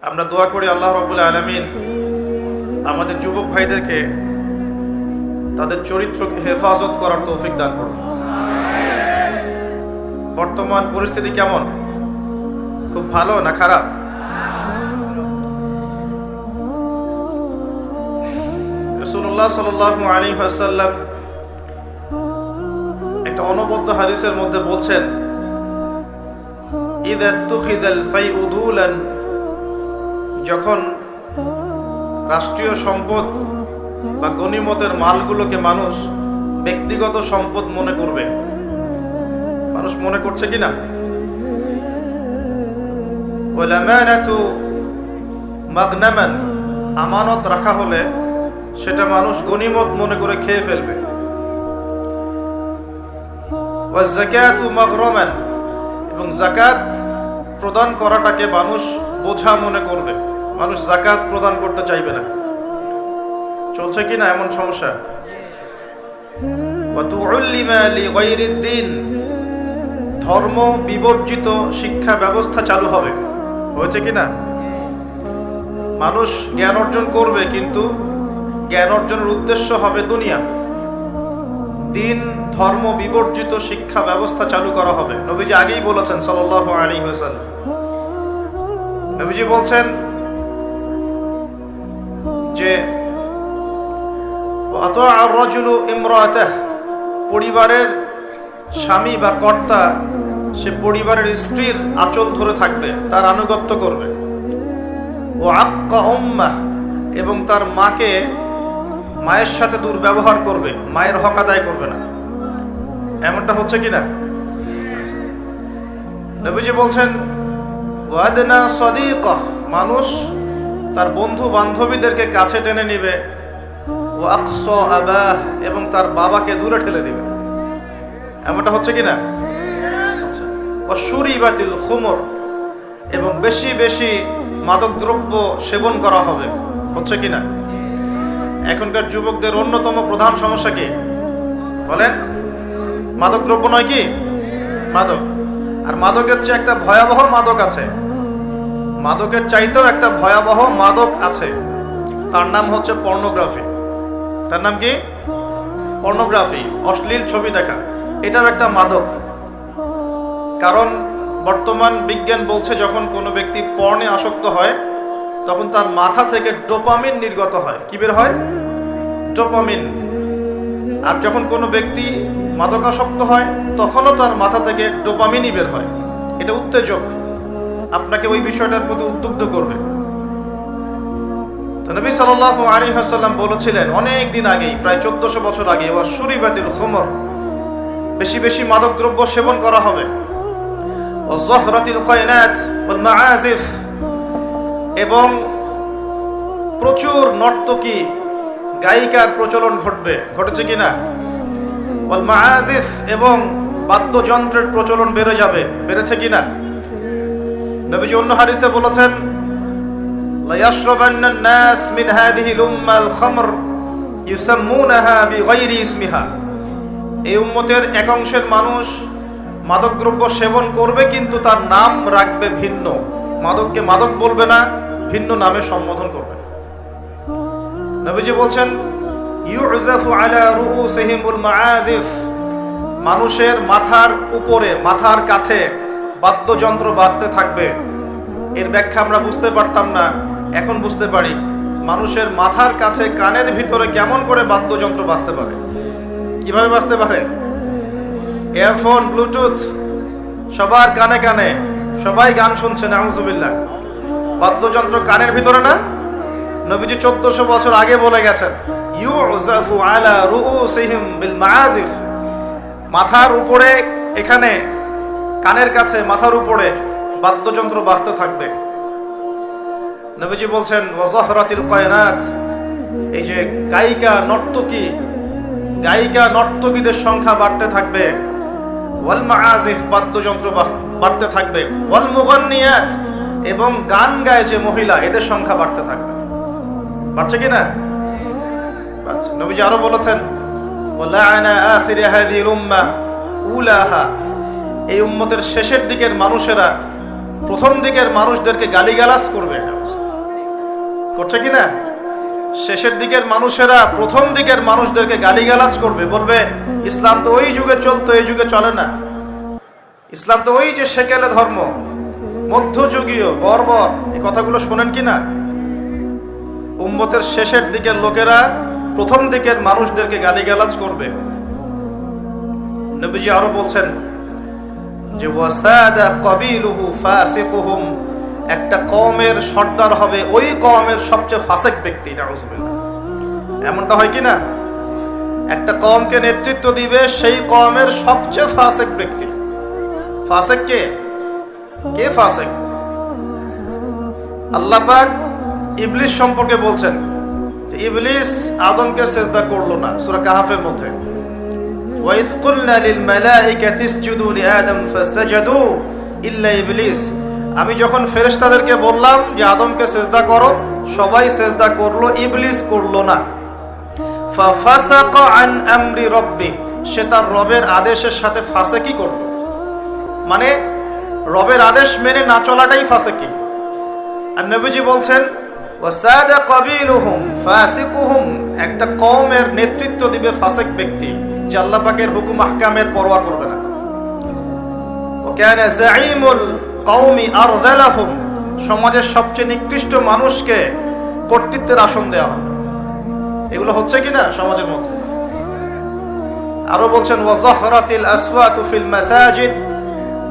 আমরা দোয়া করি আল্লাহ রাব্বুল আলামিন আমাদের যুবক ভাইদেরকে তাদের চরিত্রকে হেফাজত করার তৌফিক দান করুন। বর্তমান পরিস্থিতি কেমন? খুব ভালো না খারাপ? রাসূলুল্লাহ সাল্লাল্লাহু আলাইহি ওয়াসাল্লাম একটা অনবদ্য হাদিসের মধ্যে বলছেন, ইযা তুখিযাল ফাইউ দুলান, যখন রাষ্ট্রীয় সম্পদ বা গনিমতের মালগুলোকে মানুষ ব্যক্তিগত সম্পদ মনে করবে, মানুষ মনে করছে কিনা? ওয়াল আমানাতু মাগনামান, আমানত রাখা হলে সেটা মানুষ গনিমত মনে করে খেয়ে ফেলবে। ওয়াজ যাকাতু মাগরামান, এবং যাকাত প্রদান করাটাকে মানুষ বোঝা মনে করবে, মানুষ যাকাত প্রদান করতে চাইবে না। চলছে কিনা এমন সমস্যা? ওয়া তুউল্লিমা লিগাইরিদ দ্বীন, ধর্ম বিবর্জিত শিক্ষা ব্যবস্থা চালু হবে। হয়েছে কিনা? মানুষ জ্ঞান অর্জন করবে, কিন্তু জ্ঞান অর্জনের উদ্দেশ্য হবে দুনিয়া। দিন ধর্ম বিবর্জিত শিক্ষা ব্যবস্থা চালু করা হবে। নবীজি আগেই বলেছেন সাল্লাল্লাহু আলাইহি ওয়াসাল্লাম, নবীজি বলছেন যে আতাআর রাজুলু ইমরাতাহ, পরিবারের স্বামী বা কর্তা সে পরিবারের স্ত্রীর আঁচল ধরে থাকবে, তার আনুগত্য করবে। ও আক্কা উম্মাহ, এবং তার মায়ের সাথে দুর্ব্যবহার করবে, মায়ের হক আদায় করবে না। এমনটা হচ্ছে কিনা? নবীজি বলছেন ওয়াদনা সাদিকাহ, মানুষ তার বন্ধু বান্ধবীদেরকে কাছে টেনে নিবে। ও আকসা আবাহ, এবং তার বাবাকে দূরে ঠেলে দিবে। এমনটা হচ্ছে কিনা? ও শুরিবাতিল খুমর, এবং বেশি বেশি মাদক দ্রব্য সেবন করা হবে। হচ্ছে কিনা? এখনকার যুবকদের অন্যতম প্রধান সমস্যা কি বলেন? মাদক দ্রব্য নয় কি? মাদক। আর মাদকের চেয়ে একটা ভয়াবহ মাদক আছে, মাদকের চাইতেও একটা ভয়াবহ মাদক আছে, তার নাম হচ্ছে পর্নোগ্রাফি। তার নাম কি? পর্নোগ্রাফি, অশ্লীল ছবি দেখা। এটাও একটা মাদক। কারণ বর্তমান বিজ্ঞান বলছে, যখন কোনো ব্যক্তি পর্নে আসক্ত হয় তখন তার মাথা থেকে ডোপামিন নির্গত হয়। কি বের হয়? ডোপামিন। আর যখন কোনো ব্যক্তি মাদকাসক্ত হয় তখনও তার মাথা থেকে ডোপামিনই বের হয়। এটা উত্তেজক, আপনাকে ওই বিষয়টার প্রতি উদ্বুদ্ধ করবে। তো নবী সাল্লাল্লাহু আলাইহি ওয়াসাল্লাম বলেছিলেন অনেক দিন আগেই, প্রায় 1400 বছর আগে, ওয়া শুরিবাতিল খুমর, বেশি বেশি মাদক দ্রব্য সেবন করা হবে। ওয়া যহরাতিল কায়নাত ওয়াল মাআজিফ, এবং প্রচুর নর্তকী গায়িকার প্রচলন ঘটবে। ঘটেছে কিনা? ওয়াল মাআজিফ, এবং বাদ্যযন্ত্রের প্রচলন বেড়ে যাবে। বেড়েছে কিনা? নবীজি অন্য হাদিসে বলেছেন লা ইয়াশরাবান্না আন-নাস মিন হাযিহিল উম্মাল খামর ইউসাম্মুনাহা বিগাইরি ইসমিহা, এই উম্মতের এক অংশের মানুষ মাদকদ্রব্য সেবন করবে, কিন্তু তার নাম রাখবে ভিন্ন। মাদককে মাদক বলবে না, ভিন্ন নামে সম্বোধন করবে। নবীজি বলছেন ইউজাফু আলা রুউসিহিমুল মাআজিফ, মানুষের মাথার উপরে, মাথার কাছে বাদ্যযন্ত্র বাজতে থাকবে। এর ব্যাখ্যা আমরা বুঝতে পারতাম না, এখন বুঝতে পারি। মানুষের মাথার কাছে, কানের ভিতরে কেমন করে বাদ্যযন্ত্র বাজতে পারে? কিভাবে বাজতে পারে? ইয়ারফোন, ব্লুটুথ, সবার কানে কানে, সবাই গান শুনছে, নাউজুবিল্লাহ। বাদ্যযন্ত্র কানের ভিতরে না? নবীজি 1400 বছর আগে বলে গেছেন ইউজাফু আলা রুউসিহিম বিল মাআজিফ, মাথার উপরে, এখানে কানের কাছে, মাথার উপরে বাদ্যযন্ত্র বাজতে থাকবে। নবীজি বলছেন ওয়া যহরাতিল কায়নাত, এই যে গায়িকা নর্তকীদের সংখ্যা বাড়তে থাকবে। ওয়াল মাআজিফ, বাদ্যযন্ত্র বাড়তে থাকবে। ওয়াল মুগান্নিয়াত, এবং গান গায় যে মহিলা, এদের সংখ্যা বাড়তে থাকবে। বাড়ছে কিনা? বাড়ছে। নবীজি আরো বলেছেন ওয়ালাআনা আখির হাযিহিল উম্মাহ উলাহা, এই উম্মতের শেষের দিকের মানুষেরা প্রথম দিকের মানুষদেরকে গালিগালাজ করবে, করছে কিনা? শেষের দিকের মানুষেরা প্রথম দিকের মানুষদেরকে গালিগালাজ করবে, বলবে ইসলাম তো ওই যুগে চলতো, এই যুগে চলে না। ইসলাম তো ওই যে সেকেলে ধর্ম, মধ্যযুগীয় বর্বর। এই কথাগুলো শোনেন কিনা? উম্মতের শেষের দিকের লোকেরা প্রথম দিকের মানুষদেরকে গালিগালাজ করবে। নবীজি আরো বলছেন যে ওয়াসাদা কাবিলুহু ফাসিকুহুম, একটা কওমের সর্দার হবে ওই কওমের সবচেয়ে ফাসিক ব্যক্তি। নাউজুবিল্লাহ। এমনটা হয় কিনা? একটা কওমকে নেতৃত্ব দিবে সেই কওমের সবচেয়ে ফাসিক ব্যক্তি। ফাসিক কে? কে ফাসিক? আল্লাহ পাক ইবলিস সম্পর্কে বলছেন যে ইবলিস আদমকে সিজদা করলো না, সূরা কাহাফের মধ্যে। ওয়াইয কুলনা লিল মালাইকাতি ইসজুদু লিআদম ফাসাজাদু ইল্লা ইবলিস, আমি যখন ফেরেশতাদেরকে বললাম যে আদমকে সিজদা করো, সবাই সিজদা করলো, ইবলিস করলো না। ফাফাসাকা আন আমরি রাব্বি, সে তার রবের আদেশের সাথে ফাসিকি করলো। মানে রবের আদেশ মেনে না চলাটাই ফাসিকি। আর নবীজি বলছেন ওয়াসাদা কাবিলুহুম ফাসিকুহুম, একটা কওমের নেতৃত্ব দিবে ফাসিক ব্যক্তি, যে আল্লাহ পাকের হুকুম আহকামের পরোয়া করবে না। ওয়াকানা যাঈমুল কওমি আরযালাহুম, সমাজের সবচেয়ে নিকৃষ্ট মানুষকে কর্তৃত্বের আসন দেওয়া হবে। এগুলো হচ্ছে কিনা সমাজের মধ্যে? আরো বলছেন ওয়াযাহরাতিল আসওয়াতু ফিল মাসাজিদ,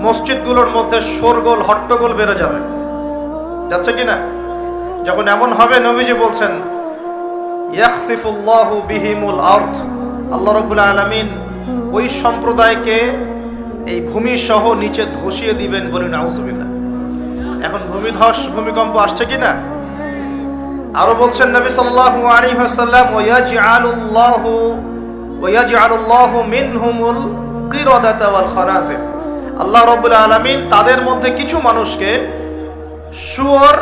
মসজিদগুলোর মধ্যে শোরগোল হট্টগোল বেড়ে যাবে। যাচ্ছে কিনা? যখন এমন হবে নবীজি বলছেন ইয়াখসিফুল্লাহু বিহিমুল আরদ, আল্লাহ রাব্বুল আলামিন ওই সম্প্রদায়কে এই ভূমি সহ নিচে ধসিয়ে দিবেন। বলি নাউজুবিল্লাহ। এখন ভূমিধস ভূমিকম্প আসছে কিনা? আরো বলছেন নবী সাল্লাল্লাহু আলাইহি ওয়াসাল্লাম ওয়ায়াজআলুল্লাহু মিনহুমুল কিরাদাতা ওয়াল খানাজির, আল্লাহ রাব্বুল আলামিন তাদের মধ্যে কিছু মানুষকে শুয়োর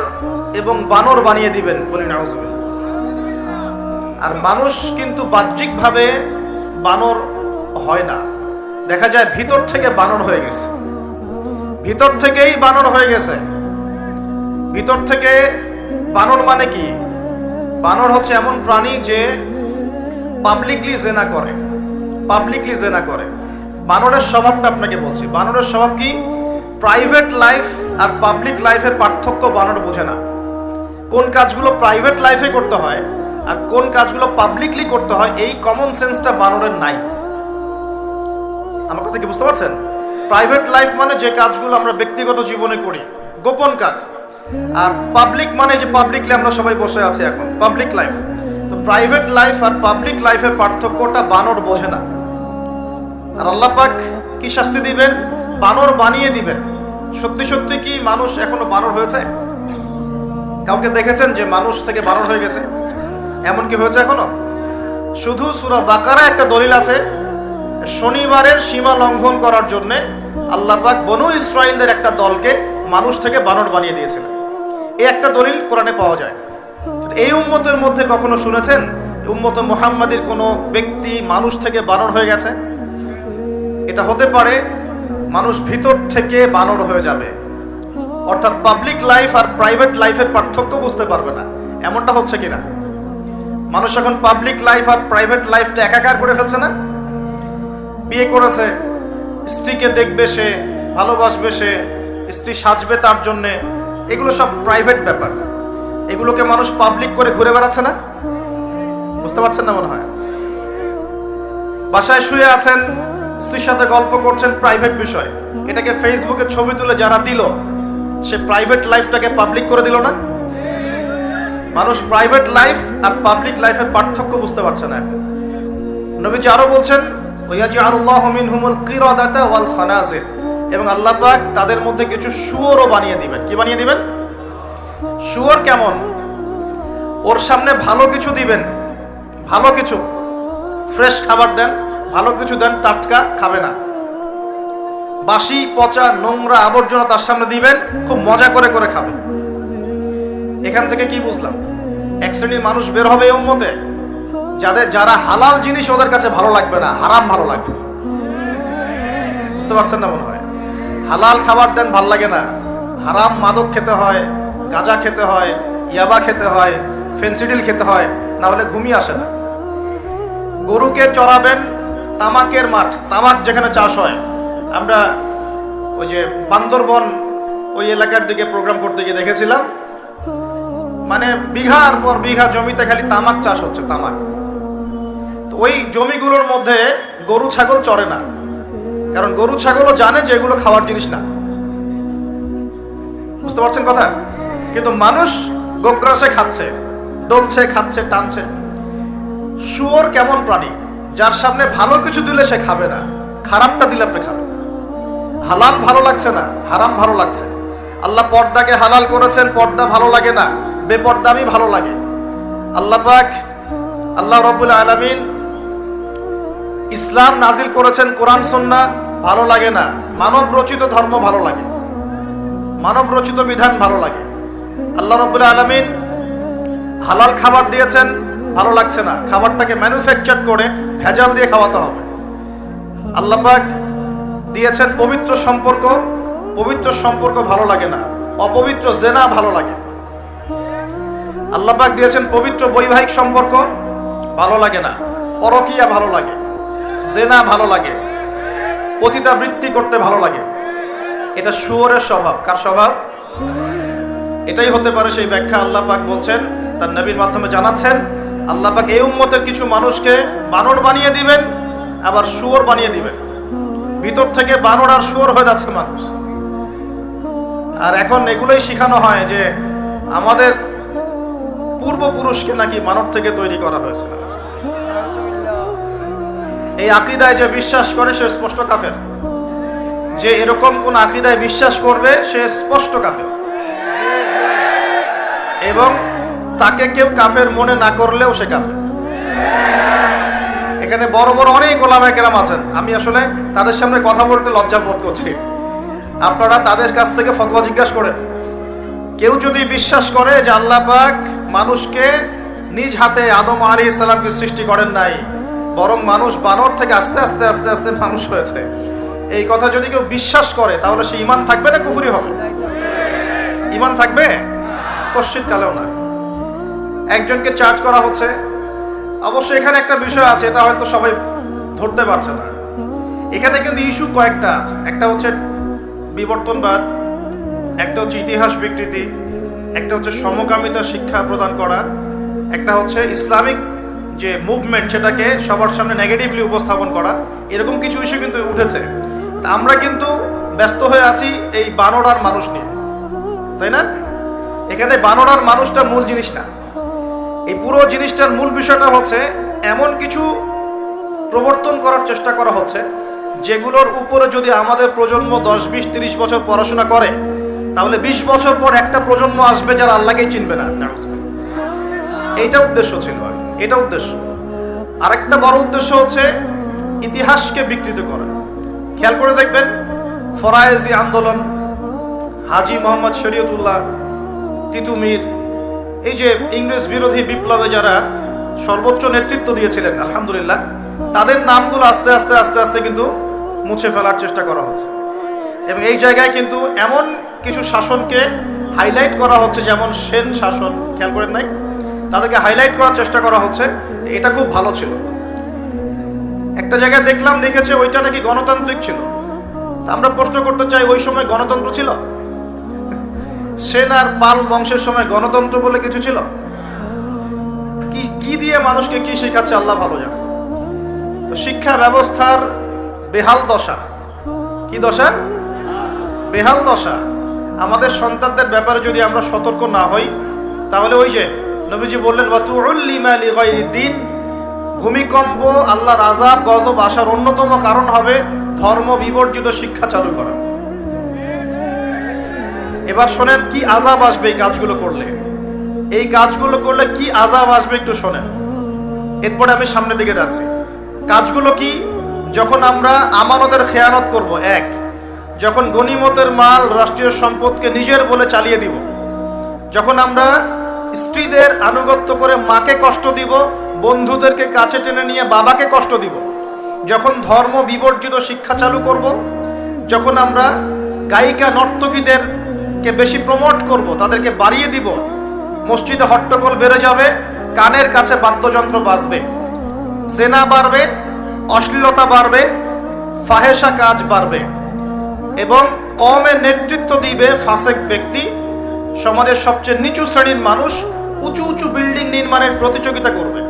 এবং বানর বানিয়ে দিবেন। বলি নাউজুবিল্লাহ। আর মানুষ কিন্তু বাহ্যিকভাবে বানর হয় না, দেখা যায় ভিতর থেকে বানর হয়ে গেছে। ভিতর থেকেই বানর হয়ে গেছে। ভিতর থেকে বানর মানে কি? বানর হচ্ছে এমন প্রাণী যে পাবলিকলি জেনা করে, পাবলিকলি জেনা করে। বানরের স্বভাবটা আপনাকে বলছি। বানরের স্বভাব কি? প্রাইভেট লাইফ আর পাবলিক লাইফের পার্থক্য বানর বোঝে না। কোন কাজগুলো প্রাইভেট লাইফে করতে হয় আর কোন কাজগুলো পাবলিকলি করতে হয়, এই কমন সেন্সটা বানরের নাই। আমার কথা কি বুঝতে পারছেন? প্রাইভেট লাইফ মানে যে কাজগুলো আমরা ব্যক্তিগত জীবনে করি, গোপন কাজ। আর পাবলিক মানে যে পাবলিকলি আমরা সবাই বসে আছি এখন, পাবলিক লাইফ। তো প্রাইভেট লাইফ আর পাবলিক লাইফের পার্থক্যটা বানর বোঝে না। আর আল্লাহ পাক কি শাস্তি দিবেন? বানর বানিয়ে দিবেন। সত্যি সত্যি কি মানুষ এখনো বানর হয়েছে? কাউকে দেখেছেন যে মানুষ থেকে বানর হয়ে গেছে? এমন কি হয়েছে এখনো? শুধু সূরা বাকারা একটা দলিল আছে, শনিবারের সীমা লঙ্ঘন করার জন্য আল্লাহ পাক বনু ইসরাইলদের একটা দলকে মানুষ থেকে বানর বানিয়ে দিয়েছিলেন। এই একটা দলিল কোরআনে পাওয়া যায়। এই উম্মতের মধ্যে কখনো শুনেছেন উম্মতে মুহাম্মাদির কোনো ব্যক্তি মানুষ থেকে বানর হয়ে গেছে? এটা হতে পারে মানুষ ভিতর থেকে বানর হয়ে যাবে, অর্থাৎ পাবলিক লাইফ আর প্রাইভেট লাইফের পার্থক্য বুঝতে পারবে না। এমনটা হচ্ছে কিনা? মানুষ এখন পাবলিক লাইফ আর প্রাইভেট লাইফটা একাকার করে ফেলছে না? বিয়ে করেছে, স্ত্রীকে দেখবে সে, ভালোবাসবে সে, স্ত্রী সাজবে তার জন্যে, এগুলো সব প্রাইভেট ব্যাপার। এগুলোকে মানুষ পাবলিক করে ঘুরে বেড়াচ্ছে না? বুঝতে পারছেন না মনে হয়? বাসায় শুয়ে আছেন, স্ত্রীর সাথে গল্প করছেন, প্রাইভেট বিষয়। এটাকে ফেসবুকে ছবি তুলে যারা দিল, সে প্রাইভেট লাইফটাকে পাবলিক করে দিল না? মানুষ প্রাইভেট লাইফ আর পাবলিক লাইফের পার্থক্য বুঝতে পারছে না। নবীজি আরো বলছেন ওয়ায়াজআলুল্লাহু মিনহুমুল কিরাদাতা ওয়াল খানাজির, এবং আল্লাহ পাক তাদের মধ্যে কিছু শুয়োরও বানিয়ে দিবেন। কি বানিয়ে দিবেন? শুয়োর কেমন? ওর সামনে ভালো কিছু দিবেন, ভালো কিছু, ফ্রেশ খাবার দেন, ভালো কিছু দেন, টাটকা খাবে না। বাসি পচা নোংরা আবর্জনা তার সামনে দিবেন, খুব মজা করে করে খাবে। এখান থেকে কি বুঝলাম? এক শ্রেণীর মানুষ বের হবে এই উম্মতে, যারা হালাল জিনিস ওদের কাছে ভালো লাগবে না, হারাম ভালো লাগবে। বুঝতে পারছেন না মনে হয়? হালাল খাবার দেন, ভাল লাগে না, হারাম মাদক খেতে হয়, গাঁজা খেতে হয়, ইয়াবা খেতে হয়, ফেন্সিডিল খেতে হয়, না হলে ঘুমিয়ে আসে না। গরুকে চড়াবেন তামাকের মাঠ, তামাক যেখানে চাষ হয়। আমরা ওই যে বান্দরবন ওই এলাকার দিকে প্রোগ্রাম করতে গিয়ে দেখেছিলাম, মানে বিঘার পর বিঘা জমিতে খালি তামাক চাষ হচ্ছে, তামাক। তো ওই জমিগুলোর মধ্যে গরু ছাগল চড়ে না, কারণ গরু ছাগলও জানে যে এগুলো খাওয়ার জিনিস না। বুঝতে পারছেন কথা? কিন্তু মানুষ গোগ্রাসে খাচ্ছে, ডলছে, খাচ্ছে, টানছে। শুয়োর কেমন প্রাণী? যার সামনে ভালো কিছু দিলে সে খাবে না, খারাপটা দিলে আপনি খাবেন। হালাল ভালো লাগছে না, হারাম ভালো লাগছে। আল্লাহ পর্দাকে হালাল করেছেন, পর্দা ভালো লাগে না, বেপর্দামি ভালো লাগে। আল্লাহ পাক, আল্লাহ রাব্বুল আলামিন ইসলাম নাজিল করেছেন, কোরআন সুন্নাহ ভালো লাগে না, মানব রচিত ধর্ম ভালো লাগে, মানব রচিত বিধান ভালো লাগে। আল্লাহ রাব্বুল আলামিন হালাল খাবার দিয়েছেন, ভালো লাগছে না, খাবারটাকে ম্যানুফ্যাকচার করে ভেজাল দিয়ে খাওয়াতে হবে। আল্লাহ পাক দিয়েছেন পবিত্র সম্পর্ক, পবিত্র সম্পর্ক ভালো লাগে না, অপবিত্র জেনা ভালো লাগে। আল্লাহ পাক দিয়েছেন পবিত্র বৈবাহিক সম্পর্ক, ভালো লাগে না, পরকীয়া ভালো লাগে, জেনা ভালো লাগে, পতিতাবৃত্তি করতে ভালো লাগে। এটা শুয়োরের স্বভাব। কার স্বভাব? এটাই হতে পারে সেই ব্যাখ্যা আল্লাহ পাক বলছেন, তার নবীর মাধ্যমে জানাচ্ছেন, আল্লাহ পাক এই উম্মতের কিছু মানুষকে বানর বানিয়ে দিবেন, আবার শুয়োর বানিয়ে দিবেন। ভিতর থেকে বানর আর শুয়োর হয়ে যাচ্ছে মানুষ। আর এখন এগুলোই শিখানো হয় যে আমাদের পূর্বপুরুষকে নাকি মানব থেকে তৈরি করা হয়েছে। এই আকীদায় যে বিশ্বাস করে সে স্পষ্ট কাফের। যে এরকম কোন আকীদায় বিশ্বাস করবে সে স্পষ্ট কাফের, এবং তাকে কেউ কাফের মনে না করলেও সে কাফের। এখানে বড় বড় অনেক ওলামায়ে কেরাম আছেন, আমি আসলে তাদের সামনে কথা বলতে লজ্জা বোধ করছি। আপনারা তাদের কাছ থেকে ফতোয়া জিজ্ঞাসা করেন। কেউ যদি বিশ্বাস করে যে আল্লাহ পাক মানুষকে নিজ হাতে আদম আলাইহিস সালামকে সৃষ্টি করেন নাই, বরং মানুষ বানর থেকে আস্তে আস্তে আস্তে আস্তে মানুষ হয়েছে, এই কথা যদি কেউ বিশ্বাস করে, তাহলে সে ঈমান থাকবে না কুফরি হবে? ঈমান থাকবে? কশ্চিৎ কালেও না। একজনকে চার্জ করা হচ্ছে। অবশ্য এখানে একটা বিষয় আছে, এটা হয়তো সবাই ধরতে পারছে না। এখানে কিন্তু ইস্যু কয়েকটা আছে। একটা হচ্ছে বিবর্তনবাদ, একটা হচ্ছে ইতিহাস বিকৃতি, একটা হচ্ছে সমকামিতা শিক্ষা প্রদান করা, একটা হচ্ছে ইসলামিক যে মুভমেন্ট সেটাকে সবার সামনে নেগেটিভলি উপস্থাপন করা। এরকম কিছু ইস্যু কিন্তু উঠেছে। আমরা কিন্তু ব্যস্ত হয়ে আছি এই বানর আর মানুষ নিয়ে, তাই না? এখানে বানর আর মানুষটা মূল জিনিস না। এই পুরো জিনিসটার মূল বিষয়টা হচ্ছে এমন কিছু প্রবর্তন করার চেষ্টা করা হচ্ছে যেগুলোর উপরে যদি আমাদের প্রজন্ম 10, 20, 30 বছর পড়াশোনা করে, তাহলে 20 বছর পর একটা প্রজন্ম আসবে যারা আল্লাহকেই চিনবে না। এইটা উদ্দেশ্য ছিল আর কি, এটা উদ্দেশ্য। আরেকটা বড় উদ্দেশ্য হচ্ছে ইতিহাসকে বিকৃত করা। খেয়াল করে দেখবেন, ফরায়েজি আন্দোলন, হাজী মোহাম্মদ শরীয়তুল্লাহ, তিতুমির, এই যে ইংরেজ বিরোধী বিপ্লবে যারা সর্বোচ্চ নেতৃত্ব দিয়েছিলেন, আলহামদুলিল্লাহ, তাদের নামগুলো আস্তে আস্তে আস্তে আস্তে কিন্তু মুছে ফেলার চেষ্টা করা হচ্ছে। এবং এই জায়গায় কিন্তু এমন কিছু শাসনকে হাইলাইট করা হচ্ছে, যেমন সেন শাসন, খেয়াল করেন নাই? তাদেরকে হাইলাইট করার চেষ্টা করা হচ্ছে, এটা খুব ভালো ছিল। একটা জায়গায় দেখলাম, লিখেছে ওইটা নাকি গণতান্ত্রিক ছিল। তা আমরা প্রশ্ন করতে চাই, ওই সময় গণতন্ত্র ছিল? সেন আর পাল বংশের সময় গণতন্ত্র বলে কিছু ছিল? কি দিয়ে মানুষকে কি শেখাচ্ছে আল্লাহ ভালো জানে। তো শিক্ষা ব্যবস্থার বেহাল দশা। কি দশা? বেহাল দশা। আমাদের সন্তানদের ব্যাপারে যদি আমরা সতর্ক না হই, তাহলে ওই যে নবীজি বললেন, ওয়াতুউল্লিমা লিগাইরিদ্দিন, ভূমিকম্প, আল্লাহর আযাব, গজব আসার অন্যতম কারণ হবে ধর্ম বিবর্জিত শিক্ষা চালু করা। এবার শোনেন কি আযাব আসবে এই কাজগুলো করলে। এই কাজগুলো করলে কি আযাব আসবে একটু শোনেন, এরপরে আমি সামনের দিকে যাচ্ছি। কাজগুলো কি? যখন আমরা আমানতের খেয়ানত করব, এক, যখন গনিমতের মাল, রাষ্ট্রীয় সম্পদকে নিজের বলে চালিয়ে দিব, যখন আমরা স্ত্রীদের আনুগত্য করে মাকে কষ্ট দিব, বন্ধুদেরকে কাছে টেনে নিয়ে বাবাকে কষ্ট দিব, যখন ধর্ম বিবর্জিত শিক্ষা চালু করব, যখন আমরা গায়িকা নর্তকীদের কে বেশি প্রমোট করব, তাদেরকে বাড়িয়ে দিব, মসজিদে হট্টগোল বেড়ে যাবে, কানের কাছে বাদ্যযন্ত্র বাজবে, জেনা বাড়বে, অশ্লীলতা বাড়বে, ফাহেসা কাজ বাড়বে, এবং কওমের নেতৃত্ব দিবে ফাসেক ব্যক্তি, সমাজের সবচেয়ে নিচু শ্রেণীর মানুষ উঁচু উঁচু বিল্ডিং নির্মাণের প্রতিযোগিতা করবে,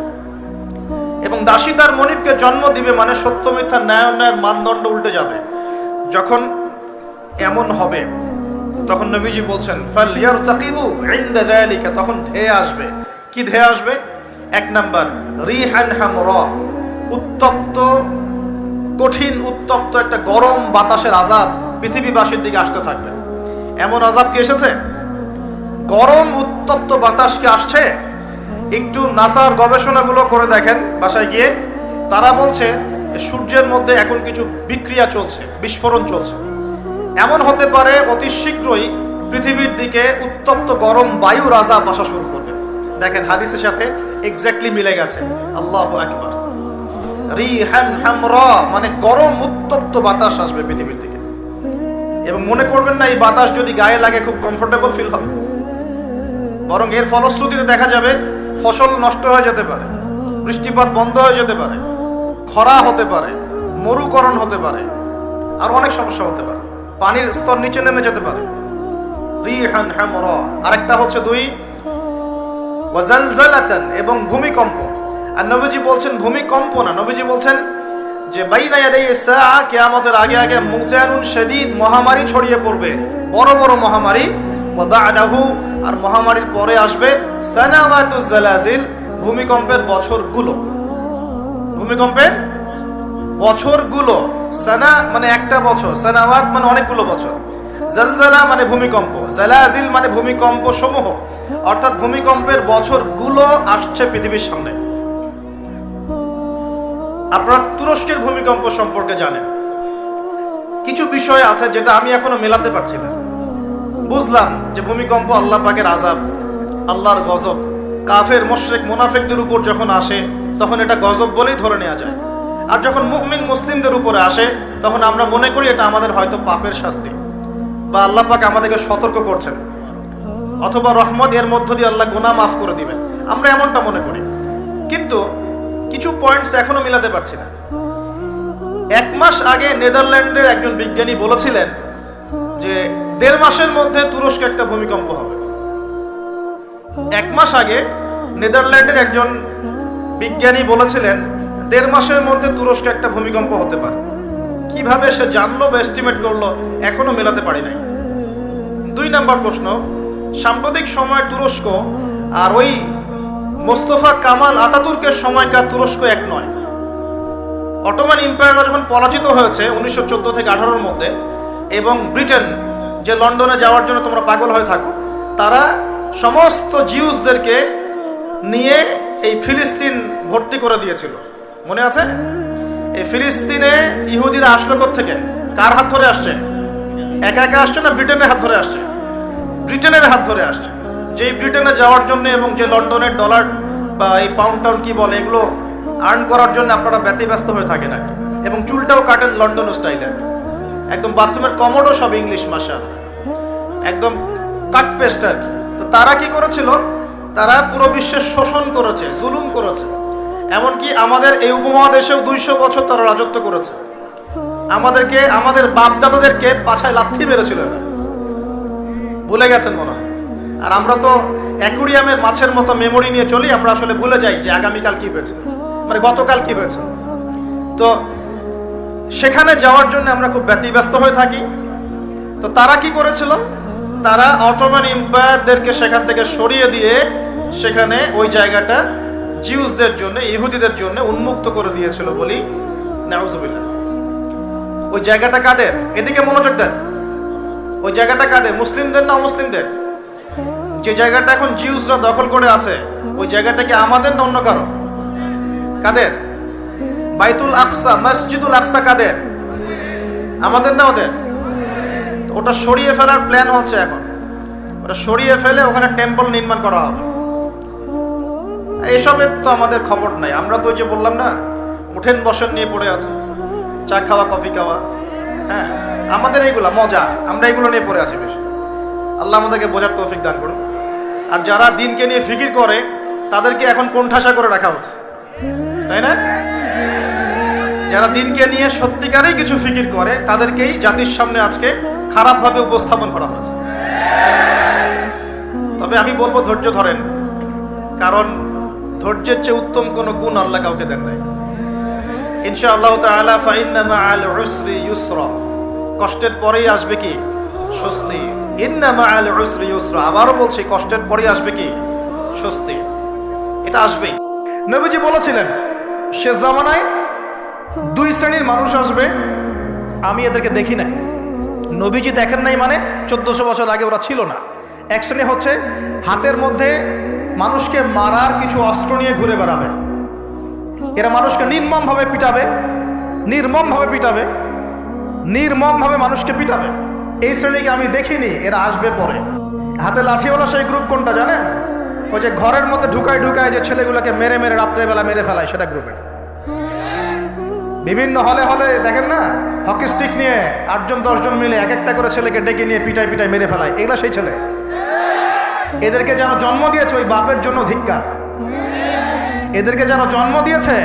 এবং দাসী তার মনিবকে জন্ম দিবে, মানে সত্য মিথ্যা ন্যায় অন্যায়ের মানদণ্ড উল্টে যাবে। যখন এমন হবে তখন নবীজি বলছেন ফালইয়ারতাকিবু ইনদা যালিকা, তখন ধেয়ে আসবে। কি ধেয়ে আসবে? এক নাম্বার, রিহান হামরা, উত্তপ্ত, কঠিন উত্তপ্ত একটা গরম বাতাসের আযাব পৃথিবীবাসীর দিকে আসতে থাকবে। এমন আযাব কি এসেছে? গরম উত্তপ্ত বাতাস কি আসছে? একটু নাসার গবেষণাগুলো করে দেখেন বাসায় গিয়ে, তারা বলছে সূর্যের মধ্যে এখন কিছু বিক্রিয়া চলছে, বিস্ফোরণ চলছে। এমন হতে পারে অতি শীঘ্রই পৃথিবীর দিকে উত্তপ্ত গরম বায়ুর আযাব আসা শুরু করবে। দেখেন হাদিসের সাথে এক্স্যাক্টলি মিলে গেছে। আল্লাহু আকবার। রিহান হামরা মানে গরম উত্তপ্ত বাতাস আসবে পৃথিবীর দিকে, এবং মনে করবেন না এই বাতাস যদি গায়ে লাগে খুব কমফোর্টেবল ফিল হবে, বরং এর ফলশ্রুতিতে দেখা যাবে ফসল নষ্ট হয়ে যেতে পারে, বৃষ্টিপাত বন্ধ হয়ে যেতে পারে, খরা হতে পারে, মরুকরণ হতে পারে, আর অনেক সমস্যা হতে পারে, পানির স্তর নিচে নেমে যেতে পারে। রিহান হামরা। আরেকটা হচ্ছে 2, ওয়াজালজালাতান, এবং ভূমিকম্প। আর নবীজি বলছেন ভূমিকম্প না, নবীজি বলছেন যে বাইনা ইয়াদাই সাআ, কিয়ামতের আগে আগে মুজানুন শাদীদ, মহামারী ছড়িয়ে পড়বে, বড় বড় মহামারী। ওয়া বা'দাহু, আর মহামারীর পরে আসবে সানাওয়াতুজ জালাজিল, ভূমিকম্পের বছরগুলো। ভূমিকম্পের বছরগুলো। সানা মানে একটা বছর, সানাওয়াত মানে অনেকগুলো বছর, জালজালা মানে ভূমিকম্প, জালাজিল মানে ভূমিকম্প সমূহ, অর্থাৎ ভূমিকম্পের বছরগুলো আসছে পৃথিবীর সামনে। আপনারা তুরস্কের ভূমিকম্প সম্পর্কে জানেন। কিছু বিষয় আছে যেটা আমি এখনো মেলাতে পারছি না। বুঝলাম যে ভূমিকম্প আল্লাহ পাকের আযাব, আল্লাহর গজব। কাফের মুশরিক মুনাফিকদের উপর যখন আসে তখন এটা গজব বলেই ধরে নেওয়া যায়, আর যখন মুমিন মুসলিমদের উপরে আসে তখন আমরা মনে করি এটা আমাদের হয়তো পাপের শাস্তি, বা আল্লাহ পাক আমাদেরকে সতর্ক করছেন, অথবা রহমত, এর মধ্য দিয়ে আল্লাহ গুনাহ মাফ করে দিবেন, আমরা এমনটা মনে করি। কিন্তু কিছু পয়েন্টস এখনো মিলাতে পারছি না। 1 মাস আগে নেদারল্যান্ডের একজন বিজ্ঞানী বলেছিলেন যে 1.5 মাসের মধ্যে তুরস্কে একটা ভূমিকম্প হবে। 1 মাস আগে নেদারল্যান্ডের একজন বিজ্ঞানী বলেছিলেন 1.5 মাসের মধ্যে তুরস্কে একটা ভূমিকম্প হতে পারে। কিভাবে সে জানলো বা এস্টিমেট করলো এখনো মেলাতে পারি নাই। 2 নম্বর প্রশ্ন, সাম্প্রতিক সময় তুরস্ক আর ওই মোস্তফা কামাল আতাতুর্কের সময়কার তুরস্ক এক নয়। অটোমান এম্পায়ার যখন পরাজিত হয়েছে 1914 থেকে 18-র মধ্যে, এবং ব্রিটেন যে লন্ডনে যাওয়ার জন্য তোমরা পাগল হয়ে থাকো, তারা সমস্ত জিউসদেরকে নিয়ে এই ফিলিস্তিন ভর্তি করে দিয়েছিল, মনে আছে? এই ফিলিস্তিনে ইহুদিরা আসলো কোত্থেকে? কার হাত ধরে আসছে? একা একা আসছে না ব্রিটেনের হাত ধরে আসছে? ব্রিটেনের হাত ধরে আসছে। যেই ব্রিটেনে যাওয়ার জন্য এবং যে লন্ডনের ডলার বা এই পাউন্ড টাউন কি বলে এগুলো আর্ন করার জন্য আপনারা ব্যতিব্যস্ত হয়ে থাকেন আর কি, এবং চুলটাও কাটেন লন্ডন স্টাইলের, একদম বাথরুমের কমোডও সব ইংলিশ ভাষা, একদম কাট পেস্ট আর কি। তো তারা কি করেছিল? তারা পুরো বিশ্বের শোষণ করেছে, জুলুম করেছে, এমনকি আমাদের এই উপমহাদেশেও 200 বছর তারা রাজত্ব করেছে। আমাদেরকে, আমাদের বাপদাদাদেরকে পাছায় লাথি মেরেছিল এরা, ভুলে গেছেন মনে হয়। আর আমরা তো অ্যাকুরিয়ামের মাছের মতো মেমোরি নিয়ে চলি, আমরা আসলে ভুলে যাই যে আগামীকাল কি হয়েছে, মানে গতকাল কি হয়েছে। তো সেখানে যাওয়ার জন্য আমরা খুব ব্যতিব্যস্ত হয়ে থাকি। তো তারা কি করেছিল? তারা অটোমান এম্পায়ারদেরকে সেখান থেকে সরিয়ে দিয়ে সেখানে ওই জায়গাটা জিউসদের জন্য, ইহুদিদের জন্য উন্মুক্ত করে দিয়েছিল বলি, নাউজুবিল্লাহ। ওই জায়গাটা কাদের? এদিকে মনোযোগ দেন। ওই জায়গাটা কাদের? মুসলিমদের না অমুসলিমদের? যে জায়গাটা এখন জিউসরা দখল করে আছে ওই জায়গাটা কি আমাদের না অন্য কারো? কাদের? বাইতুল আকসা, মসজিদুল আকসা কাদের? আমাদের না ওদের? ওটা সরিয়ে ফেলার প্ল্যান হচ্ছে এখন। ওটা সরিয়ে ফেলে ওখানে টেম্পল নির্মাণ করা হবে। এসবের তো আমাদের খবর নাই। আমরা তো যে বললাম না, উঠেন বসেন নিয়ে পড়ে আছে, চা খাওয়া, কফি খাওয়া, হ্যাঁ, আমাদের এইগুলা মজা, আমরা এগুলো নিয়ে পড়ে আছি বেশি। আল্লাহ আমাদেরকে বোঝার তৌফিক দান করুন। আর যারা দিনকে নিয়ে ফিকির করে তাদেরকে এখন কোণঠাসা করে রাখা হচ্ছে, তাই না? যারা দিনকে নিয়ে সত্যিকারেই কিছু ফিকির করে তাদেরকেই জাতির সামনে আজকে খারাপভাবে উপস্থাপন করা হয়েছে। তবে আমি বলবো ধৈর্য ধরেন, কারণ ধৈর্যের চেয়ে উত্তম কোনো গুণ আল্লাহ কাউকে দেন নাই। ইনশাআল্লাহ তাআলা ফাইন্না মাআল উসরি ইউসরা, কষ্টের পরেই আসবে কি? স্বস্তি। ইন্না মাআল উসরি ইউসরা, আবারও বলছি কষ্টের পরেই আসবে কি? স্বস্তি। এটা আসবেই। নবীজি বলেছিলেন শেষ জামানায় দুই শ্রেণীর মানুষ আসবে, আমি এদেরকে দেখি নাই। নবীজি দেখেন নাই মানে 1400 বছর আগে ওরা ছিল না। এক শ্রেণী হচ্ছে হাতের মধ্যে মানুষকে মারার কিছু অস্ত্র নিয়ে ঘুরে বেড়াবে, এরা মানুষকে নির্মমভাবে পিটাবে, নির্মমভাবে মানুষকে পিটাবে। এই শ্রেণীকে আমি দেখিনি, এরা আসবে পরে। হাতে লাঠিওয়ালা সেই গ্রুপ কোনটা জানেন? ওই যে ঘরের মধ্যে ঢুকায় যে ছেলেগুলোকে মেরে রাত্রেবেলা মেরে ফেলায়, সেটা গ্রুপের। বিভিন্ন হলে দেখেন না, হকি স্টিক নিয়ে 8-10 জন মিলে এক একটা করে ছেলেকে ডেকে নিয়ে পিটাই মেরে ফেলায়, এগুলা সেই ছেলে। এদেরকে যেন জন্ম দিয়েছে ওই বাপের জন্য ধিক্কার, এদেরকে যেন জন্ম দিয়েছে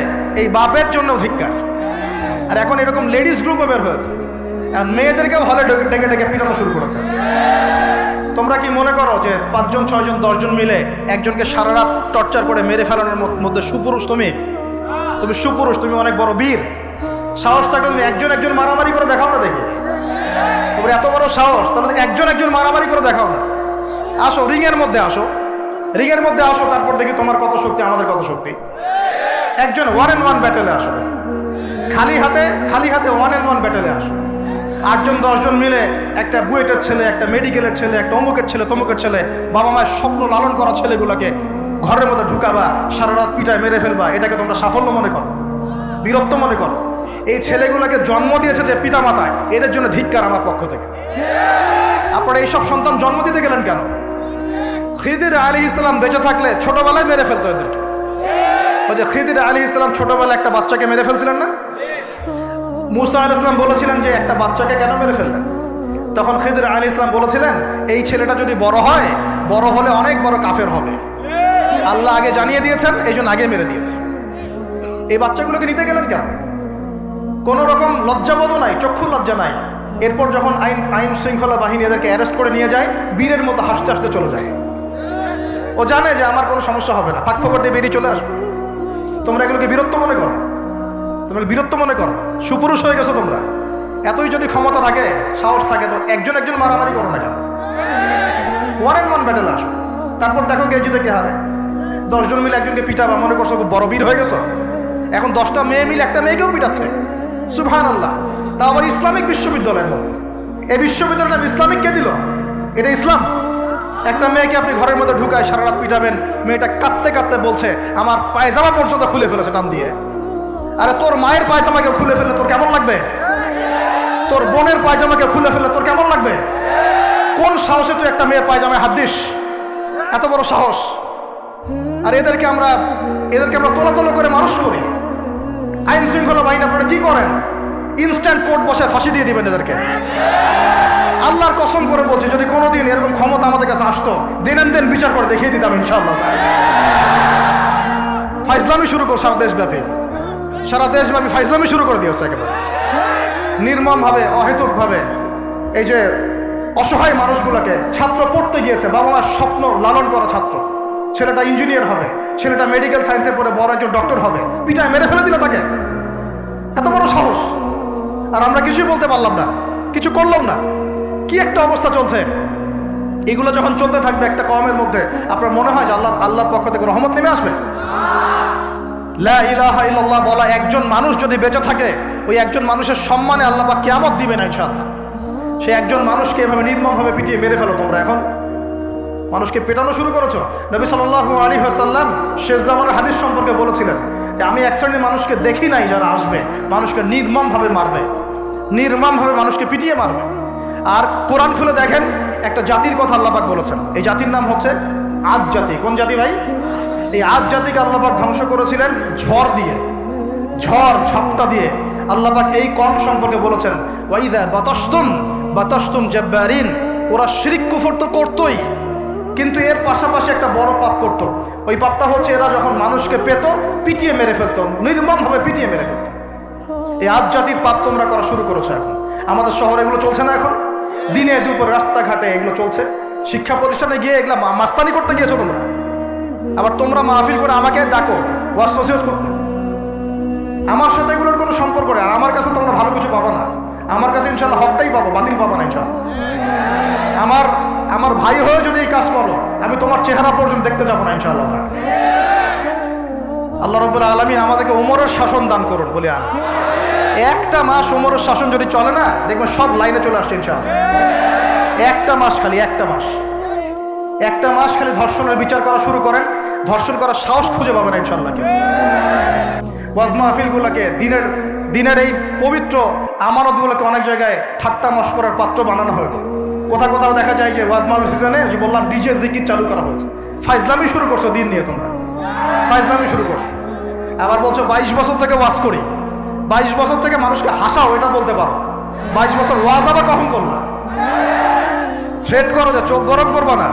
এই বাপের জন্য ধিক্কার। আর এখন এরকম লেডিস গ্রুপও বের হয়েছে, আর মেয়েদেরকেও হলে ডেকে পিটানো শুরু করেছে। তোমরা কি মনে করো যে 5 জন 6 জন 10 জন মিলে একজনকে সারা রাত টর্চার করে মেরে ফেলানোর মধ্যে সুপুরুষ? তুমি সুপুরুষ, তুমি অনেক বড় বীর। সাহস থাকলে তুমি একজন মারামারি করে দেখাও না, দেখি তোমার এত বড় সাহস, তাহলে একজন মারামারি করে দেখাও না। আসো রিংয়ের মধ্যে আসো, তারপর দেখি তোমার কত শক্তি, আমাদের কত শক্তি। একজন 1-on-1 ব্যাটেলে আসো, খালি হাতে 1-on-1 ব্যাটেলে আসো। 8 জন 10 জন মিলে একটা বুয়েটের ছেলে, একটা মেডিকেলের ছেলে, একটা অমুকের ছেলে, তমুকের ছেলে, বাবা মায়ের স্বপ্ন লালন করা ছেলেগুলোকে ঘরের মধ্যে ঢুকাবা, সারা রাত পিটায় মেরে ফেলবা, এটাকে তোমরা সাফল্য মনে করো, বীরত্ব মনে করো? এই ছেলেগুলোকে জন্ম দিয়েছে যে পিতা মাতায়, এদের জন্য ধিক্কার আমার পক্ষ থেকে। আপনারা এইসব সন্তান জন্ম দিতে গেলেন কেন? খিদির আলাইহিস সালাম বেঁচে থাকলে ছোটবেলায় মেরে ফেলতো এদেরকে। ওই যে খিদির আলাইহিস সালাম ছোটবেলায় একটা বাচ্চাকে মেরে ফেলছিলেন না? মুসা আলাইহিস সালাম বলেছিলেন যে একটা বাচ্চাকে কেন মেরে ফেললেন? তখন খিদির আলাইহিস সালাম বলেছিলেন এই ছেলেটা যদি বড় হলে অনেক বড় কাফের হবে, আল্লাহ আগে জানিয়ে দিয়েছেন, এই জন্য আগে মেরে দিয়েছে। এই বাচ্চাগুলোকে নিতে গেলেন কেন? কোন রকম লজ্জাবোধও নাই, চক্ষু লজ্জা নাই। এরপর যখন আইন শৃঙ্খলা বাহিনী এদেরকে অ্যারেস্ট করে নিয়ে যায়, বীরের মতো হাসতে হাসতে চলে যায়। ও জানে যে আমার কোনো সমস্যা হবে না, ফাঁক ফোকর দিয়ে বেরিয়ে চলে আসবে। তোমরা এগুলোকে বীরত্ব মনে করো, সুপুরুষ হয়ে গেছো তোমরা। এতই যদি ক্ষমতা থাকে, সাহস থাকে, তো একজন মারামারি করো না কেন? 1-on-1 ব্যাটেল আসো, তারপর দেখো কে জিতে কে হারে। 10 জন মিলে একজনকে পিটাবা, মনে করছো খুব বড় বীর হয়ে গেছো। এখন 10টা মেয়ে মিলে একটা মেয়েকেও পিটাচ্ছে, সুবহানাল্লাহ। তা আবার ইসলামিক বিশ্ববিদ্যালয়ের মধ্যে। এই বিশ্ববিদ্যালয়ের নাম ইসলামিক কে দিল? এটা ইসলাম? একটা মেয়েকে আপনি ঘরের মধ্যে ঢুকায় সারা রাত পিটাবেন, মেয়েটা কাঁদতে বলছে আমার পায়জামা পর্যন্ত খুলে ফেলেছে টান দিয়ে। আরে তোর মায়ের পায়জামাকে খুলে ফেললে তোর কেমন লাগবে? তোর বোনের পায়জামাকে খুলে ফেললে তোর কেমন লাগবে? কোন সাহসে তুই একটা মেয়ের পায়জামায় হাত দিস? এত বড় সাহস! আর এদেরকে আমরা তোলা করে মানুষ করি। আইন শৃঙ্খলা বাহিনী আপনারা কি করেন? ইনস্ট্যান্ট কোর্ট বসে ফাঁসি দিয়ে দিবেন এদেরকে। আল্লাহর কসম করে বলছি, যদি কোনোদিন এরকম ক্ষমতা আমাদের কাছে আসতো, দিন বিচার করে দেখিয়ে দিতাম ইনশাআল্লাহ। ফাইজলামি শুরু করো সারা দেশব্যাপী ফাইজলামি শুরু করে দিয়েছে একেবারে নির্মমভাবে, অহেতুকভাবে। এই যে অসহায় মানুষগুলোকে, ছাত্র পড়তে গিয়েছে, বাবা মার স্বপ্ন লালন করা ছাত্র, ছেলেটা ইঞ্জিনিয়ার হবে, ছেলেটা মেডিকেল সায়েন্সে পড়ে বড় একজন ডক্টর হবে, পিটায় মেরে ফেলে দিল তাকে। এত বড় সাহস! আর আমরা কিছুই বলতে পারলাম না, কিছু করলাম না। কি একটা অবস্থা চলছে! এগুলো যখন চলতে থাকবে একটা কওমের মধ্যে, আপনার মনে হয় যে আল্লাহর পক্ষ থেকে রহমত নেমে আসবে? লা ইলাহা ইল্লাল্লাহ বলা একজন মানুষ যদি বেঁচে থাকে, ওই একজন মানুষের সম্মানে আল্লাহ পাক কিয়ামত দিবেন ইনশাআল্লাহ। সে একজন মানুষকে এভাবে নির্মমভাবে পিটিয়ে মেরে ফেলো তোমরা। এখন মানুষকে পেটানো শুরু করেছো। নবী সাল্লাল্লাহু আলাইহি ওয়াসাল্লাম শেষ জামানের হাদিস সম্পর্কে বলেছিলেন যে আমি এক শ্রেণীর মানুষকে দেখি নাই যারা আসবে, মানুষকে নির্মমভাবে মারবে, মানুষকে পিটিয়ে মারবে। আর কোরআন খুলে দেখেন, একটা জাতির কথা আল্লাহ পাক বলেছেন। এই জাতির নাম হচ্ছে আদ জাতি। কোন জাতি ভাই? এই আদ জাতিকে আল্লাহ পাক ধ্বংস করেছিলেন ঝড় দিয়ে। আল্লাহ পাক এই কওম সম্পর্কে বলেছেন ওয়াইদা বাতাসতুম জাব্বারিন, ওরা শিরক কুফর তো করতোই, কিন্তু এর পাশাপাশি একটা বড় পাপ করত। ওই পাপটা হচ্ছে এরা যখন মানুষকে পেত পিটিয়ে মেরে ফেলতো, নির্মমভাবে পিটিয়ে মেরে ফেলতো। এই আজ জাতির পাপ তোমরা করা শুরু করেছো এখন। আমাদের শহরে এগুলো চলছে না এখন? দিনে দুপুরে রাস্তাঘাটে এগুলো চলছে। শিক্ষা প্রতিষ্ঠানে গিয়ে এগুলা মাস্তানি করতে গিয়েছো তোমরা। আবার তোমরা মাহফিল করে আমাকে ডাকো ওয়াজ নসিহত করতে। আমার সাথে এগুলোর কোনো সম্পর্ক নেই। আর আমার কাছে তোমরা ভালো কিছু পাবো না। আমার কাছে ইনশাল্লাহ হকটাই পাবো, বাতিল পাবো না ইনশাল্লাহ। আমার ভাই হয়ে যদি এই কাজ করো, আমি তোমার চেহারা পর্যন্ত দেখতে যাবো না ইনশাআল্লাহ। আল্লাহ রাব্বুল আলামিন আমাদেরকে ওমরের শাসন দান করুন বলে আমি। একটা মাস ওমরের শাসন যদি চলে না, দেখবেন সব লাইনে চলে আসছে ইনশাআল্লাহ। একটা মাস খালি ধর্ষণের বিচার করা শুরু করেন, ধর্ষণ করার সাহস খুঁজে পাবেন না ইনশাআল্লাহ। ওয়াজ মাহফিলগুলোকে দিনের এই পবিত্র আমানতগুলোকে অনেক জায়গায় ঠাট্টা মশকরার পাত্র বানানো হয়েছে। কোথাও দেখা যায় যে ওয়াজ মাহফিল সিজনে যে বললাম ডিজে জিকির চালু করা হয়েছে। ফাইজলামি শুরু করছো দিন নিয়ে, তোমরা ফাইজলামি শুরু করছো। আবার বলছো 22 বছর থেকে ওয়াজ করি, 22 বছর থেকে মানুষকে হাসাও, এটা বলতে পারো। 22 বছর ওয়াজ আবার কখন করলা? থ্রেট করো যে চোখ গরম করবা না।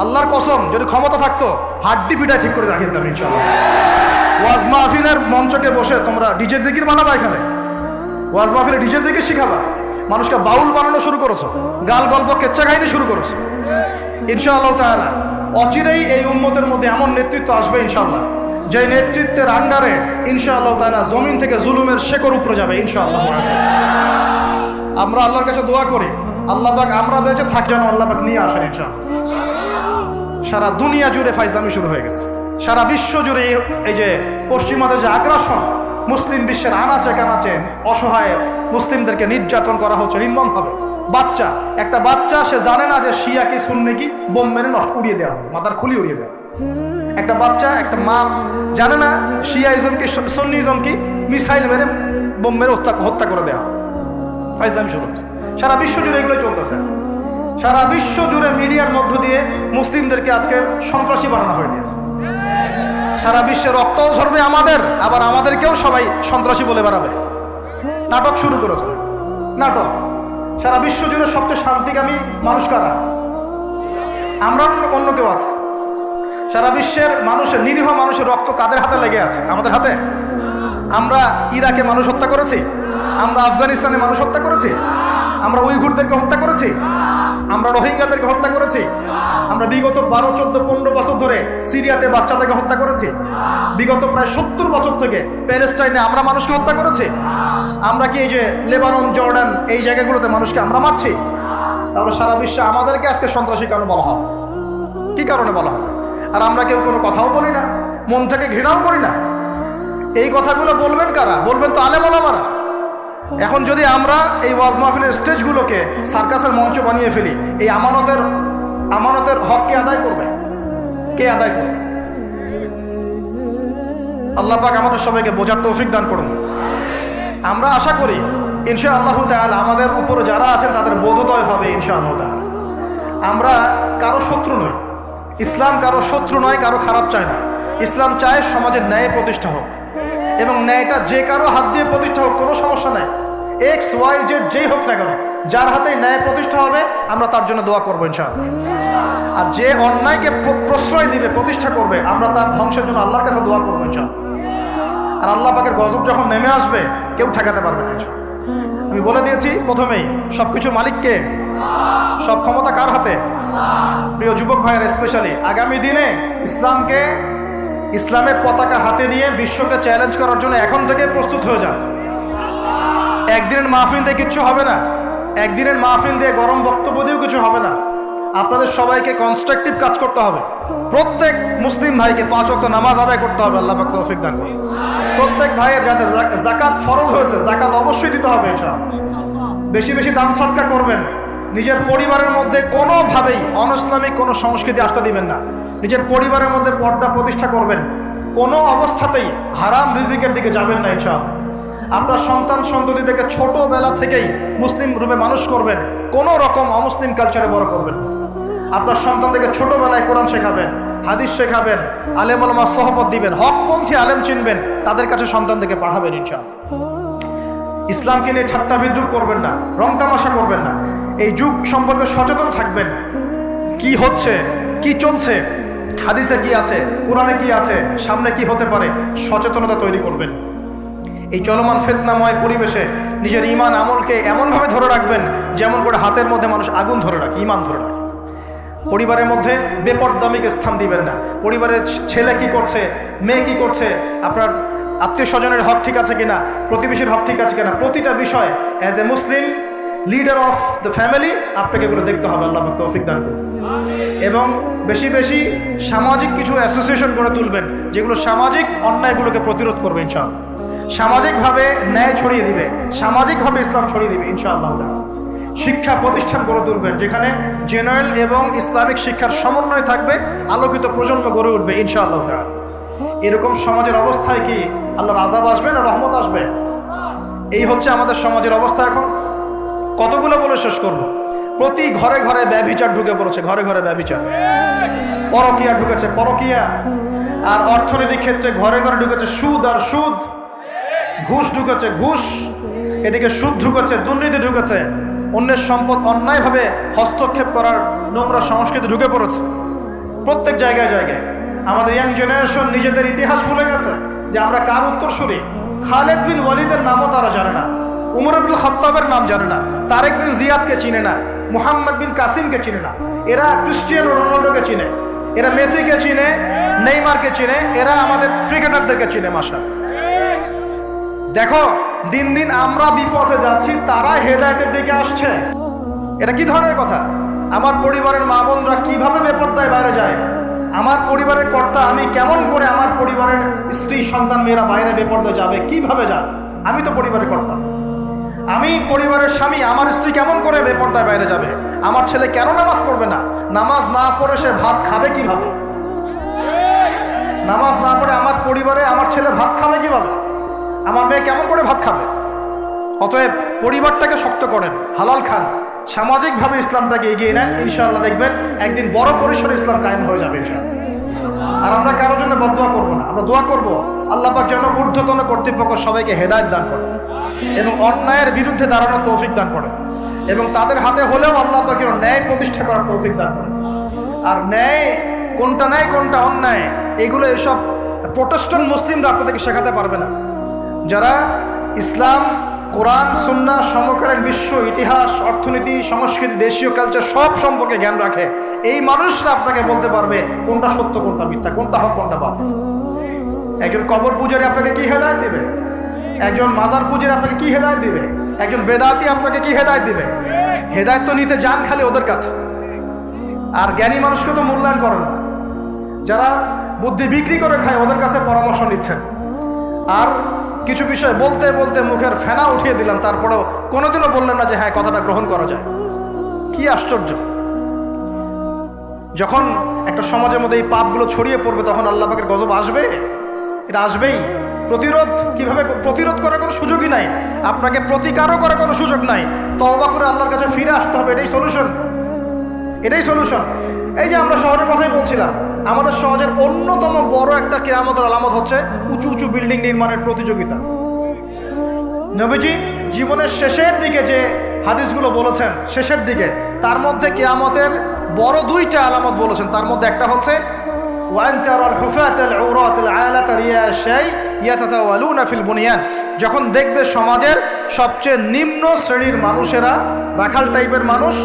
আল্লাহর কসম, যদি ক্ষমতা থাকতো হাড্ডি পিটায় ঠিক করে রাখি দিতাম ইনশাআল্লাহ। ওয়াজ মাহফিলের মঞ্চকে বসে তোমরা ডিজে জিকির বানাবা, এখানে ওয়াজ মাহফিলে ডিজে জিকির শিখাবা। মানুষকে বাউল বানানো শুরু করেছো, গাল গল্প কেচ্চা কাহিনী শুরু করেছো। ইনশাআল্লাহ তাআলা অচিরেই এই উম্মতের মধ্যে এমন নেতৃত্ব আসবে ইনশাআল্লাহ, যে নেতৃত্বের আন্ডারে ইনশাআল্লাহ তাআলা জমিন থেকে জুলুমের শেকড় উপরে যাবে ইনশাআল্লাহ। আমরা আল্লাহর কাছে দোয়া করি, আল্লাহ পাক আমরা বেঁচে থাক যেন আল্লাহ পাক নিয়ে আসেন ইনশাআল্লাহ। সারা দুনিয়া জুড়ে ফাইজলামি শুরু হয়ে গেছে, সারা বিশ্ব জুড়ে এই যে পশ্চিমাদের যে আগ্রাসন, মুসলিম বিশ্বের আনাচে কানাচে অসহায় মুসলিমদেরকে নির্যাতন করা হচ্ছে নির্মমভাবে। একটা বাচ্চা সে জানে না যে শিয়া কি সুন্নি কি, বোম মেরে নষ্ট উড়িয়ে দেওয়া, মাথার খুলি উড়িয়ে দেওয়া। একটা বাচ্চা, একটা মা জানে না শিয়াইজম কি সুন্নিজম কি, মিসাইল মেরে বোম মেরে হত্যা করে দেওয়া। ফাইজলামি শুরু হচ্ছে সারা বিশ্ব জুড়ে, এগুলোই চলতেছে। সারা বিশ্ব জুড়ে মিডিয়ার মধ্য দিয়ে মুসলিমদেরকে আজকে সন্ত্রাসী বানানো হয়ে গিয়েছে। সারা বিশ্বে রক্তও ঝরবে আমাদের, আবার আমাদেরকেও সবাই সন্ত্রাসী বলে বেড়াবে। নাটক শুরু করেছে, নাটক। সারা বিশ্ব জুড়ে সবচেয়ে শান্তিকামী মানুষ কারা? আমরা, অন্য কেউ আছে? সারা বিশ্বের মানুষের, নিরীহ মানুষের রক্ত কাদের হাতে লেগে আছে? আমাদের হাতে। আমরা ইরাকে মানুষ হত্যা করেছি, আমরা আফগানিস্তানে মানুষ হত্যা করেছি, আমরা উইঘুরদেরকে হত্যা করেছি, আমরা রোহিঙ্গাদেরকে হত্যা করেছি, আমরা বিগত 12, 14, 15 বছর ধরে সিরিয়াতে বাচ্চাদেরকে হত্যা করেছি, বিগত প্রায় 70 বছর থেকে প্যালেস্টাইনে আমরা মানুষকে হত্যা করেছি। আমরা কি এই যে লেবানন, জর্ডান এই জায়গাগুলোতে মানুষকে আমরা মারছি? তাহলে সারা বিশ্বে আমাদেরকে আজকে সন্ত্রাসী কেন বলা হবে? কি কারণে বলা হবে? আর আমরা কেউ কোনো কথাও বলি না, মন থেকে ঘৃণাও করি না। এই কথাগুলো বলবেন কারা? বলবেন তো আলেম ওলামারা। এখন যদি আমরা এই ওয়াজ মাহফিলের স্টেজগুলোকে সার্কাসের মঞ্চ বানিয়ে ফেলি, এই আমানতের হক কে আদায় করবে? কে আদায় করবে? আল্লাহ পাক আমাদের সবাইকে বোঝার তৌফিক দান করুন। আমরা আশা করি ইনশাআল্লাহ তাআলা আমাদের উপরে যারা আছেন তাদের বোধোদয় হবে ইনশাআল্লাহ তাআলা। আমরা কারো শত্রু নই, ইসলাম কারো শত্রু নয়, কারো খারাপ চায় না। ইসলাম চায় সমাজের ন্যায় প্রতিষ্ঠা হোক, এবং ন্যায়টা যে কারো হাত দিয়ে প্রতিষ্ঠা হোক, কোনো সমস্যা নাই। এক্স ওয়াই জেড যেই হোক না কেন, যার হাতে ন্যায় প্রতিষ্ঠা হবে আমরা তার জন্য দোয়া করবো ইনশাআল্লাহ। আর যে অন্যায়কে প্রশ্রয় দিবে, প্রতিষ্ঠা করবে, আমরা তার ধ্বংসের জন্য আল্লাহর কাছে দোয়া করবো ইনশাআল্লাহ। আর আল্লাহ পাকের গজব যখন নেমে আসবে কেউ ঠেকাতে পারবে না ইনশাআল্লাহ। আমি বলে দিয়েছি প্রথমেই, সবকিছুর মালিককে, সব ক্ষমতা কার হাতে? প্রিয় যুবক ভাইয়ের স্পেশালি আগামী দিনে ইসলামের পতাকা হাতে নিয়ে বিশ্বকে চ্যালেঞ্জ করার জন্য এখন থেকে প্রস্তুত হয়ে যান। একদিনের মাহফিল দিয়ে কিচ্ছু হবে না, একদিনের মাহফিল দিয়ে গরম বক্তব্য দিয়েও কিছু হবে না। আপনাদের সবাইকে কনস্ট্রাকটিভ কাজ করতে হবে। প্রত্যেক মুসলিম ভাইকে 5 ওয়াক্ত নামাজ আদায় করতে হবে, আল্লাহ পাক তৌফিক দান করুন। প্রত্যেক ভাইয়ের যাদের যাকাত ফরজ হয়েছে, যাকাত অবশ্যই দিতে হবে ইনশাআল্লাহ। বেশি বেশি দান সদকা করবেন। নিজের পরিবারের মধ্যে কোনোভাবেই অনইসলামিক কোনো সংস্কৃতি আসতে দিবেন না। নিজের পরিবারের মধ্যে পর্দা প্রতিষ্ঠা করবেন। কোনো অবস্থাতেই হারাম রিজিকের দিকে যাবেন না ইনশাআল্লাহ। আপনার সন্তান সন্ততিদেরকে ছোটবেলা থেকেই মুসলিম রূপে মানুষ করবেন, কোনো রকম অমুসলিম কালচারে বড় করবেন। আপনার সন্তানদেরকে ছোটবেলায় কোরআন শেখাবেন, হাদিস শেখাবেন, আলেম ওলামার সহবত দিবেন, হকপন্থী আলেম চিনবেন, তাদের কাছে সন্তানদেরকে পাঠাবেন ইনশাআল্লাহ। ইসলামকে নিয়ে ঠাট্টা বিদ্রুপ করবেন না, রং তামাশা করবেন না। এই যুগ সম্পর্কে সচেতন থাকবেন, কি হচ্ছে, কি চলছে, হাদিসে কি আছে, কোরআনে কি আছে, সামনে কি হতে পারে, সচেতনতা তৈরি করবেন। এই চলমান ফিতনাময় পরিবেশে নিজের ঈমান আমলকে এমনভাবে ধরে রাখবেন যেমন করে হাতের মধ্যে মানুষ আগুন ধরে রাখে, ঈমান ধরে রাখে। পরিবারের মধ্যে বেপরদামিকে স্থান দিবেন না। পরিবারের ছেলে কি করছে, মেয়ে কি করছে, আপনার আত্মীয় স্বজনের হক ঠিক আছে কিনা, প্রতিবেশীর হক ঠিক আছে কিনা, প্রতিটা বিষয় as a Muslim leader of the family আপনাকে এগুলো দেখতে হবে। আল্লাহ পাক তৌফিক দান করুন। এবং বেশি বেশি সামাজিক কিছু অ্যাসোসিয়েশন গড়ে তুলবেন যেগুলো সামাজিক অন্যায়গুলোকে প্রতিরোধ করবে ইনশাআল্লাহ, সামাজিকভাবে ন্যায় ছড়িয়ে দিবে, সামাজিকভাবে ইসলাম ছড়িয়ে দিবে ইনশাআল্লাহ। শিক্ষা প্রতিষ্ঠান গড়ে তুলবেন যেখানে জেনারেল এবং ইসলামিক শিক্ষার সমন্বয় থাকবে, আলোকিত প্রজন্ম গড়ে উঠবে ইনশাআল্লাহ। এরকম সমাজের অবস্থায় কি আল্লাহর আযাব আসবে না রহমত আসবে? এই হচ্ছে আমাদের সমাজের অবস্থা। এখন কতগুলো বলে শেষ করব। প্রতি ঘরে ঘরে ব্যভিচার ঢুকে পড়েছে, ঘরে ঘরে ব্যভিচার, পরকিয়া ঢুকেছে, পরকিয়া। আর অর্থনৈতিক ক্ষেত্রে ঘরে ঘরে ঢুকেছে সুদ আর সুদ, ঘুষ ঢুকেছে ঘুষ, এদিকে সুদ ঢুকেছে, দুর্নীতি ঢুকেছে, অন্যের সম্পদ অন্যায়ভাবে হস্তক্ষেপ করার নোংরা সংস্কৃতি ঢুকে পড়েছে প্রত্যেক জায়গায় জায়গায়। আমাদের ইয়াং জেনারেশন নিজেদের ইতিহাস ভুলে গেছে যে আমরা কার উত্তরসূরি। খালেদ বিন ওয়ালিদের নামও তারা জানে না, উমর ইবনুল খাত্তাবের নাম জানে না, তারেক বিন জিয়াদকে চিনে না, মুহাম্মদ বিন কাসিমকে চিনে না। এরা ক্রিস্টিয়ানো রোনাল্ডোকে চিনে, এরা মেসিকে চিনে, নেইমারকে চিনে, এরা আমাদের ক্রিকেটারদেরকে চিনে। মাশা দেখো, দিন দিন আমরা বিপথে যাচ্ছি, তারা হেদায়েতের দিকে আসছে। এটা কি ধরনের কথা? আমার পরিবারের মা বোনরা কিভাবে বেপরদায় বাইরে যায়, আমার পরিবারের কর্তা আমি কেমন করে আমার পরিবারের স্ত্রী সন্তান মেয়েরা বাইরে বেপরদায় যাবে, কিভাবে যাবে? আমি তো পরিবারের কর্তা, আমি পরিবারের স্বামী, আমার স্ত্রী কেমন করে বেপরদায় বাইরে যাবে? আমার ছেলে কেন নামাজ পড়বে না? নামাজ না পড়ে সে ভাত খাবে কিভাবে? নামাজ না পড়ে আমার পরিবারে আমার ছেলে ভাত খাবে কিভাবে? আমার মেয়ে কেমন করে ভাত খাবে? অতএব পরিবারটাকে শক্ত করেন, হালাল খান, সামাজিকভাবে ইসলামটাকে এগিয়ে নেন, ইনশাআল্লাহ দেখবেন একদিন বড় পরিসরে ইসলাম কায়েম হয়ে যাবে ইনশাআল্লাহ। আর আমরা কারোর জন্য বদদোয়া করব না, আমরা দোয়া করব আল্লাহ পাক যেন ঊর্ধ্বতন কর্তৃপক্ষ সবাইকে হেদায়েত দান করে এবং অন্যায়ের বিরুদ্ধে দাঁড়ানোর তৌফিক দান করে, এবং তাদের হাতে হলেও আল্লাহ পাক যেন ন্যায় প্রতিষ্ঠা করার তৌফিক দান করে। আর ন্যায় কোনটা ন্যায় কোনটা অন্যায় এগুলো এসব প্রোটেস্ট্যান্ট মুসলিমরা আপনাদেরকে শেখাতে পারবে না। যারা ইসলাম, কোরআন, সুন্নাহ, সমকালীন বিশ্ব ইতিহাস, অর্থনীতি, সংস্কৃতি, দেশীয় কালচার সব সম্পর্কে জ্ঞান রাখে, এই মানুষরা আপনাকে বলতে পারবে কোনটা সত্য কোনটা মিথ্যা, কোনটা হক কোনটা বাতিল। একজন কবর পূজারী আপনাকে কি হেদায়েত দিবে? একজন মাজার পূজারী আপনাকে কি হেদায়েত দিবে? একজন বেদাতি আপনাকে কি হেদায়েত দিবে? হেদায়েত তো নিতে যান খালি ওদের কাছে, আর জ্ঞানী মানুষকে তো মূল্যায়ন করেন না। যারা বুদ্ধি বিক্রি করে খায় ওদের কাছে পরামর্শ নিচ্ছেন। আর কিছু বিষয় বলতে বলতে মুখের ফেনা উঠিয়ে দিলাম, তারপরেও কোনোদিনও বললেন না যে হ্যাঁ কথাটা গ্রহণ করা যায়। কি আশ্চর্য! যখন একটা সমাজের মধ্যে এই পাপগুলো ছড়িয়ে পড়বে তখন আল্লাহ পাকের গজব আসবে, এটা আসবেই। প্রতিরোধ কিভাবে? প্রতিরোধ করার কোনো সুযোগই নাই, আপনাকে প্রতিকারও করার কোনো সুযোগ নাই। তওবা করে আল্লাহর কাছে ফিরে আসতে হবে, এটাই সলিউশন, এটাই সলিউশন। এই যে আমরা শহরের কথাই বলছিলাম, আমাদের সমাজের অন্যতম বড় একটা কিয়ামতের আলামত হচ্ছে উঁচু উঁচু বিল্ডিং নির্মাণের প্রতিযোগিতা। নবীজি জীবনের শেষের দিকে যে হাদিসগুলো বলেছেন, শেষের দিকে, তার মধ্যে কিয়ামতের বড় দুইটা আলামত বলেছেন। তার মধ্যে একটা হচ্ছে যখন দেখবে সমাজের সবচেয়ে নিম্ন শ্রেণীর মানুষেরা, রাখাল টাইপের মানুষ,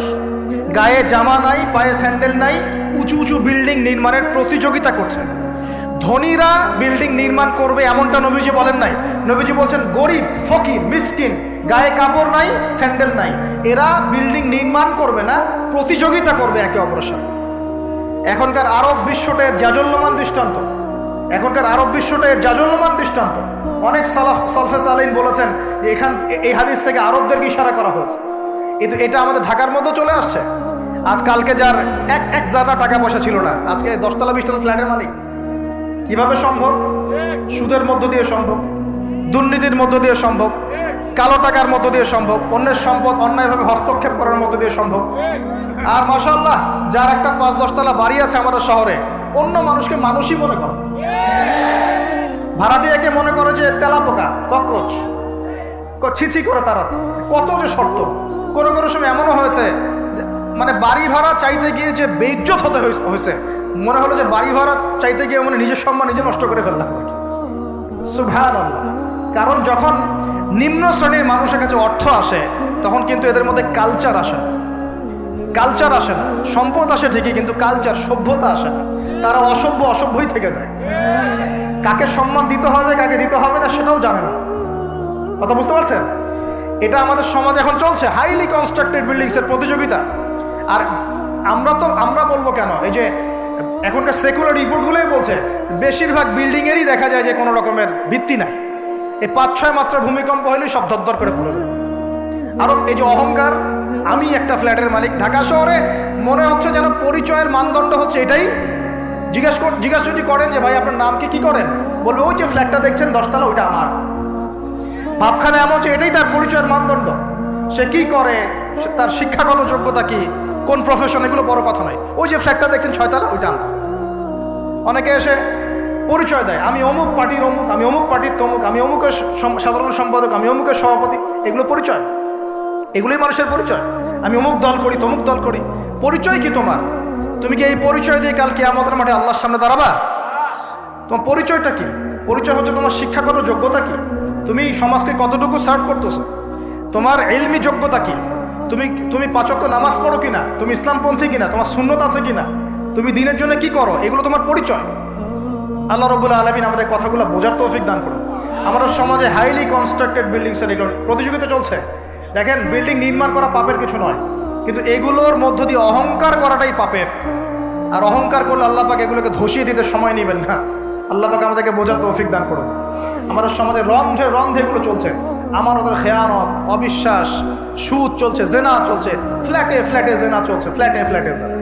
গায়ে জামা নাই, পায়ে স্যান্ডেল নাই, উঁচু উঁচু বিল্ডিং নির্মাণের প্রতিযোগিতা করছে। ধনীরা বিল্ডিং নির্মাণ করবে এমনটা নবীজি বলেন নাই। নবীজি বলছেন গরিব, ফকির, মিসকিন, গায়ে কাপড় নাই, স্যান্ডেল নাই, এরা বিল্ডিং নির্মাণ করবে না, প্রতিযোগিতা করবে একে অপরের সাথে। এখনকার আরব বিশ্বটা এর জাজল্যমান দৃষ্টান্ত, এখনকার আরব বিশ্বটা এর জাজল্যমান দৃষ্টান্ত। অনেক সালফে সালেহিন বলেছেন যে এই হাদিস থেকে আরবদেরকে ইশারা করা হয়েছে। এটা আমাদের ঢাকার মধ্যে চলে আসছে। আজ কালকে যার এক জায়গা টাকা পয়সা ছিল না, আজকে 10 তলা 20 তলা ফ্ল্যাটের মালিক। কিভাবে সম্ভব? সুদের মধ্য দিয়ে সম্ভব, দুর্নীতির মধ্য দিয়ে সম্ভব, কালো টাকার মধ্য দিয়ে সম্ভব, অন্যের সম্পদ অন্যায়ভাবে হস্তক্ষেপ করার মধ্য দিয়ে সম্ভব। আর মাশাআল্লাহ, যার একটা 5-10 তলা বাড়ি আছে আমাদের শহরে, অন্য মানুষকে মানুষই মনে করে, ভাড়াটিয়াকে মনে করে যে তেলাপোকা, ককরোচ। ছিছি করে তাড়াচ্ছে। কত যে শর্ত! কোনো কোনো সময় এমনও হয়েছে মানে বাড়ি ভাড়া চাইতে গিয়ে যে বেইজ্জত হতে হয়েছে, মনে হলো যে বাড়ি ভাড়া চাইতে গিয়ে মানে নিজের সম্মান নিজে নষ্ট করে ফেললাম। সুবহানাল্লাহ। কারণ যখন নিম্ন শ্রেণীর মানুষের কাছে অর্থ আসে তখন কিন্তু এদের মধ্যে কালচার আসে না। কালচার আসে না, সম্পদ আসে ঠিকই, কিন্তু কালচার, সভ্যতা আসে না। তারা অসভ্যই থেকে যায়। কাকে সম্মান দিতে হবে কাকে দিতে হবে না সেটাও জানে না। কথা বুঝতে পারছেন? এটা আমাদের সমাজ এখন চলছে, হাইলি কনস্ট্রাক্টেড বিল্ডিংসের প্রতিযোগিতা। আর আমরা বলবো কেন, এই যে এখনকার সেকুলার রিপোর্টগুলোই বলছে বেশিরভাগ বিল্ডিংয়েরই দেখা যায় যে কোনো রকমের ভিত্তি নাই। এই 5-6 মাত্রার ভূমিকম্প হলেই সব ধরধর করে পড়ে যায়। আরও এই যে অহংকার, আমি একটা ফ্ল্যাটের মালিক। ঢাকা শহরে মনে হচ্ছে যেন পরিচয়ের মানদণ্ড হচ্ছে এটাই। জিজ্ঞাসা যদি করেন যে ভাই আপনার নাম কি করেন, বলবে ওই যে ফ্ল্যাটটা দেখছেন 10 তলা ওইটা আমার। ভাবখানা এমন হচ্ছে এটাই তার পরিচয়ের মানদণ্ড। সে কি করে, তার শিক্ষাগত যোগ্যতা কি, কোন প্রফেশন, এগুলো বড় কথা নয়। ওই যে ফ্ল্যাটটা দেখছেন 6 তলা ওইটা আমার। অনেকে এসে পরিচয় দেয়, আমি অমুক পার্টির অমুক, আমি অমুক পার্টির তমুক, আমি অমুকের সাধারণ সম্পাদক, আমি অমুকের সভাপতি। এগুলো পরিচয়, এগুলোই মানুষের পরিচয়। আমি অমুক দল করি, তমুক দল করি। পরিচয় কি তোমার? তুমি কি এই পরিচয় দিয়ে কাল কিয়ামতের মাঠে আল্লাহর সামনে দাঁড়াবা? তোমার পরিচয়টা কি? পরিচয় হচ্ছে তোমার শিক্ষাগত যোগ্যতা কি, তুমি সমাজকে কতটুকু সার্ভ করতেছো, তোমার ইলমি যোগ্যতা কি, তুমি 5 ওয়াক্ত নামাজ পড়ো কিনা, তুমি ইসলামপন্থী কিনা, তোমার সুন্নত আছে কিনা, তুমি দিনের জন্য কি করো, এগুলো তোমার পরিচয়। আল্লাহ রাব্বুল আলামিন আমাদের কথাগুলো বোঝার তৌফিক দান করুন। আমাদের সমাজে হাইলি কনস্ট্রাক্টেড বিল্ডিংসের এগুলো প্রতিযোগিতা চলছে। দেখেন, বিল্ডিং নির্মাণ করা পাপের কিছু নয়, কিন্তু এগুলোর মধ্য দিয়ে অহংকার করাটাই পাপের। আর অহংকার করলে আল্লাহ পাক এগুলোকে ধসিয়ে দিতে সময় নেবেন না। আল্লাহ পাক আমাদেরকে বোঝার তৌফিক দান করুন। আমাদের সমাজে রন্ধে এগুলো চলছে। আমানতের খেয়ানত, অবিশ্বাস, সুদ চলছে, জেনা চলছে, ফ্ল্যাটে জেনা চলছে, ফ্ল্যাটে জেনা।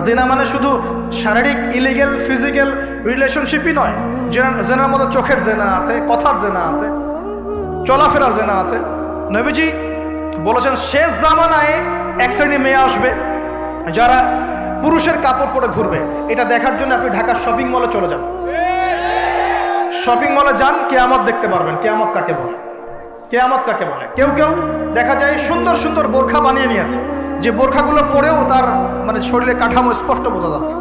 জেনা মানে শুধু শারীরিক ইলিগেল ফিজিক্যাল রিলেশনশিপই নয়। জেনার মধ্যে চোখের জেনা আছে, কথার জেনা আছে, চলাফেরার জেনা আছে। নবীজি বলেছেন শেষ জামানায় এক শ্রেণী মেয়ে আসবে যারা পুরুষের কাপড় পরে ঘুরবে। এটা দেখার জন্য আপনি ঢাকার শপিং মলে চলে যান। শপিং মলে যান, কিয়ামত দেখতে পারবেন। কিয়ামত কাকে বলে? কিয়ামত কাকে বলে? কেউ দেখা যায় সুন্দর সুন্দর বোরখা বানিয়ে নিয়েছে, যে বোরখাগুলো পরেও তার মানে শরীরের কাঠামো স্পষ্ট বোঝা যাচ্ছে।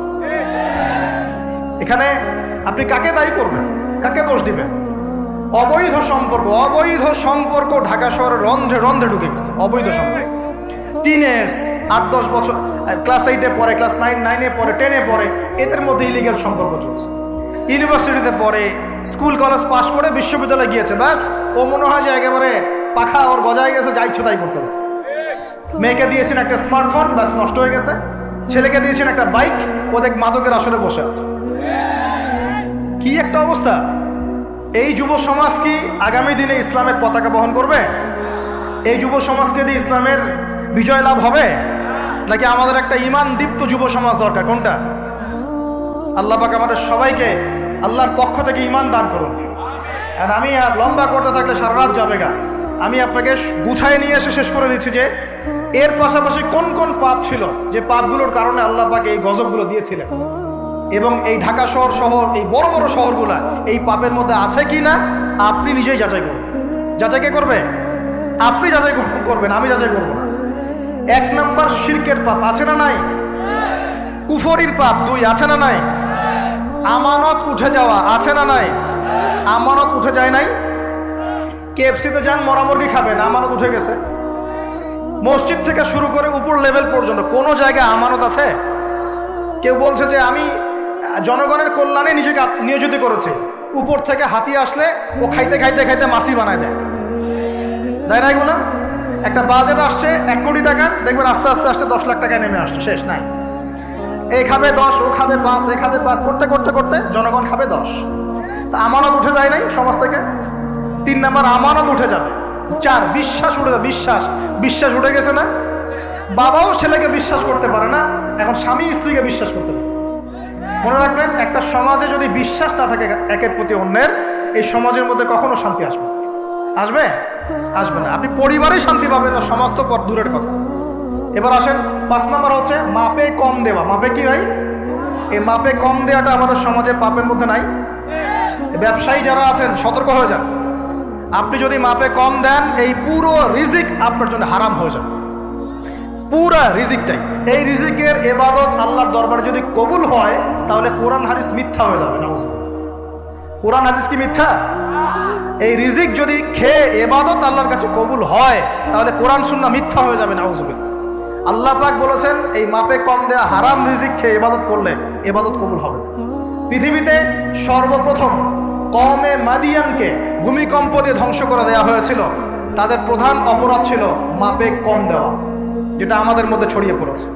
এখানে আপনি কাকে দায়ী করবেন, কাকে দোষ দিবেন? অবৈধ সম্পর্ক ঢাকা শহরে রন্ধে ঢুকে গেছে। অবৈধ সম্পর্ক, টিনেজ 8-10 বছর, ক্লাস 8-এ পড়ে, ক্লাস 9-এ পড়ে, 10-এ পড়ে, এদের মধ্যে ইলিগাল সম্পর্ক চলছে। ইউনিভার্সিটিতে পড়ে, স্কুল কলেজ পাশ করে বিশ্ববিদ্যালয়ে গিয়েছে, ব্যাস ও মনে হয় যে একেবারে পাখা ওর গজায় গেছে, যা ইচ্ছে তাই করতে হবে। মেয়েকে দিয়েছেন একটা স্মার্টফোন, ব্যাস নষ্ট হয়ে গেছে। ছেলেকে দিয়েছেন একটা বাইক, ও দেখ মাদকের আসরে বসে আছে। কি একটা অবস্থা! এই যুব সমাজ কি আগামী দিনে ইসলামের পতাকা বহন করবে? এই যুব সমাজকে দিয়ে ইসলামের বিজয় লাভ হবে, নাকি আমাদের একটা ঈমান দীপ্ত যুব সমাজ দরকার? কোনটা? আল্লাহ পাক আমাদের সবাইকে আল্লাহর পক্ষ থেকে ঈমান দান করুন। আর আমি আর লম্বা করতে থাকলে সারা রাত যাবে গা। আমি আপনাকে গুছায় নিয়ে এসে শেষ করে দিচ্ছি যে এর পাশাপাশি কোন কোন পাপ ছিল, যে পাপগুলোর কারণে আল্লাহ পাক এই গজবগুলো দিয়েছিলেন, এবং এই ঢাকা শহর সহ এই বড় বড় শহরগুলা এই পাপের মধ্যে আছে কি না আপনি নিজেই যাচাই করবেন। যাচাই কে করবে? আপনি যাচাই করবেন, আমি যাচাই করব না। 1 নম্বর শিরকের পাপ আছে না নাই? কুফরির পাপ 2 আছে না নাই? আমানত উঠে যাওয়া আছে না নাই? আমানত উঠে যায় নাই? কেএফসিতে যান, মরামুরগি খাবেন, আমানত উঠে গেছে। মসজিদ থেকে শুরু করে উপর লেভেল পর্যন্ত কোনো জায়গায় আমানত আছে? কেউ বলছে যে আমি জনগণের কল্যাণে নিজেকে নিয়োজিত করেছি, উপর থেকে হাতি আসলে ও খাইতে মাসি বানায় দেয় না? এগুলো একটা বাজেট আসছে 1 কোটি টাকার, দেখবেন আস্তে আস্তে 10 লাখ টাকায় নেমে আসছে, শেষ নাই। এ খাবে 10, ও খাবে 5, এ খাবে 5 করতে জনগণ খাবে 10। তা আমানত উঠে যায় নাই সমাজ থেকে? 3 নম্বর আমানত উঠে যাবে। 4 বিশ্বাস উঠে যাবে। বিশ্বাস উঠে গেছে না? বাবাও ছেলেকে বিশ্বাস করতে পারে না, এখন স্বামী স্ত্রীকে বিশ্বাস করতে পারে। মনে রাখবেন, একটা সমাজে যদি বিশ্বাস না থাকে একের প্রতি অন্যের, এই সমাজের মধ্যে কখনো শান্তি আসবে না। আপনি পরিবারে শান্তি পাবেন না, সমাজ তো পর দূরের কথা। এবার আসেন 5 নম্বর হচ্ছে মাপে কম দেওয়া। মাপে কি ভাই? এই মাপে কম দেওয়াটা আমাদের সমাজে পাপের মধ্যে নাই। ব্যবসায়ী যারা আছেন সতর্ক হয়ে যান। আপনি যদি মাপে কম দেন, এই পুরো রিজিক আপনার জন্য হারাম হয়ে যাবে, পুরা রিজিকটাই। এই রিজিকের ইবাদত আল্লাহর দরবারে যদি কবুল হয়, তাহলে কোরআন হাদিস মিথ্যা হয়ে যাবে। নাউজুবিল্লাহ। কোরআন হাদিস কি মিথ্যা? এই রিজিক যদি খেয়ে ইবাদত আল্লাহর কাছে কবুল হয়, তাহলে কোরআন সুন্নাহ মিথ্যা হয়ে যাবে। নাউজুবিল্লাহ। আল্লাহ পাক বলেছেন, এই মাপে কম দেয়া হারাম রিজিক খেয়ে ইবাদত করলে ইবাদত কবুল হবে। পৃথিবীতে সর্বপ্রথম কওমে মাদিয়ানকে ভূমিকম্প দিয়ে ধ্বংস করে দেওয়া হয়েছিল। তাদের প্রধান অপরাধ ছিল মাপে কম দেওয়া, যেটা আমাদের মধ্যে ছড়িয়ে পড়েছে।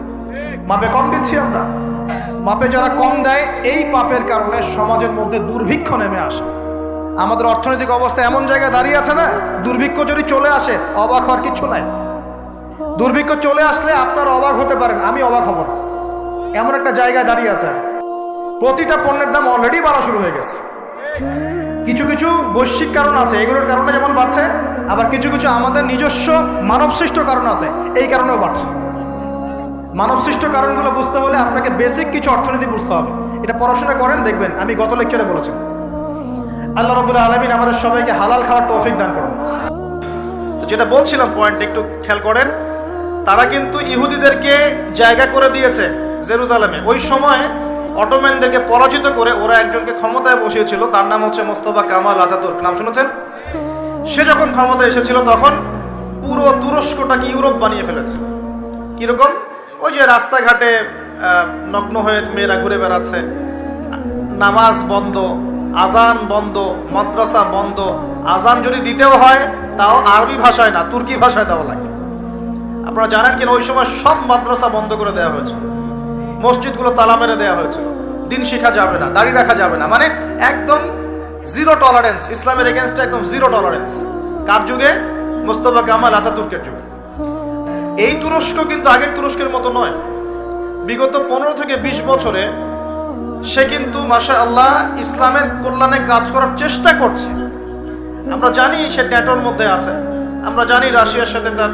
মাপে কম দিচ্ছি আমরা। মাপে যারা কম দেয়, এই পাপের কারণে সমাজের মধ্যে দুর্ভিক্ষ নেমে আসে। আমাদের অর্থনৈতিক অবস্থা এমন জায়গায় দাঁড়িয়ে আছে না, দুর্ভিক্ষ যদি চলে আসে অবাক হওয়ার কিছু নাই। দুর্ভিক্ষ চলে আসলে আপনারা অবাক হতে পারেন, আমি অবাক হব না। এমন একটা জায়গায় দাঁড়িয়ে আছে। প্রতিটা পণ্যের দাম অলরেডি বাড়া শুরু হয়ে গেছে। কিছু কিছু বৈশ্বিক কারণ আছে, এগুলোর কারণে যেমন বাড়ছে, আবার কিছু কিছু আমাদের নিজস্ব মানবসৃষ্ট কারণ আছে, এই কারণেও বাড়ছে। মানবসৃষ্ট কারণগুলো বুঝতে হলে আপনাকে বেসিক কিছু অর্থনীতি বুঝতে হবে। এটা পড়াশোনা করেন, দেখবেন। আমি গত লেকচারে বলেছি। আল্লাহ রাব্বুল আলামিন আমাদের সবাইকে হালাল খাওয়ার তৌফিক দান করুন। তো যেটা বলছিলাম, পয়েন্ট একটু খেয়াল করেন। তারা কিন্তু ইহুদিদেরকে জায়গা করে দিয়েছে জেরুজালেমে। ওই সময় অটোম্যানদেরকে পরাজিত করে ওরা একজনকে ক্ষমতায় বসিয়েছিল, তার নাম হচ্ছে মোস্তফা কামাল আতাতুর্ক। নাম শুনেছেন? সে যখন ক্ষমতায় এসেছিল, তখন পুরো তুরস্কটাকে ইউরোপ বানিয়ে ফেলেছে। কিরকম? ওই যে রাস্তাঘাটে নগ্ন হয়ে মেয়েরা ঘুরে বেড়াচ্ছে, নামাজ বন্ধ, আজান বন্ধ, মাদ্রাসা বন্ধ। আজান যদি দিতেও হয়, তাও আরবি ভাষায় না, তুর্কি ভাষায় দেওয়া লাগে। আপনারা জানেন কিনা, ওই সময় সব মাদ্রাসা বন্ধ করে দেওয়া হয়েছে, মসজিদগুলো তালা মেরে দেওয়া হয়েছিল। দিন শেখা যাবে না, দাড়ি রাখা যাবে না, মানে একদম জিরো টলারেন্স। ইসলামের এগেনস্টে একদম জিরো টলারেন্স। কার যুগে? মোস্তফা কামাল আতাতুর্কের যুগে। এই তুরস্ক কিন্তু আগের তুরস্কের মতো নয়। বিগত 15 থেকে 20 বছরে সে কিন্তু মাশাআল্লাহ ইসলামের কল্যাণে কাজ করার চেষ্টা করছে। আমরা জানি সে ন্যাটোর মধ্যে আছে, আমরা জানি রাশিয়ার সাথে তার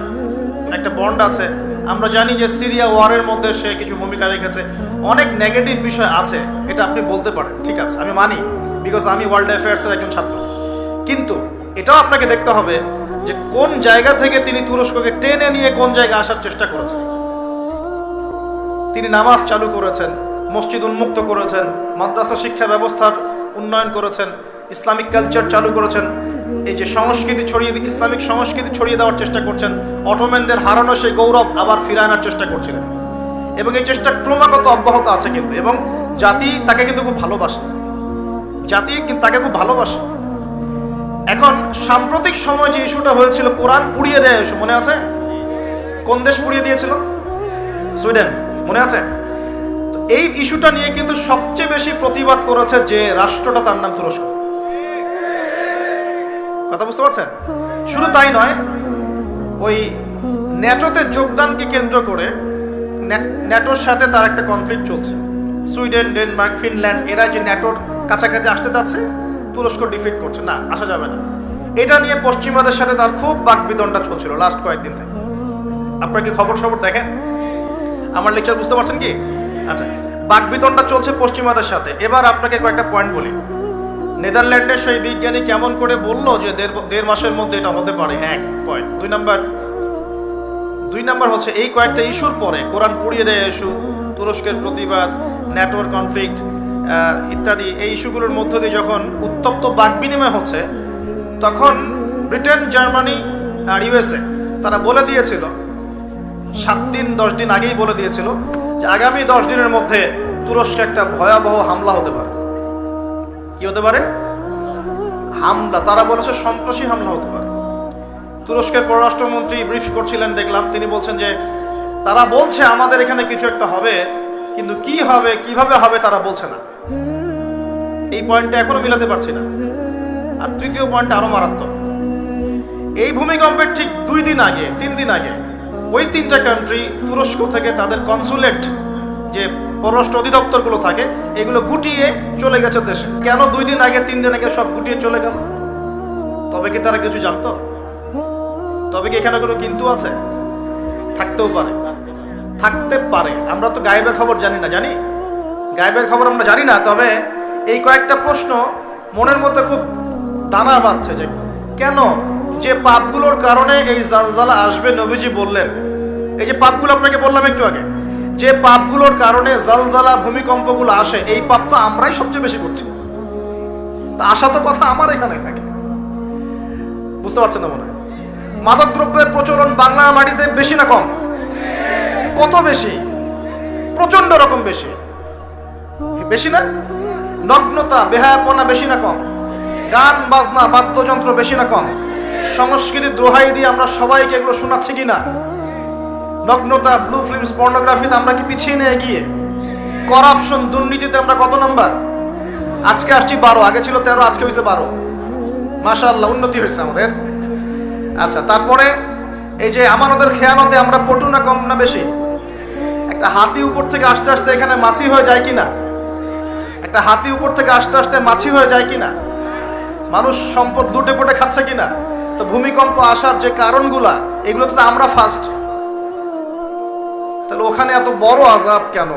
একটা বন্ড আছে, আমরা জানি যে সিরিয়া ওয়ারের মধ্যে সে কিছু ভূমিকা রেখেছে। অনেক নেগেটিভ বিষয় আছে, এটা আপনি বলতে পারেন, ঠিক আছে, আমি মানি, বিকজ আমি ওয়ার্ল্ড অ্যাফেয়ার্সের একজন ছাত্র। কিন্তু এটাও আপনাকে দেখতে হবে যে কোন জায়গা থেকে তিনি তুরস্ককে টেনে নিয়ে কোন জায়গায় আসার চেষ্টা করেছেন। তিনি নামাজ চালু করেছেন, মসজিদ উন্মুক্ত করেছেন, মাদ্রাসা শিক্ষা ব্যবস্থার উন্নয়ন করেছেন, ইসলামিক কালচার চালু করেছেন। এই যে সংস্কৃতি ছড়িয়ে, ইসলামিক সংস্কৃতি ছড়িয়ে দেওয়ার চেষ্টা করছেন। অটোম্যানদের হারানো সেই গৌরব আবার ফিরিয়ে আনার চেষ্টা করছিলেন। এবং এই চেষ্টা ক্রমাগত অব্যাহত আছে কিন্তু। এবং জাতি তাকে কিন্তু খুব ভালোবাসে, জাতি কিন্তু তাকে খুব ভালোবাসে। এখন সাম্প্রতিক সময় যে ইস্যুটা হয়েছিল, কোরআন পুড়িয়ে দেয় ইস্যু, মনে আছে? কোন দেশ পুড়িয়ে দিয়েছিল? সুইডেন, মনে আছে? তো এই ইস্যুটা নিয়ে কিন্তু সবচেয়ে বেশি প্রতিবাদ করেছে যে রাষ্ট্রটা, তার নাম তুরস্ক। কথা বুঝতে পারছেন? শুধু তাই নয়, ওই ন্যাটোতে যোগদানকে কেন্দ্র করে ন্যাটোর সাথে তার একটা কনফ্লিক্ট চলছে। সুইডেন, ডেনমার্ক, ফিনল্যান্ড এরা যে ন্যাটোর কাছাকাছি আসতে যাচ্ছে, তুরস্ক ডিফিট করছে, না আসা যাবে না। এটা নিয়ে পশ্চিমাদের সাথে তার খুব বাকবিতণ্ডা চলছিল লাস্ট কয়েকদিন থেকে। আপনারা কি খবর দেখেন? আমার লেকচার বুঝতে পারছেন কি? আচ্ছা, বাকবিতণ্ডা চলছে পশ্চিমাদের সাথে। এবার আপনাকে কয়েকটা পয়েন্ট বলি। নেদারল্যান্ডের সেই বিজ্ঞানী কেমন করে বললো যে দেড় মাসের মধ্যে এটা হতে পারে, এক পয়েন্ট। দুই নাম্বার হচ্ছে এই কয়েকটা ইস্যুর পরে কোরআন পুড়িয়ে দেয় ইস্যু, তুরস্কের প্রতিবাদ, ন্যাটোর কনফ্লিক্ট ইত্যাদি, এই ইস্যুগুলোর মধ্য দিয়ে যখন উত্তপ্ত বাকবিনিময় হচ্ছে, তখন ব্রিটেন, জার্মানি আর ইউএসএ তারা বলে দিয়েছিল, 7 দিন 10 দিন আগেই বলে দিয়েছিল যে আগামী 10 দিনের মধ্যে তুরস্কে একটা ভয়াবহ হামলা হতে পারে। কি হতে পারে? হামলা। তারা বলেছে সন্ত্রাসী হামলা হতে পারে। তুরস্কের পররাষ্ট্রমন্ত্রী ব্রিফ করছিলেন, দেখলাম তিনি বলছেন যে তারা বলছে আমাদের এখানে কিছু একটা হবে, কিন্তু কি হবে, কিভাবে হবে তারা বলছে না। এই পয়েন্টটা এখনো মিলাতে পারছি না। আর তৃতীয় পয়েন্টটা আরো মারাত্মক। এই ভূমিকম্পের ঠিক 2 দিন আগে, 3 দিন আগে ওই 3টা কান্ট্রি তুরস্ক থেকে তাদের কনসুলেট, যে পররাষ্ট্র অধিদপ্তরগুলো থাকে, এগুলো গুটিয়ে চলে গেছে দেশে। কেন 2 দিন আগে, 3 দিন আগে সব গুটিয়ে চলে গেল? তবে কি তারা কিছু জানতো? তবে কি এখানে কোনো কিন্তু আছে? থাকতেও পারে, থাকতে পারে। আমরা তো গায়েবের খবর জানি না, জানি গায়েবের খবর আমরা জানি না। তবে এই কয়েকটা প্রশ্ন মনের মধ্যে খুব দানা বাঁধছে যে কেন? যে পাপগুলোর কারণে এই জালজালা আসবে নবীজি বললেন। এই যে পাপগুলো আপনাকে বললাম একটু আগে, যে পাপগুলোর কারণে জালজালা ভূমিকম্পগুলো আসে, এই পাপ তো আমরাই সবচেয়ে বেশি করছি। তা আসা তো কথা আমার এখানে নাকি? বুঝতে পারছেন না মনে হয়? মাদক দ্রব্যের প্রচলন বাংলার মাটিতে বেশি না কম? কত বেশি? প্রচন্ড রকম বেশি। বেশি না? নগ্নতা, বেহায়াপনা বেশি না কম? গান বাজনা, বাদ্যযন্ত্র বেশি না কম? সংস্কৃতির দোহাই দিয়ে আমরা সবাইকে এগুলো শোনাচ্ছি কিনা? নগ্নতা, ব্লু ফিল্মস, পর্নোগ্রাফিতে আমরা কি পিছিয়ে নিয়ে এগিয়ে? করাপশন, দুর্নীতিতে আমরা কত নাম্বার? আজকে আসছি 12, আগে ছিল 13, আজকে হয়েছে 12। মাশাআল্লাহ, উন্নতি হয়েছে আমাদের। আচ্ছা, তারপরে এই যে আমানতের খেয়ানতে আমরা পটু না কম না বেশি? একটা হাতি উপর থেকে আস্তে আস্তে এখানে মাছি হয়ে যায় কিনা? একটা হাতি উপর থেকে আস্তে আস্তে মাছি হয়ে যায় কিনা? মানুষ সম্পদ লুটে পুটে খাচ্ছে কিনা? তো ভূমিকম্প আসার যে কারণগুলা, এগুলো তো আমরা ফার্স্ট। তাহলে ওখানে এত বড় আযাব কেন?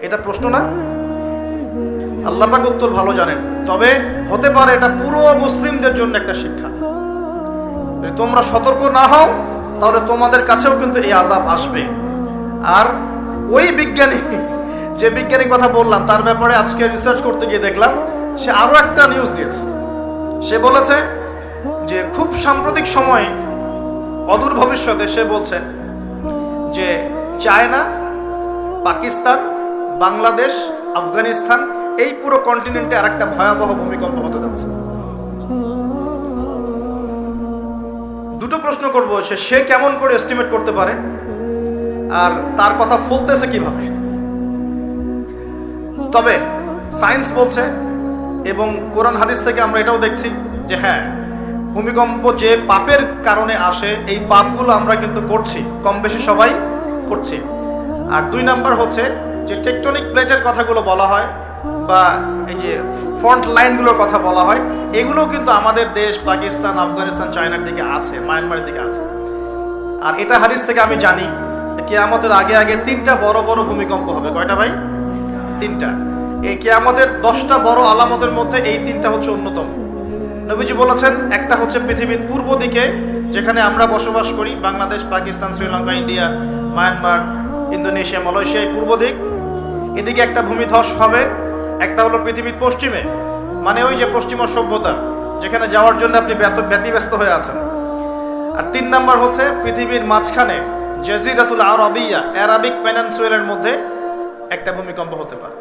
এটা প্রশ্ন না? আল্লাহ পাক উত্তর ভালো জানেন। তবে হতে পারে এটা পুরো মুসলিমদের জন্য একটা শিক্ষা। যদি তোমরা সতর্ক না হও তাহলে তোমাদের কাছেও কিন্তু এই আযাব আসবে। আর ওই বিজ্ঞানী, যে বিজ্ঞানীর কথা বললাম, তার ব্যাপারে আজকে রিসার্চ করতে গিয়ে দেখলাম সে আরো একটা নিউজ দিয়েছে। সে বলেছে যে খুব সাম্প্রতিক সময়ে, অদূর ভবিষ্যতে, সে বলছে যে চায়না, পাকিস্তান, বাংলাদেশ, আফগানিস্তান, এই পুরো কন্টিনেন্টে আর একটা ভয়াবহ ভূমিকম্প হতে যাচ্ছে। দুটো প্রশ্ন করব, সে কেমন করে এস্টিমেট করতে পারে আর তার কথা ফলতেছে কিভাবে? তবে সায়েন্স বলছে এবং কোরআন হাদিস থেকে আমরা এটাও দেখছি যে হ্যাঁ, ভূমিকম্প যে পাপের কারণে আসে, এই পাপগুলো আমরা কিন্তু করছি, কম বেশি সবাই করছি। আর 2 নাম্বার হচ্ছে যে টেকটনিক প্লেটের কথাগুলো বলা হয় বা এই যে ফ্রন্ট লাইনগুলোর কথা বলা হয়, এগুলোও কিন্তু আমাদের দেশ, পাকিস্তান, আফগানিস্তান, চায়নার দিকে আছে, মায়ানমারের দিকে আছে। আর এটা হাদিস থেকে আমি জানি কিয়ামতের আগে আগে 3টা বড় বড় ভূমিকম্প হবে। কয়টা ভাই? 3টা। এই কিয়ামতের 10টা বড় আলামতের মধ্যে এই 3টা হচ্ছে অন্যতম। নবীজি বলেছেন, একটা হচ্ছে পৃথিবীর পূর্ব দিকে, যেখানে আমরা বসবাস করি, Bangladesh, Pakistan, Sri Lanka, India, Myanmar, Indonesia, Malaysia, এই পূর্ব দিক, এদিকে একটা ভূমিধস হবে। একটা হলো পৃথিবীর পশ্চিমে, মানে ওই যে পশ্চিমা সভ্যতা, যেখানে যাওয়ার জন্য আপনি ব্যতিব্যস্ত হয়ে আছেন। আর 3 নাম্বার হচ্ছে পৃথিবীর মাঝখানে, জাজিরাতুল আরবিয়া, আরাবিক পেনিনসুলার মধ্যে একটা ভূমিকম্প হতে পারে।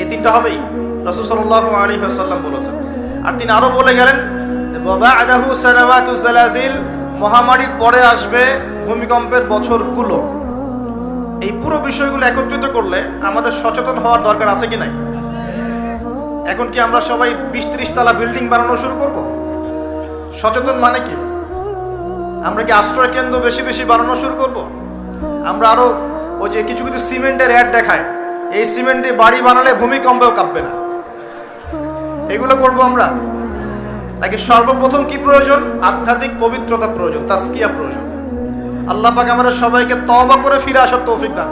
এই 3টা হবেই, রাসূল সাল্লাল্লাহু আলাইহি ওয়াসাল্লাম বলেছেন। আর তিনি আরো বলে গেলেন, বা'দাহু সানাওয়াতু জালাজিল, মহামারীর পরে আসবে ভূমিকম্পের বছরগুলো। এই পুরো বিষয়গুলো একত্রিত করলে আমাদের সচেতন হওয়ার দরকার আছে কি নাই? এখন কি আমরা সবাই 20-30 তলা বিল্ডিং বানানো শুরু করব? সচেতন মানে কি? আমরা কি আশ্রয় কেন্দ্র বেশি বেশি বানানো শুরু করব? আমরা আরো ওই যে কিছু কিছু সিমেন্টের অ্যাড দেখায়, এই সিমেন্টে বাড়ি বানালে ভূমিকম্পেও কাঁপবে না, এগুলো করব আমরা? নাকি সর্বপ্রথম কি প্রয়োজন? আধ্যাত্মিক পবিত্রতা প্রয়োজন, তাসকিয়া প্রয়োজন। আল্লাহ পাক আমাদের সবাইকে তওবা করে ফিরে আসার তৌফিক দান।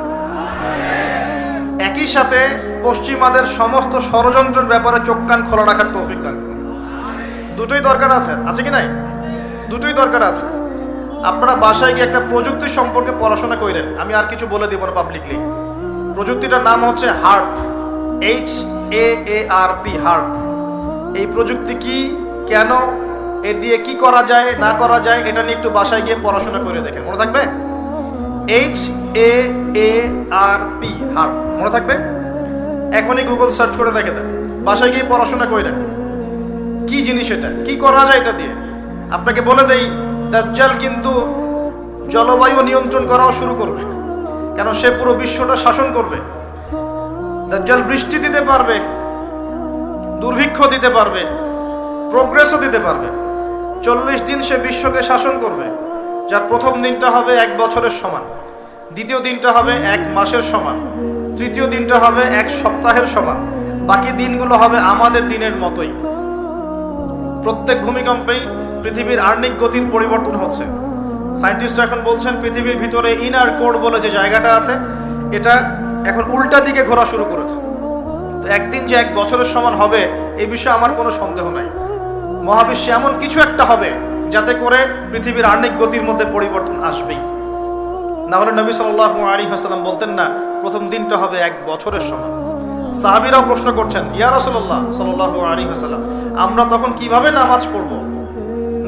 একই সাথে পশ্চিমাদের সমস্ত ষড়যন্ত্রের ব্যাপারে চোখ কান খোলা রাখার তৌফিক দান। দুটোই দরকার আছে, আছে কি নাই? দুটোই দরকার আছে। আপনারা বাসায় গিয়ে একটা প্রযুক্তি সম্পর্কে পড়াশোনা করেন, আমি আর কিছু বলে দিব না পাবলিকলি। প্রযুক্তিটার নাম হচ্ছে হার্প, HAARP, হার্প। এই প্রযুক্তি কি, কেন, এর দিয়ে কি করা যায় না করা যায়, এটা নিয়ে একটু বাসায় গিয়ে পড়াশোনা করে দেখেন, মনে থাকবে? HAARP, হার্প, মনে থাকবে? এখনই গুগল সার্চ করে দেখে দেন, বাসায় গিয়ে পড়াশোনা করে দেখেন কি জিনিস এটা, কি করা যায় এটা দিয়ে। আপনাকে বলে দেই, দাজ্জাল কিন্তু জলবায়ু নিয়ন্ত্রণ করাও শুরু করবে, কেন সে পুরো বিশ্বটা শাসন করবে। দাজ্জাল বৃষ্টি দিতে পারবে, দুর্ভিক্ষ দিতে পারবে, প্রোগ্রেসও দিতে পারবে। 40 দিন সে বিশ্বকে শাসন করবে, যার প্রথম দিনটা হবে 1 বছরের সমান, দ্বিতীয় দিনটা হবে 1 মাসের সমান, তৃতীয় দিনটা হবে 1 সপ্তাহের সমান, বাকি দিনগুলো হবে আমাদের দিনের মতোই। প্রত্যেক ভূমিকম্পেই পৃথিবীর আর্নিক গতির পরিবর্তন হচ্ছে। সায়েন্টিস্টরা এখন বলছেন পৃথিবীর ভিতরে ইনার কোর বলে যে জায়গাটা আছে, এটা এখন উল্টা দিকে ঘোরা শুরু করেছে। তো একদিন যে 1 বছরের সমান হবে, এই বিষয়ে আমার কোনো সন্দেহ নাই। মহাবিশ্বে এমন কিছু একটা হবে যাতে করে পৃথিবীর আর্নিক গতির মধ্যে পরিবর্তন আসবেই। না হলে নবী সাল্লাল্লাহু আলাইহি ওয়াসাল্লাম বলতেন না প্রথম দিনটা হবে 1 বছরের সমান। সাহাবীরাও প্রশ্ন করছেন, ইয়া রাসূলুল্লাহ সাল্লাল্লাহু আলাইহি ওয়াসাল্লাম, আমরা তখন কিভাবে নামাজ পড়ব?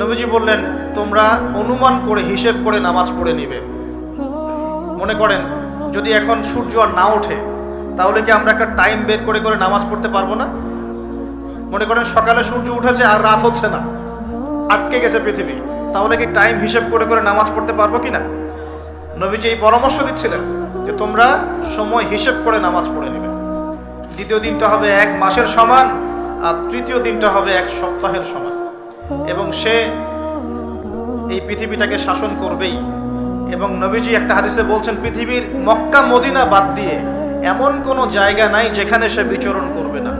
নবীজি বললেন, তোমরা অনুমান করে হিসেব করে নামাজ পড়ে নিবে। মনে করেন যদি এখন সূর্য আর না ওঠে, তাহলে কি আমরা একটা টাইম বের করে করে নামাজ পড়তে পারবো না? মনে করেন সকালে সূর্য উঠেছে আর রাত হচ্ছে না, আটকে গেছে পৃথিবী, তাহলে কি টাইম হিসেব করে করে নামাজ পড়তে পারবো কিনা? নবীজি এই পরামর্শ দিচ্ছিলেন যে তোমরা সময় হিসেব করে নামাজ পড়ে নেবে। দ্বিতীয় দিনটা হবে 1 মাসের সমান, আর তৃতীয় দিনটা হবে 1 সপ্তাহের সমান, এবং সে এই পৃথিবীটাকে শাসন করবেই। এবং নবীজি একটা হাদিসে বলছেন, পৃথিবীর মক্কা মদিনা বাদ দিয়ে এমন কোনো জায়গা নাই যেখানে সে বিচরণ করবে না।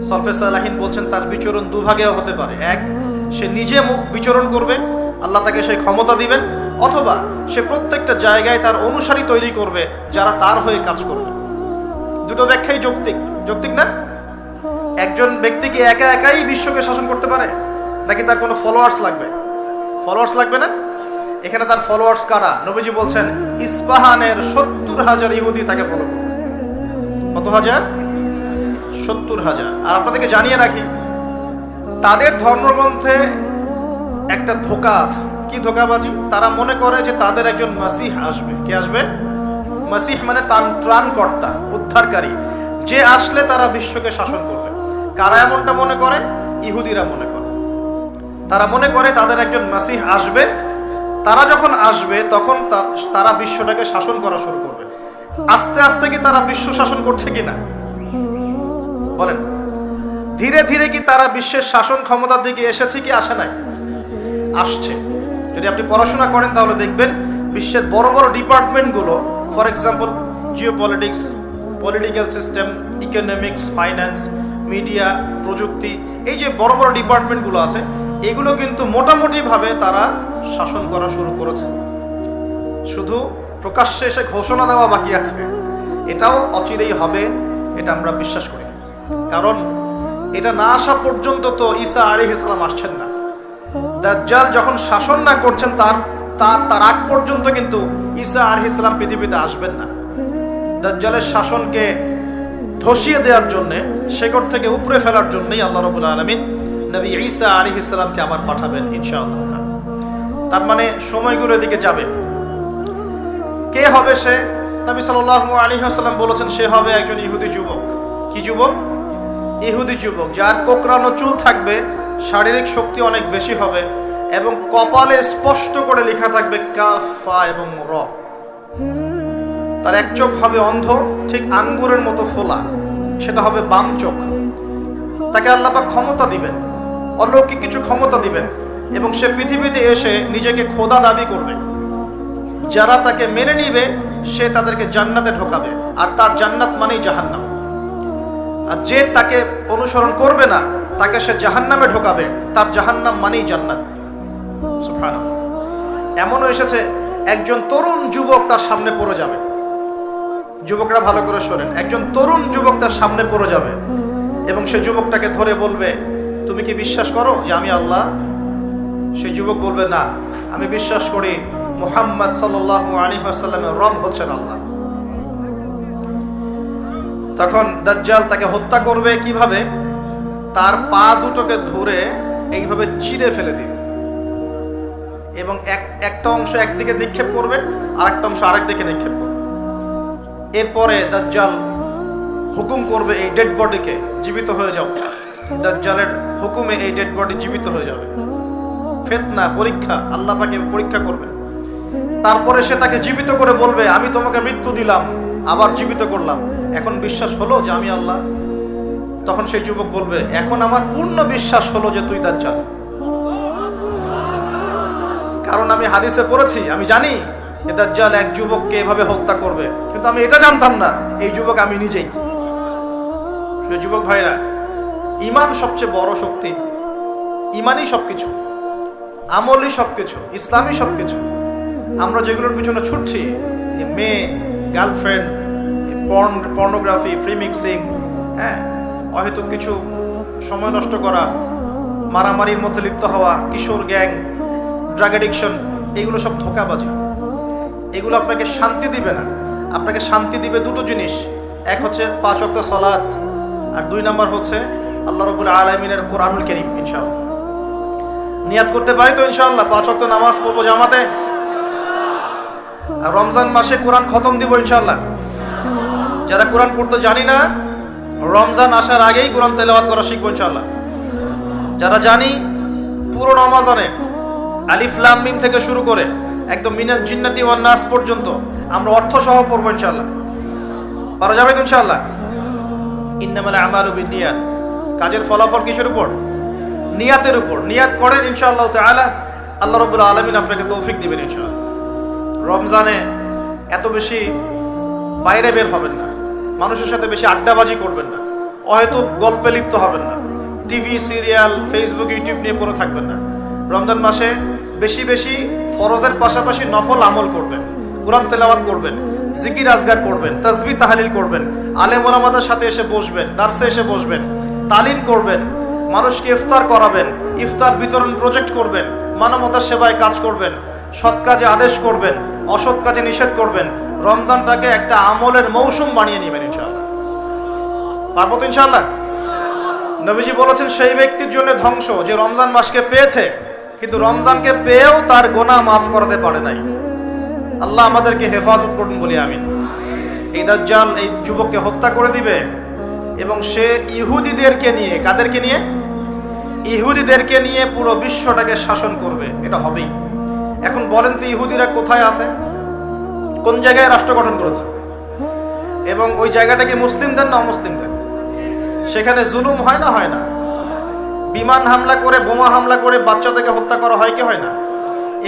সরফে সালাহিন বলছেন তার বিচরণ দুভাগেও হতে পারে। 1, সে নিজে বিচরণ করবে, আল্লাহ তাকে সেই ক্ষমতা দিবেন, অথবা সে প্রত্যেকটা জায়গায় তার অনুসারী তৈরি করবে যারা তার হয়ে কাজ করবে। দুটো ব্যাখ্যাই যৌক্তিক না? একজন ব্যক্তি কি একা একাই বিশ্বকে শাসন করতে পারে, নাকি তার কোনো ফলোয়ার্স লাগবে? ফলোয়ার্স লাগবে না? এখানে তার ফলোয়ার্স কারা? নবীজি বলছেন ইস্পাহানের 70,000 ইহুদি তাকে ফলো করবে। কত হাজার? 70,000। আর আপনাদেরকে জানিয়ে রাখি, তাদের ধর্মগ্রন্থে একটা ধোঁকা আছে। কি ধোঁকাবাজি? তারা মনে করে যে তাদের একজন মাসিহ আসবে। কে আসবে? মাসিহ মানে ত্রাণকর্তা, উদ্ধারকারী, যে আসলে তারা বিশ্বকে শাসন করবে। কারা এমনটা মনে করে? ইহুদিরা মনে করে। তারা মনে করে তাদের একজন মাসিহ আসবে, তারা যখন আসবে তখন তারা বিশ্বটাকে শাসন করা শুরু করবে। আস্তে আস্তে কি তারা বিশ্ব শাসন করছে কিনা বলেন? ধীরে ধীরে কি তারা বিশ্বের শাসন ক্ষমতার দিকে এসেছে কি আসে নাই? আসছে। যদি আপনি পড়াশোনা করেন তাহলে দেখবেন বিশ্বের বড় বড় ডিপার্টমেন্টগুলো, for example geopolitics, political system, economics, finance, media, প্রযুক্তি, এই যে বড় বড় ডিপার্টমেন্টগুলো আছে, এগুলো কিন্তু মোটামুটিভাবে তারা শাসন করা শুরু করেছে। শুধু প্রকাশ্যে এসে ঘোষণা দেওয়া বাকি আছে। এটাও অচিরেই হবে, এটা আমরা বিশ্বাস করি। কারণ এটা না আসা পর্যন্ত তো ঈসা আলাইহিস সালাম আসছেন না। দাজ্জাল যখন শাসন না করছেন তার আগ পর্যন্ত কিন্তু ঈসা আলাইহিস সালাম পৃথিবীতে আসবেন না। দাজ্জালের শাসনকে ধসিয়ে দেওয়ার জন্য, শেকড় থেকে উপরে ফেলার জন্যই আল্লাহ রাব্বুল আলামিন নবী ঈসা আলাইহিস সালামকে আবার পাঠাবেন ইনশাআল্লাহ। তার মানে সময়গুলো এদিকে যাবে। কে হবে সে? নবী সাল্লাল্লাহু আলাইহি ওয়াসাল্লাম বলেছেন সে হবে একজন ইহুদি যুবক। কি যুবক? ইহুদি যুবক, যার কোকড়ানো চুল থাকবে, শারীরিক শক্তি অনেক বেশি হবে, এবং কপালে স্পষ্ট করে লেখা থাকবে কাফ, ফা এবং র। তার এক চোখ হবে অন্ধ, ঠিক আঙ্গুরের মতো ফোলা, সেটা হবে বাম চোখ। তাকে আল্লাহ পাক ক্ষমতা দিবেন, অলৌকিক কিছু ক্ষমতা দিবেন, এবং সে পৃথিবীতে এসে নিজেকে খোদা দাবি করবে। যারা তাকে মেনে নিবে সে তাদেরকে জান্নাতে ঢোকাবে, আর তার জান্নাত মানেই জাহান্নাম। আর যে তাকে অনুসরণ করবে না তাকে সে জাহান্নামে ঢোকাবে, তার জাহান্নাম মানেই জান্নাত। সুবহানাল্লাহ। এমনও এসেছে একজন তরুণ যুবক তার সামনে পড়ে যাবে। যুবকরা ভালো করে শোনেন, একজন তরুণ যুবক তার সামনে পড়ে যাবে এবং সে যুবকটাকে ধরে বলবে, তুমি কি বিশ্বাস করো যে আমি আল্লাহ? সেই যুবক বলবে, না, আমি বিশ্বাস করি মুহাম্মদ সাল্লাল্লাহু আলাইহি ওয়াসাল্লামের রব হচ্ছেন আল্লাহ। তখন দাজ্জাল তাকে হত্যা করবে কিভাবে? তার পা দুটোকে ধরে এইভাবে চিরে ফেলে দিবে, এবং একটা অংশ একদিকে নিক্ষেপ করবে, আরেকটা অংশ আরেক দিকে নিক্ষেপ করবে। এরপরে দাজ্জাল হুকুম করবে এই ডেড বডিকে জীবিত হয়ে যাও। দাজ্জালের হুকুমে এই ডেড বডি জীবিত হয়ে যাবে। ফিতনা, পরীক্ষা, আল্লাহ পাকে পরীক্ষা করবে। তারপরে সে তাকে জীবিত করে বলবে, আমি তোমাকে মৃত্যু দিলাম, আবার জীবিত করলাম, এখন বিশ্বাস হলো যে আমি আল্লাহ? তখন সেই যুবক বলবে, এখন আমার পূর্ণ বিশ্বাস হলো যে তুই দাজ্জাল। কারণ আমি হাদিসে পড়েছি, আমি জানি যে দাজ্জাল এক যুবককে এভাবে হত্যা করবে, কিন্তু আমি এটা জানতাম না এই যুবক আমি নিজেই। যুবক ভাইরা, ঈমান সবচেয়ে বড় শক্তি। ঈমানই সবকিছু, আমলই সবকিছু, ইসলামই সবকিছু। আমরা যেগুলোর পিছনে ছুটছি, মেয়ে, গার্লফ্রেন্ড, পর্নোগ্রাফি, ফ্রি মিক্সিং, হ্যাঁ, অহেতুক কিছু সময় নষ্ট করা, মারামারির মধ্যে লিপ্ত হওয়া, কিশোর গ্যাং, ড্রাগ অ্যাডিকশন, এগুলো সব ধোঁকাবাজি। এগুলো আপনাকে শান্তি দিবে না। আপনাকে শান্তি দিবে দুটো জিনিস, এক হচ্ছে 5 ওয়াক্ত সালাত, আর 2 নাম্বার হচ্ছে আল্লাহ রাব্বুল আলামিনের কোরআনুল কারীম। ইনশাআল্লাহ নিয়াত করতে পারি তো ইনশাআল্লাহ 5 ওয়াক্ত নামাজ পড়বো জামাতে, আর রমজান মাসে কোরআন খতম দিব ইনশাআল্লাহ। যারা কোরআন পড়তে জানি না, রমজান আসার আগেই কোরআন তেলাওয়াত করা শিখবো ইনশাআল্লাহ। যারা জানি, পুরো রমাজানে আলিফ লাম মিম থেকে শুরু করে একদম মিনাল জিন্নাতি ওয়ান নাস পর্যন্ত আমরা অর্থ সহ পড়বো ইনশাআল্লাহ। পারা যাবে তো ইনশাআল্লাহ? ইন্নামাল আমালু বিন্নিয়াত, কাজের ফলাফল কিসের উপর? নিয়াতের উপর। নিয়াত করেন ইনশাআল্লাহ তাআলা, আল্লাহ রাব্বুল আলামিন আপনাকে তৌফিক দিবেন ইনশাআল্লাহ। রমজানে এত বেশি বাইরে বের হবেন না, মানুষের সাথে বেশি আড্ডাবাজি করবেন না, অহেতুক গল্পে লিপ্ত হবেন না, টিভি সিরিয়াল ফেসবুক ইউটিউব নিয়ে পড়ে থাকবেন না। রমজান মাসে বেশি বেশি ফরজের পাশাপাশি নফল আমল করবেন, কোরআন তেলাওয়াত করবেন, জিকির আজগার করবেন, তাসবিহ তাহলিল করবেন, আলেম ওলামাদের সাথে এসে বসবেন, দার্সে এসে বসবেন, তালিম করবেন, মানুষকে ইফতার করাবেন, ইফতার বিতরণ প্রজেক্ট করবেন, মানবতার সেবায় কাজ করবেন, সৎ কাজে আদেশ করবেন, অসৎ কাজে নিষেধ করবেন। রমজানটাকে একটা আমলের মৌসুম বানিয়ে নেবেন ইনশাআল্লাহ। পারবো তো ইনশাআল্লাহ? নবীজি বলেছেন সেই ব্যক্তির জন্য ধ্বংস যে রমজান মাসকে পেয়েছে কিন্তু রমজানকে পেয়েও তার গোনাহ মাফ করাতে পারে নাই। আল্লাহ আমাদেরকে হেফাজত করুন বলি আমিন। এই দাজ্জাল এই যুবককে হত্যা করে দিবে এবং সে ইহুদিদেরকে নিয়ে, কাদেরকে নিয়ে? ইহুদিদেরকে নিয়ে পুরো বিশ্বটাকে শাসন করবে। এটা হবেই। এখন বলেন তো ইহুদিরা কোথায় আছে? কোন জায়গায় রাষ্ট্র গঠন করেছে? এবং ওই জায়গাটাকে মুসলিমদের না অমুসলিমদের? সেখানে জুলুম হয় না? হয় না? বিমান হামলা করে, বোমা হামলা করে বাচ্চাদেরকে হত্যা করা হয় কি হয় না?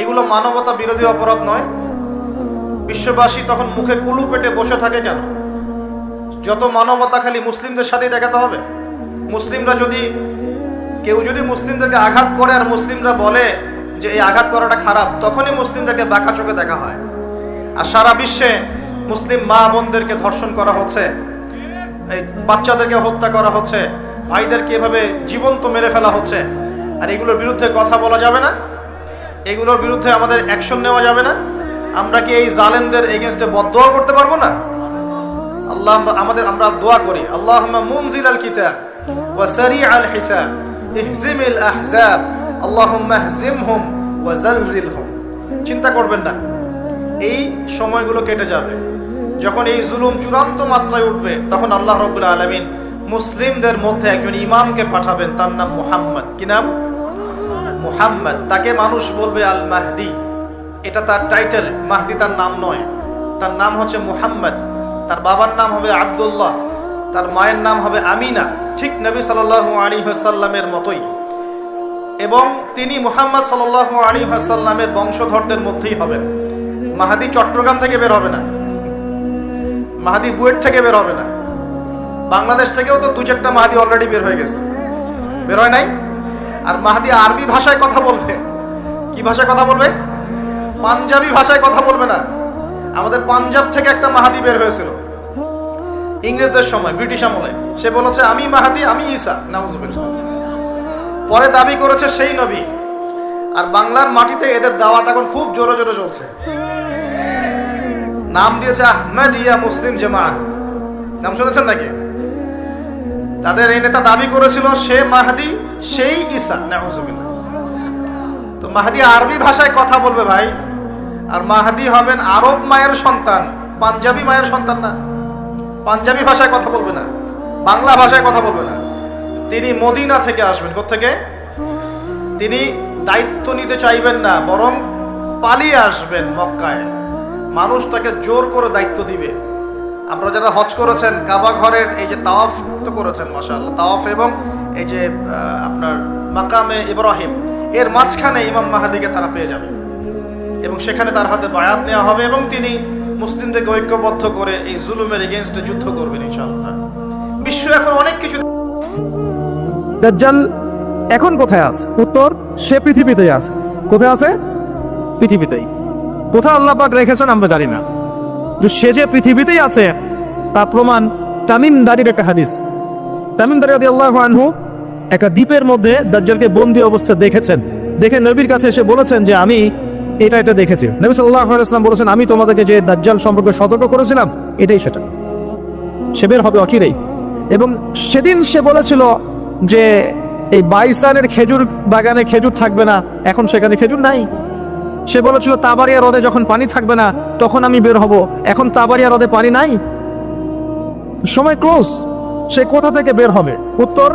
এগুলো মানবতা বিরোধী অপরাধ নয়? বিশ্ববাসী তখন মুখে কুলু পেটে বসে থাকে কেন? যত মানবতা খালি মুসলিমদের সাথেই দেখাতে হবে? মুসলিমরা যদি, কেউ যদি মুসলিমদেরকে আঘাত করে আর মুসলিমরা বলে যে এই আঘাত করাটা খারাপ, তখনই মুসলিমদেরকে বাঁকা চোখে দেখা হয়। আর সারা বিশ্বে মুসলিম মা বোনদেরকে ধর্ষণ করা হচ্ছে, এই বাচ্চাদেরকে হত্যা করা হচ্ছে, ভাইদেরকে এভাবে জীবন্ত মেরে ফেলা হচ্ছে। আর এগুলোর বিরুদ্ধে কথা বলা যাবে না? এগুলোর বিরুদ্ধে আমাদের অ্যাকশন নেওয়া যাবে না? আমরা কি এই জালেমদের এগেইনস্টে বদদোয়া করতে পারবো না? আল্লাহ আমরা দোয়া করি, আল্লাহুম্মা মুনজিলাল কিতাব ওয়া সারিআল হিসাব ইহজিমিল আহজাব আল্লাহুম্মা ইহজিমহুম ওয়া জালজিলহুম। চিন্তা করবেন না, এই সময়গুলো কেটে যাবে। যখন এই জুলুম চূড়ান্ত মাত্রায় উঠবে তখন আল্লাহ রাব্বুল আলামিন মুসলিমদের মধ্যে একজন ইমামকে পাঠাবেন, তার নাম মুহাম্মদ। কি নাম? মুহাম্মদ। তাকে মানুষ বলবে আল মাহদি। এটা তার টাইটেল, মাহদি তার নাম নয়। তার নাম হচ্ছে মুহাম্মদ। তার বাবার নাম হবে আব্দুল্লাহ, তার মায়ের নাম হবে আমিনা, ঠিক নবী সাল্লাল্লাহু আলাইহি ওয়াসাল্লামের মতোই। এবং তিনি মুহাম্মদ সাল্লাল্লাহু আলাইহি ওয়াসাল্লামের বংশধরদের মধ্যেই হবেন। মাহদি চট্টগ্রাম থেকে বের হবে না, মাহদি বুয়েট থেকে বের হবে না। বাংলাদেশ থেকেও তো 2-4টা মাহদি অলরেডি বের হয়ে গেছে, বের হয় নাই? আর মাহদি আরবি ভাষায় কথা বলবে। কি ভাষায় কথা বলবে? পাঞ্জাবি ভাষায় কথা বলবে না। আমাদের পাঞ্জাব থেকে একটা মাহদি বের হয়েছিল ইংরেজদের সময়, ব্রিটিশ আমলে। সে বলেছে আমি মাহদি, আমি ঈসা, নাউজুবিল্লাহ। পরে দাবি করেছে সেই নবী। আর বাংলার মাটিতে এদের দাওয়াত এখন খুব জোরে জোরে চলছে। নাম দিয়েছে আহমদিয়া মুসলিম জামাআত। নাম শুনেছেন নাকি? তাদের এই নেতা দাবি করেছিল সে মাহদি, সেই ঈসা, নাউজুবিল্লাহ। তো মাহদি আরবি ভাষায় কথা বলবে ভাই, আর মাহদি হবেন আরব মায়ের সন্তান, পাঞ্জাবি মায়ের সন্তান না। পাঞ্জাবি ভাষায় কথা বলবে না, বাংলা ভাষায় কথা বলবে না। তিনি মদিনা থেকে আসবেন। কোত্থেকে? তিনি দায়িত্ব নিতে চাইবেন না, বরং পালিয়ে আসবেন মক্কায়। মানুষ তাকে জোর করে দায়িত্ব দিবে। আপনারা যারা হজ করেছেন, কাবা ঘরের এই যে তাওয়াফ তো করেছেন মাশাআল্লাহ, তাওয়াফ এবং এই যে আপনার মাকামে ইব্রাহিম, এর মাঝখানে ইমাম মাহদিকে তারা পেয়ে যাবে এবং সেখানে তার হাতে বায়াত নেওয়া হবে এবং তিনি মুসলিমদেরকে ঐক্যবদ্ধ করে এই জুলুমের এগেইনস্টে যুদ্ধ করবেন ইনশাআল্লাহ। বিশ্ব এখন অনেক কিছু। দাজ্জাল এখন কোথায় আছে? উত্তর, সে পৃথিবীতেই আছে। কোথায় আছে? পৃথিবীতেই। কোথায় আল্লাহ পাক রেখেছেন আমরা জানি না, কিন্তু সে যে পৃথিবীতেই আছে তার প্রমাণ তামিম দারির একটা হাদিস। তামিম দারি রাদিয়াল্লাহু আনহু একটা দ্বীপের মধ্যে দাজ্জালকে বন্দী অবস্থা দেখেছেন, দেখে নবীর কাছে এসে বলেছেন যে আমি এটা দেখেছি। নবী সাল্লাল্লাহু আলাইহি ওয়াসাল্লাম বলেছেন, আমি তোমাদেরকে যে দাজ্জাল সম্পর্কে সতর্ক করেছিলাম এটাই সেটা, সে বের হবে অচিরেই। এবং সেদিন সে বলেছিল যে এই বাইসানের খেজুর বাগানে খেজুর থাকবে না, এখন সেখানে খেজুর নাই। সে বলেছিল তাবারিয়া হ্রদে যখন পানি থাকবে না তখন আমি বের হব, এখন তাবারিয়া হ্রদে পানি নাই, সময় ক্লোজ। সে কোথা থেকে বের হবে? উত্তর,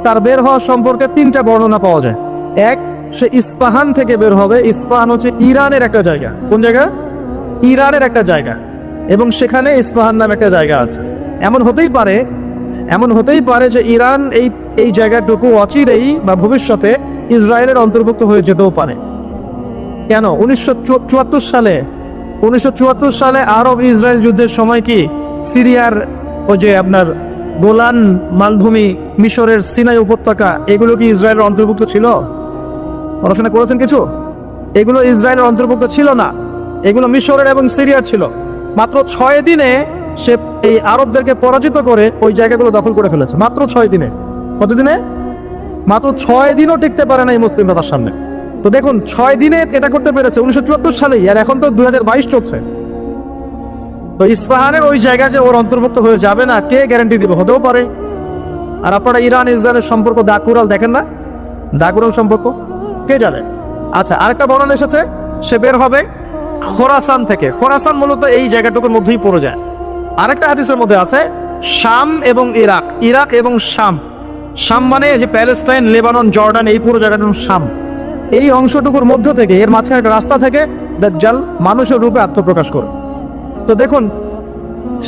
তার বের হওয়া সম্পর্কে 3টা বর্ণনা পাওয়া যায়। এক, সে ইস্পাহান থেকে বের হবে। ইস্পাহান হচ্ছে ইরানের একটা জায়গা। কোন জায়গা? ইরানের একটা জায়গা, এবং সেখানে ইস্পাহান নামে একটা জায়গা আছে। এমন হতেই পারে যে ইরান এই জায়গাটুকু অচিরেই বা ভবিষ্যতে ইসরায়েলের অন্তর্ভুক্ত হয়ে যেতেও পারে। কেন? 1974 সালে আরব ইসরায়েল যুদ্ধের সময় কি সিরিয়ার ওই যে আপনার গোলান মালভূমি, মিশরের সিনাই উপত্যকা, এগুলো কি ইসরায়েলের অন্তর্ভুক্ত ছিল? পড়াশোনা করেছেন কিছু? এগুলো ইসরায়েলের অন্তর্ভুক্ত ছিল না, এগুলো মিশরের এবং সিরিয়ার ছিল। মাত্র 6 দিনে সে এই আরবদেরকে পরাজিত করে ওই জায়গাগুলো দখল করে ফেলেছে। মাত্র 6 দিনে। কতদিনে? মাত্র 6 দিনও টিকতে পারে না এই মুসলিমরা তার সামনে। তো দেখুন, 6 দিনে এটা করতে পেরেছে 1974 সালেই, আর এখন তো 2022 চলছে। তো ইস্পাহানের ওই জায়গা যে ওর অন্তর্ভুক্ত হয়ে যাবে না, কে গ্যারান্টি দিবে? হতেও পারে। আর আপনারা ইরান ইসরায়েলের সম্পর্ক দাকুরাল দেখেন না? দাকুরাল সম্পর্ক কে জানে? আচ্ছা, আরেকটা বর্ণনা এসেছে সে বের হবে খোরাসান থেকে। খোরাসান মূলত এই জায়গাটুকুর মধ্যেই পড়ে যায়। আরেকটা হাদিসের মধ্যে আছে শাম এবং ইরাক, ইরাক এবং শাম। শাম মানে যে প্যালেস্টাইন, লেবানন, জর্ডান, এই পুরো জায়গাটার নাম শাম। এই অংশটুকুর মধ্য থেকে, এর মাঝখানে একটা রাস্তা থেকে দাজ্জাল মানুষের রূপে আত্মপ্রকাশ করে। তো দেখুন,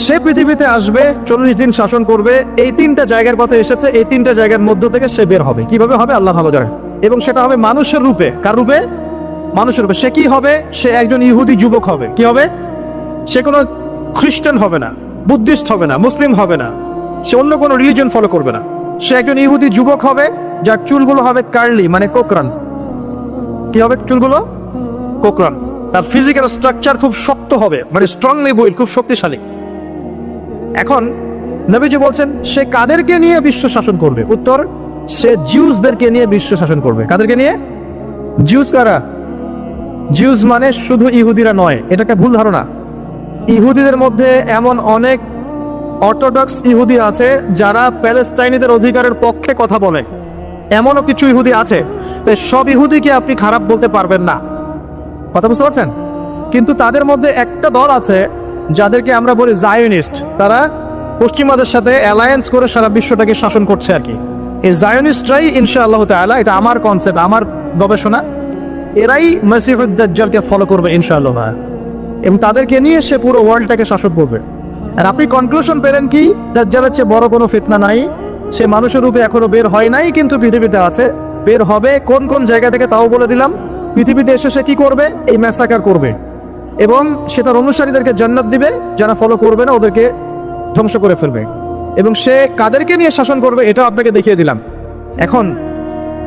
সে পৃথিবীতে আসবে, 40 দিন শাসন করবে। এই 3টা জায়গার কথা এসেছে, এই 3টা জায়গার মধ্য থেকে সে বের হবে। কিভাবে হবে আল্লাহ ভালো জানেন। এবং সেটা হবে মানুষের রূপে। কার রূপে? মানুষের রূপে। সে কি হবে? সে একজন ইহুদি যুবক হবে। কি হবে? সে কোনো খ্রিস্টান হবে না, বুদ্ধিস্ট হবে না, মুসলিম হবে না, সে অন্য কোনো রিলিজন ফলো করবে না। সে একজন ইহুদি যুবক হবে, যার চুলগুলো হবে কার্লি, মানে কোকরান। কি হবে? চুলগুলো কোকরান। তার ফিজিক্যাল স্ট্রাকচার খুব শক্ত হবে, মানে স্ট্রংলি বিল্ড, খুব শক্তিশালী। এখন নবীজি বলছেন সে কাদেরকে নিয়ে বিশ্ব শাসন করবে? উত্তর, সে জিউসদেরকে নিয়ে বিশ্ব শাসন করবে। কাদেরকে নিয়ে? জিউস কারা? জিউস মানে শুধু ইহুদিরা নয়, এটা একটা ভুল ধারণা। ইহুদিদের মধ্যে এমন অনেক অর্থোডক্স ইহুদি আছে যারা প্যালেস্টাইনিদের অধিকারের পক্ষে কথা বলে, এমনও কিছু ইহুদি আছে। তাই সব ইহুদিকে আপনি খারাপ বলতে পারবেন না, কথা বুঝতে পারছেন? কিন্তু তাদের মধ্যে একটা দল আছে যাদেরকে আমরা বলি জায়োনিস্ট। তারা পশ্চিমাদের সাথে অ্যালায়েন্স করে সারা বিশ্বটাকে শাসন করছে আর কি। এই জায়োনিস্টরাই ইনশাআল্লাহ তাআলা, এটা আমার কনসেপ্ট, আমার গবেষণা, এরাই মসিহুদ দাজ্জালকে ফলো করবে ইনশাআল্লাহ, এবং তাদেরকে নিয়ে সে পুরো ওয়ার্ল্ডটাকে শাসন করবে। আর আপনি কনক্লুশন পেলেন কি? দাজ্জালের চেয়ে বড় কোনো ফিতনা নাই। সে মানুষের রূপে এখনো বের হয় নাই, কিন্তু পৃথিবীতে আছে, বের হবে। কোন কোন জায়গা থেকে তাও বলে দিলাম। পৃথিবীতে এসে সে কি করবে? এই ম্যাসাকার করবে, এবং সে তার অনুসারীদেরকে জান্নাত দিবে, যারা ফলো করবে না ওদেরকে ধ্বংস করে ফেলবে। এবং সে কাদেরকে নিয়ে শাসন করবে এটা আপনাকে দেখিয়ে দিলাম।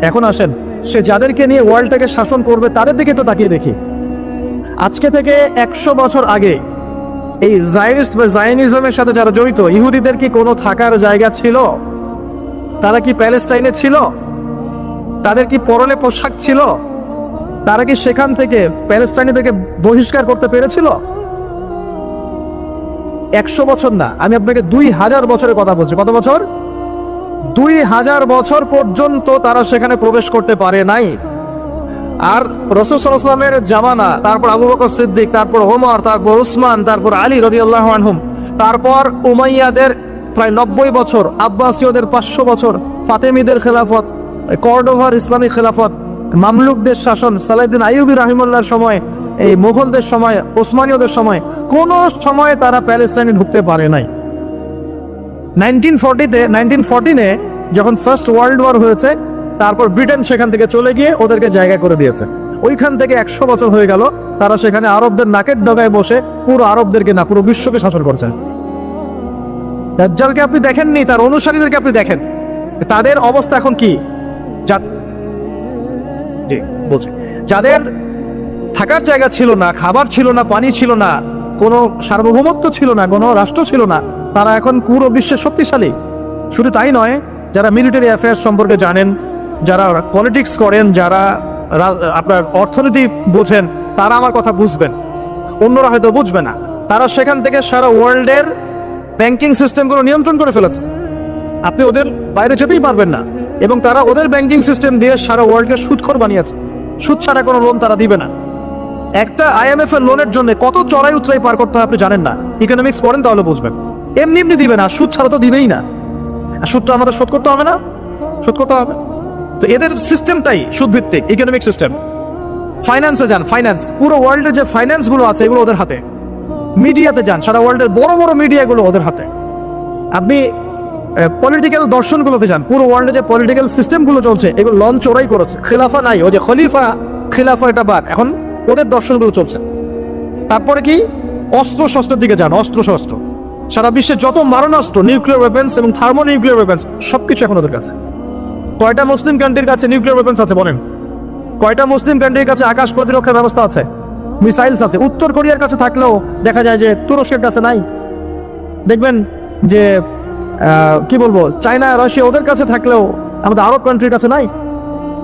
এখন আসেন, সে যাদেরকে নিয়ে ওয়ার্ল্ডটাকে শাসন করবে তাদের দিকে তো তাকিয়ে দেখি। আজকে থেকে 100 বছর আগে এই জায়নিস্ট বা জায়নিজমের সাথে যারা জড়িত, ইহুদিদের কি কোনো থাকার জায়গা ছিল? তারা কি প্যালেস্টাইনে ছিল? তাদের কি পরনে পোশাক ছিল? তারা কি সেখান থেকে প্যালেস্টাইনিদেরকে বহিষ্কার করতে পেরেছিল? 100 বছর না, আমি আপনাকে 2000 বছরের কথা বলছি। কত বছর? 2000 বছর পর্যন্ত তারা সেখানে প্রবেশ করতে পারে নাই। আর রাসূল সাল্লাল্লাহু আলাইহি ওয়াসাল্লামের জামানা, তারপর আবু বকর সিদ্দিক, তারপর ওমর, তারপর উসমান, তারপর আলী রাদিয়াল্লাহু আনহুম, তারপর উমাইয়াদের প্রায় 90 বছর, আব্বাসীয়দের 500 বছর, ফাতেমিদের খেলাফত, কর্ডোভার ইসলামী খেলাফত, মামলুকদের শাসন, সালাউদ্দিন আইয়ুবী রাহিমাহুল্লাহর সময়, এই মুঘলদের সময়, ওসমানীয়দের সময়, কোন সময় তারা প্যালেস্টাইনে ঢুকতে পারে নাই। 1914-এ যখন ফার্স্ট ওয়ার্ল্ড ওয়ার হয়েছে, তারপর ব্রিটেন সেখান থেকে চলে গিয়ে ওদেরকে জায়গা করে দিয়েছে। ওইখান থেকে 100 বছর হয়ে গেল তারা সেখানে আরবদের নাকের ডগায় বসে পুরো আরবদেরকে না, পুরো বিশ্বকে শাসন করছে। দাজ্জালকে আপনি দেখেননি, তার অনুসারীদেরকে আপনি দেখেন, তাদের অবস্থা এখন কি? বলছি, যাদের থাকার জায়গা ছিল না, খাবার ছিল না, পানি ছিল না, কোনো সার্বভৌমত্ব ছিল না, কোনো রাষ্ট্র ছিল না, তারা এখন পুরো বিশ্বে শক্তিশালী। শুধু তাই নয়, যারা মিলিটারি অ্যাফেয়ার্স সম্পর্কে জানেন, যারা পলিটিক্স করেন, যারা আপনার অর্থনীতি বোঝেন, তারা আমার কথা বুঝবেন, অন্যরা হয়তো বুঝবে না। তারা সেখান থেকে সারা ওয়ার্ল্ডের ব্যাংকিং সিস্টেমগুলো নিয়ন্ত্রণ করে ফেলেছে। আপনি ওদের বাইরে যেতেই পারবেন না, এবং তারা ওদের ব্যাংকিং সিস্টেম দিয়ে সারা ওয়ার্ল্ডকে সুদখোর বানিয়েছে। সুদ ছাড়া কোনো লোন তারা দিবে না। একটা IMF এর লোনের জন্য কত চড়াই উতরাই পার করতে হয় আপনি জানেন না। ইকোনমিক্স পড়েন তাহলে বুঝবেন। এমনি এমনি দিবে না, সুদ ছাড়া তো দিবেই না। আর সুদটা আমাদের শোধ করতে হবে না, শোধ করতে হবে। তো এদের সিস্টেমটাই সুদ ভিত্তিক ইকোনমিক সিস্টেম। ফাইন্যান্সে যান, ফাইন্যান্স, পুরো ওয়ার্ল্ডের যে ফাইন্যান্স গুলো আছে এগুলো ওদের হাতে। মিডিয়াতে যান, সারা ওয়ার্ল্ডের বড় বড় মিডিয়াগুলো ওদের হাতে। আপনি পলিটিক্যাল দর্শনগুলোতে যান, পুরো ওয়ার্ল্ডে যে পলিটিক্যাল সিস্টেমগুলো চলছে এগুলো লঞ্চ ওরাই করেছে। খিলাফা নাই, ওই যে খলিফা খিলাফা এটা বাদ, এখন ওদের দর্শনগুলো চলছে। তারপরে কি, অস্ত্র শস্ত্রের দিকে যান, অস্ত্র শস্ত্র, সারা বিশ্বে যত মারণাস্ত্র, নিউক্লিয়ার ওয়েপেন্স এবং থার্মো নিউক্লিয়ার ওয়েপেন্স সবকিছু এখন ওদের কাছে। কয়টা মুসলিম কান্ট্রির কাছে নিউক্লিয়ার ওয়েপেন্স আছে বলেন? কয়টা মুসলিম কান্ট্রির কাছে আকাশ প্রতিরক্ষার ব্যবস্থা আছে, মিসাইলস আছে? উত্তর কোরিয়ার কাছে থাকলেও দেখা যায় যে তুরস্কের কাছে নাই। দেখবেন যে কি বলবো, চায়না, রাশিয়া ওদের কাছে থাকলেও আমাদের আরব কান্ট্রির কাছে নাই।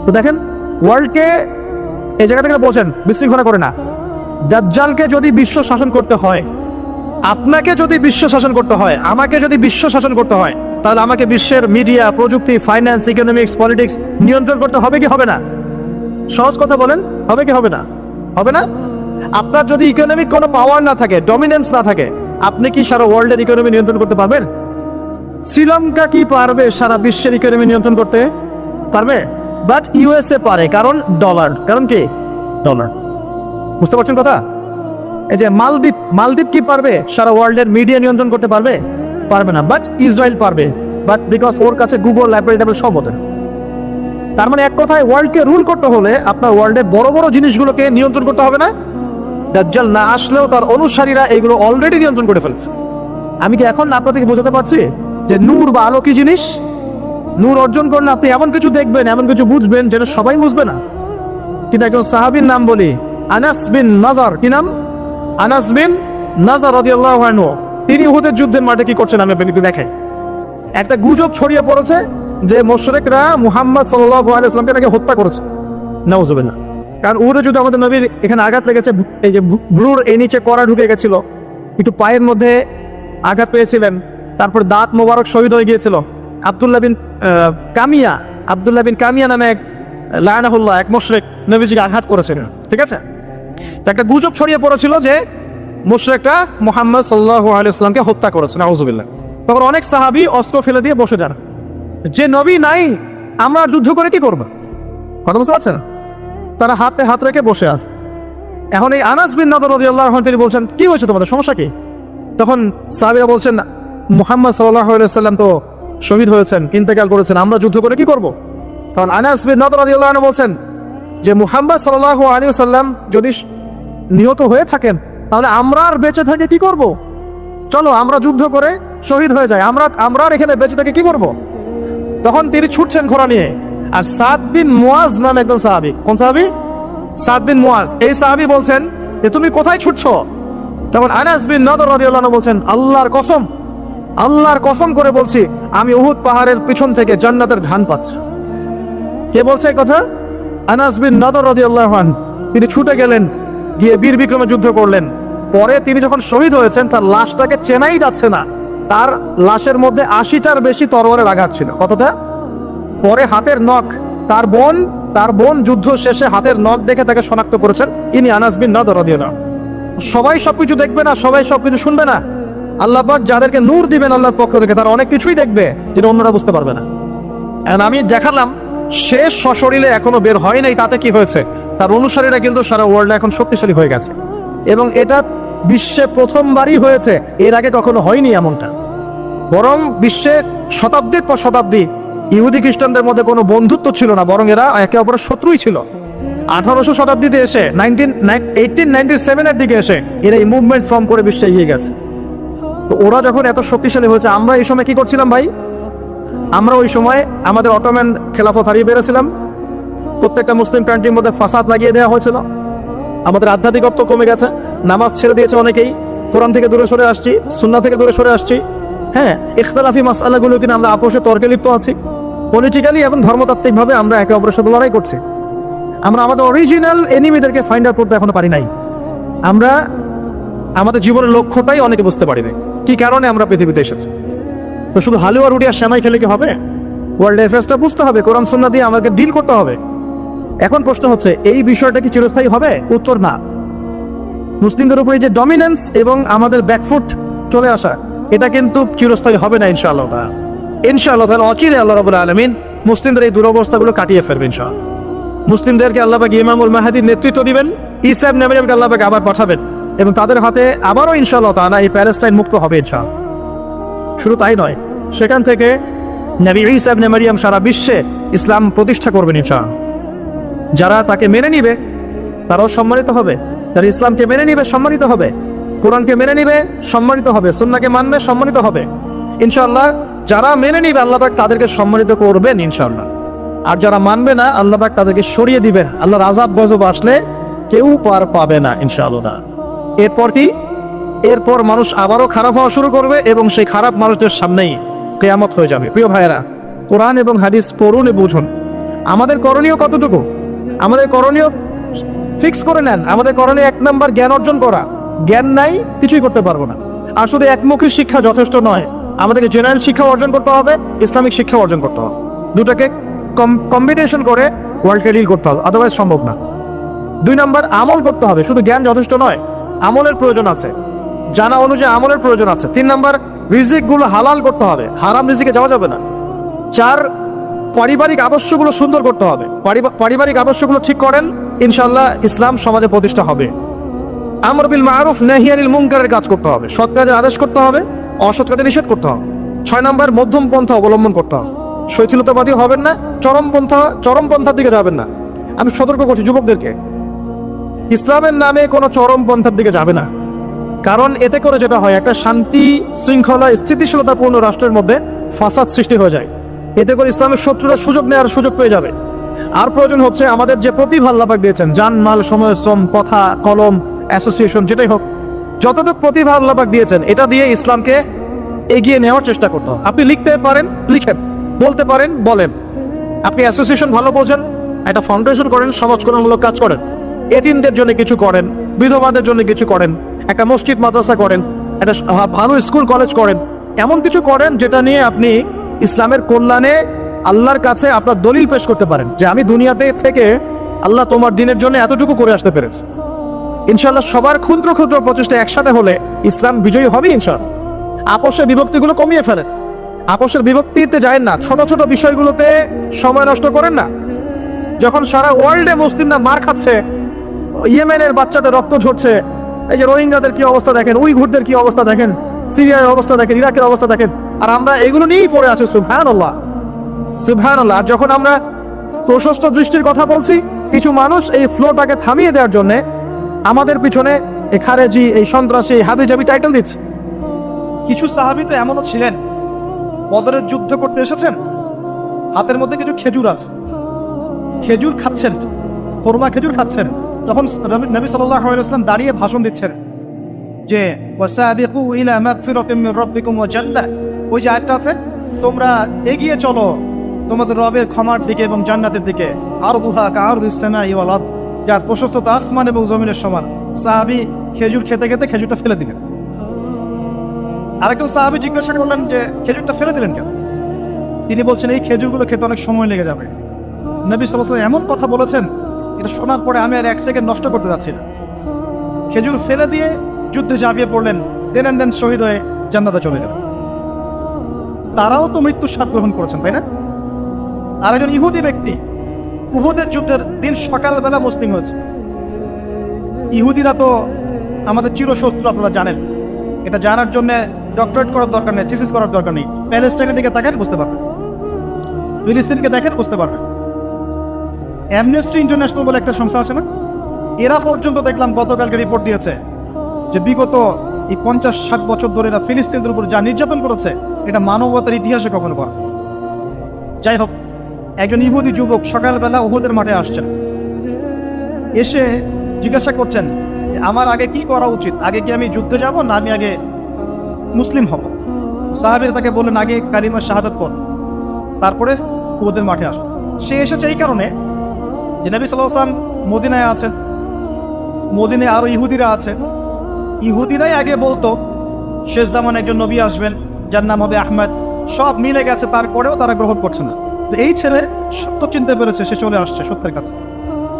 তো দেখেন, ওয়ার্ল্ডকে এই জায়গা থেকে বলছেন বিশৃঙ্খলা করে না। দাজ্জালকে যদি বিশ্ব শাসন করতে হয়, আপনাকে যদি বিশ্ব শাসন করতে হয়, আমাকে যদি বিশ্ব শাসন করতে হয়, তাহলে আমাকে বিশ্বের মিডিয়া, প্রযুক্তি, ফাইন্যান্স, ইকোনমিক্স, পলিটিক্স নিয়ন্ত্রণ করতে হবে কি হবে না? সহজ কথা বলেন, হবে কি হবে না? হবে না? আপনার যদি ইকোনমিক কোনো পাওয়ার না থাকে, ডমিনেন্স না থাকে, আপনি কি সারা ওয়ার্ল্ডের ইকোনমি নিয়ন্ত্রণ করতে পারবেন? শ্রীলঙ্কা কি পারবে সারা বিশ্বের ইকোনমি নিয়ন্ত্রণ করতে? পারবে? বাট USA পারে, কারণ ডলার। কারণ কি? ডলার। বুঝতে পারছেন কথা? এই যে মালদ্বীপ, মালদ্বীপ কি পারবে সারা ওয়ার্ল্ডের মিডিয়া নিয়ন্ত্রণ করতে পারবে? পারবে না। বাট ইসরায়েল পারবে, বাট বিকজ ওর কাছে গুগল, অ্যাপল সব ওদের। তার মানে এক কথায়, ওয়ার্ল্ডকে রুল করতে হলে আপনার ওয়ার্ল্ডের বড় বড় জিনিসগুলোকে নিয়ন্ত্রণ করতে হবে না? দাজ্জাল না আসলেও তার অনুসারীরা এগুলো অলরেডি নিয়ন্ত্রণ করে ফেলছে। আমি কি এখন আপনাদেরকে বোঝাতে পারছি যে নূর বা আলো কি জিনিস? নূর অর্জন করলে আপনি এমন কিছু দেখবেন, এমন কিছু বুঝবেন যেটা সবাই বুঝবে না। কিন্তু একজন সাহাবীর নাম বলি, আনাস বিন নাজার। কি নাম? আনাস বিন নাজার রাদিয়াল্লাহু আনহু। তিনি উহুদের যুদ্ধের মাঠে কি করছেন আমি আপনাকে দেখাই। একটা গুজব ছড়িয়ে পড়েছে যে মুশরিকরা মুহাম্মদ সাল্লাল্লাহু আলাইহি ওয়াসাল্লামকে নাকি হত্যা করেছে। নাউজুবিল্লাহ। কারণ উহুদের যুদ্ধে আমাদের নবীর এখানে আঘাত লেগেছে, এই যে ভ্রুর এই নিচে কড়া ঢুকে গেছিল, একটু পায়ের মধ্যে আঘাত পেয়েছিলেন, তারপর দাঁত মোবারক শহীদ হয়ে গিয়েছিল। আব্দুল্লাহ বিন কামিয়া নামে এক লায়নাহুল্লাহ, এক মুশরিক নবীজিকে আঘাত করেছিলেন। ঠিক আছে, তো একটা গুজব ছড়িয়ে পড়েছিল যে মুশরিকরা মুহাম্মদ সাল্লাল্লাহু আলাইহি ওয়াসাল্লামকে হত্যা করেছে। নাউজুবিল্লাহ। তখন অনেক সাহাবী অস্ত্র ফেলে দিয়ে বসে যান, যে নবী নাই, আমরা যুদ্ধ করে কি করব? কথা বুঝতে পারছেন? তারা হাতে হাত রেখে বসে আছে। এখন এই আনাস বিন নাদর রাদিয়াল্লাহু আনহু তিনি বলছেন, কি হয়েছে তোমাদের, সমস্যা কি? তখন সাহাবীরা বলছেন, মুহাম্মদ সাল্লাল্লাহু আলাইহি ওয়াসাল্লাম তো শহীদ হয়েছেন, ইন্তেকাল করেছেন, আমরা যুদ্ধ করে কি করব? তখন আনাস বিন নাদর রাদিয়াল্লাহু আনহু বলছেন যে মুহাম্মদ সাল্লাল্লাহু আলাইহি ওয়াসাল্লাম যদি নিহত হয়ে থাকেন, তাহলে আমরা আর বেঁচে থেকে কি করব? চলো আমরা যুদ্ধ করে শহীদ হয়ে যাই, আমরা আর এখানে বেঁচে থেকে কি করব? তখন তিনি ছুটছেন ঘোড়া নিয়ে। আর সাদ বিন মুয়াজ নামে একজন সাহাবী। কোন সাহাবী? সাদ বিন মুয়াজ। এই সাহাবী বলছেন যে তুমি কোথায় ছুটছো? তখন আনাস বিন নাদর রাদিয়াল্লাহু আনহু বলছেন, আল্লাহর কসম করে বলছি, আমি উহুদ পাহাড়ের পিছন থেকে জান্নাতের ঘ্রাণ পাচ্ছি। কে বলছে এই কথা? আনাস বিন নাদর রাদিয়াল্লাহু আনহু। তিনি ছুটে গেলেন, গিয়ে বীর বিক্রমে যুদ্ধ করলেন। পরে তিনি যখন শহীদ হয়েছেন, তার লাশটাকে চেনাই যাচ্ছে না। তার লাশের মধ্যে 80টার বেশি তরবারের আঘাত ছিল। কতটা? পরে হাতের নখ, তার বোন যুদ্ধ শেষে হাতের নখ দেখে তাকে শনাক্ত করেছেন, ইনি আনাস বিন নাদর রাদিয়াল্লাহু আনহু। সবাই সবকিছু দেখবে না, সবাই সবকিছু শুনবে না। আল্লাহ পাক যাদেরকে নূর দিবেন আল্লাহর পক্ষ থেকে, তারা অনেক কিছুই দেখবে যেটা অন্যরা বুঝতে পারবে না। এখন আমি দেখালাম, শেষ সশরীরে এখনো বের হয় নাই, তাতে কি হয়েছে? তার অনুসারীরা কিন্তু সারা ওয়ার্ল্ডে এখন শক্তিশালী হয়ে গেছে, এবং এটা বিশ্বে প্রথমবারই হয়েছে। এর আগে কখনো হয়নি এমনটা। বরং বিশ্বে শতাব্দীর পর শতাব্দী ইহুদি খ্রিস্টানদের মধ্যে কোনো বন্ধুত্ব ছিল না, বরং এরা একে অপরের শত্রুই ছিল। 1800 শতাব্দীতে এসে 1897 এর দিকে এসে এরা এই মুভমেন্ট ফর্ম করে বিশ্বে এগিয়ে গেছে। তো ওরা যখন এত শক্তিশালী হয়েছে, আমরা এই সময় কি করছিলাম ভাই? আমরা ওই সময় আমাদের অটোম্যান খেলাফত হারিয়ে বেড়েছিলাম। প্রত্যেকটা মুসলিম কান্ট্রির মধ্যে ফাসাদ লাগিয়ে দেওয়া হয়েছিল। আমাদের আধ্যাত্মিকত্ব কমে গেছে, নামাজ ছেড়ে দিয়েছে অনেকেই, কোরআন থেকে দূরে সরে আসছি, সুন্নাহ থেকে দূরে সরে আসছি। হ্যাঁ, ইখতিলাফি মাসআলাগুলো কিনা আমরা আপোষে তর্কে লিপ্ত আছি। পলিটিক্যালি এবং ধর্মতাত্ত্বিকভাবে আমরা একে অপরের সাথে লড়াই করছি। আমরা আমাদের অরিজিনাল এনিমিদেরকে ফাইন্ড আউট করতে এখনো পারি নাই। আমরা আমাদের জীবনের লক্ষ্যটাই অনেকে বুঝতে পারি নাই, কি কারণে আমরা পৃথিবীতে এসেছি। তো শুধু হালুয়া রুটি আর সেমাই খেলে কি হবে? ওয়ার্ল্ড অ্যাফেয়ার্সটা বুঝতে হবে, কোরআন সুন্নাহ দিয়ে আমাকে ডিল করতে হবে। এখন প্রশ্ন হচ্ছে, এই বিষয়টা কি চিরস্থায়ী হবে? উত্তর না। মুসলিমদের উপরে যে ডমিনেন্স এবং আমাদের ব্যাকফুট চলে আসা, এটা কিন্তু চিরস্থায়ী হবে না ইনশাআল্লাহ তাআলা। ইনশাআল্লাহ তাআলা অচিরে আল্লাহ রাব্বুল আলামিন মুসলিমদের এই দুরবস্থাগুলো কাটিয়ে ফেলবেন ইনশাআল্লাহ। মুসলিমদেরকে আল্লাহ পাক ইমামুল মাহদির নেতৃত্ব দিবেন, ঈসা ইবনে মারইয়ামকে আল্লাহ পাক আবার পাঠাবেন এবং তাদের হাতে আবারও ইনশাআল্লাহ তাআলা এই প্যালেস্টাইন মুক্ত হবে ইনশাআল্লাহ। শুধু তাই নয়, সেখান থেকে নবী ঈসা ইবনে মারইয়াম সারা বিশ্বে ইসলাম প্রতিষ্ঠা করবেন ইনশাআল্লাহ। যারা তাকে মেনে নিবে তারাও সম্মানিত হবে, যারা ইসলামকে মেনে নিবে সম্মানিত হবে, কোরআনকে মেনে নিবে সম্মানিত হবে, সুন্নাহকে মানবে সম্মানিত হবে ইনশাআল্লাহ। যারা মেনে নিবে আল্লাহ পাক তাদেরকে সম্মানিত করবেন ইনশাআল্লাহ, আর যারা মানবে না আল্লাহ পাক তাদেরকে সরিয়ে দিবেন। আল্লাহর আযাব গজব আসলে কেউ পার পাবে না ইনশাআল্লাহ। এরপর কি? এরপর মানুষ আবারও খারাপ হওয়া শুরু করবে এবং সেই খারাপ মানুষদের সামনেই কিয়ামত হয়ে যাবে। প্রিয় ভাইয়েরা, কোরআন এবং হাদিস পড়ুন এবং বুঝুন। আমাদের করণীয় কতটুকু? আমাদের করণীয় ফিক্স করে নেন। আমাদের করণীয় 1 নাম্বার জ্ঞান অর্জন করা। জ্ঞান নাই, কিছুই করতে পারবো না। আর শুধু একমুখী শিক্ষা যথেষ্ট নয়, আমাদেরকে জেনারেল শিক্ষা অর্জন করতে হবে, ইসলামিক শিক্ষা অর্জন করতে হবে। দুটাকে কম্বিনেশন করে ওয়ার্ল্ডকে ডিল করতে হবে, আদারওয়াইজ সম্ভব না। 2 নাম্বার আমল করতে হবে। শুধু জ্ঞান যথেষ্ট নয়, আমলের প্রয়োজন আছে, জানা অনুযায়ী আমলের প্রয়োজন আছে। 3 নাম্বার, রিজিকগুলো হালাল করতে হবে, হারাম রিজিকে যাওয়া যাবে না। 4, পারিবারিক আদর্শগুলো সুন্দর করতে হবে। পারিবারিক আদর্শগুলো ঠিক করেন, ইনশাআল্লাহ ইসলাম সমাজে প্রতিষ্ঠা হবে। আমর বিল মারুফ নাহি আনিল মুনকারের কাজ করতে হবে, সৎ কাজের আদেশ করতে হবে, অসৎ কাজে নিষেধ করতে হবে। 6 নাম্বার, মধ্যম পন্থা অবলম্বন করতে হবে। শৈথিলতাবাদী হবেন না, চরম পন্থার দিকে যাবেন না। আমি সতর্ক করছি যুবকদেরকে, ইসলামের নামে কোনো চরম পন্থার দিকে যাবে না। কারণ এতে করে যেটা হয়, একটা শান্তি শৃঙ্খলা স্থিতিশীলতাপূর্ণ রাষ্ট্রের মধ্যে ফাসাদ সৃষ্টি হয়ে যায়। এতে করে ইসলামের শত্রুরা সুযোগ নেওয়ার সুযোগ পেয়ে যাবে। আর প্রয়োজন হচ্ছে আমাদের যে প্রতিভা আল্লাহ পাক দিয়েছেন, জান মাল সময় শ্রম কথা কলম অ্যাসোসিয়েশন যেটাই হোক, যতটুকু প্রতিভা আল্লাহ পাক দিয়েছেন এটা দিয়ে ইসলামকে এগিয়ে নেওয়ার চেষ্টা করতে হবে। আপনি লিখতে পারেন লিখেন, বলতে পারেন বলেন। আপনি অ্যাসোসিয়েশন ভালো বোঝেন, একটা ফাউন্ডেশন করেন, সমাজ কল্যাণমূলক কাজ করেন, এতিমদের জন্য কিছু করেন, বিধবাদের জন্য কিছু করেন, একটা মসজিদ মাদ্রাসা করেন, একটা ভালো স্কুল কলেজ করেন। এমন কিছু করেন যেটা নিয়ে আপনি ইসলামের কল্যাণে আল্লাহর কাছে আপনার দলিল পেশ করতে পারেন যে আমি দুনিয়াতে থেকে আল্লাহ তোমার দিনের জন্য এতটুকু করে আসতে পেরেছি। ইনশাআল্লাহ সবার ক্ষুদ্র ক্ষুদ্র প্রচেষ্টা একসাথে হলে ইসলাম বিজয়ী হবে ইনশাআল্লাহ। আপোষের বিভক্তিগুলো কমিয়ে ফেলেন, আপোষের বিভক্তিতে যায় না, ছোট ছোট বিষয়গুলোতে সময় নষ্ট করেন না। যখন সারা ওয়ার্ল্ডে মুসলিমরা মার খাচ্ছে, ইয়েমেনের বাচ্চাদের রক্ত ঝরছে, এই যে রোহিঙ্গাদের কি অবস্থা দেখেন, উইঘুরদের কি অবস্থা দেখেন, সিরিয়ার অবস্থা দেখেন, ইরাকের অবস্থা দেখেন, আর আমরা এগুলো নিয়েই পড়ে আছি। সুবহানাল্লাহ সুবহানাল্লাহ। আর যখন আমরা প্রশস্ত দৃষ্টির কথা বলছি, কিছু মানুষ এই ফ্লোটাকে থামিয়ে দেওয়ার জন্য আমাদের পিছনে এই খারেজি, এই সন্ত্রাসী, হাবিজাবি টাইটেল দিচ্ছে। কিছু সাহাবী তো এমনও ছিলেন, বদরের যুদ্ধ করতে এসেছেন, হাতের মধ্যে কিছু খেজুর আছে, খেজুর খাচ্ছেন, খোরমা খেজুর খাচ্ছেন। তখন নবী সাল্লাল্লাহু আলাইহি ওয়াসাল্লাম দাঁড়িয়ে ভাষণ দিচ্ছেন যে ওয়াসাবিকু ইলা মাগফিরাতিম মির রাব্বিকুম ওয়া জান্নাহ। ওই যে আয়াতটা আছে, তোমরা এগিয়ে চলো তোমাদের রবের ক্ষমার দিকে এবং জান্নাতের দিকে। আরদুহা কাআরদিস সামাই ওয়াল আরদ, যার প্রশস্ততা আসমান এবং জমিনের সমান। সাহাবী খেজুর খেতে খেতে খেজুরটা ফেলে দিলেন। আরেকজন সাহাবী জিজ্ঞাসা করলেন যে খেজুরটা ফেলে দিলেন কেন? তিনি বলছেন এই খেজুরগুলো খেতে অনেক সময় লেগে যাবে। নবী সাল্লাল্লাহু আলাইহি ওয়াসাল্লাম এমন কথা বলেছেন, এটা শোনার পরে আমি আর 1 সেকেন্ড নষ্ট করতে যাচ্ছি না। খেজুর ফেলে দিয়ে যুদ্ধে ঝাঁপিয়ে পড়লেন, দেন শহীদ হয়ে জান্নাতে চলে গেলেন। তারাও তো মৃত্যুর স্বাদ গ্রহণ করেছেন, তাই না? আরেকজন ইহুদি ব্যক্তি উহুদের যুদ্ধের দিন সকালবেলা মুসলিম হয়েছে। ইহুদিরা তো আমাদের চিরশত্রু, আপনারা জানেন। এটা জানার জন্য ডক্টরেট করার দরকার নেই, থিসিস করার দরকার নেই। প্যালেস্টাইনের দিকে তাকান বুঝতে পারবেন, ফিলিস্তিনকে দেখেন বুঝতে পারবেন। অ্যামনেস্টি ইন্টারন্যাশনাল বলে একটা সংস্থা আছে না, এরা পর্যন্ত দেখলাম গতকালকে রিপোর্ট দিয়েছে যে বিগত এই 50-60 বছর ধরে এরা ফিলিস্তিনদের উপর যা নির্যাতন করেছে, এটা মানবতার ইতিহাসে কখনো পাওয়া। যাই হোক, একজন ইহুদি যুবক সকালবেলা উহুদের মাঠে আসছেন, এসে জিজ্ঞাসা করছেন আমার আগে কি করা উচিত, আগে কি আমি যুদ্ধে যাব না আমি আগে মুসলিম হব? সাহাবীরা তাকে বললেন আগে কালিমা শাহাদাত পড়, তারপরে উহুদের মাঠে আসে। সে এসেছে এই কারণে যে নবী সাল্লাল্লাহু আলাইহি ওয়াসাল্লাম মদিনায় আছেন, মদিনায় আরো ইহুদিরা আছে। ইহুদিরাই আগে বলতো শেষ জামানে একজন নবী আসবেন যার নাম হবে আহমদ। সব মিলে গেছে, তারপরেও তারা গ্রহণ করছে না। তো এই ছেলে সত্য চিনতে পেরেছে, সে চলে আসছে সত্যের কাছে,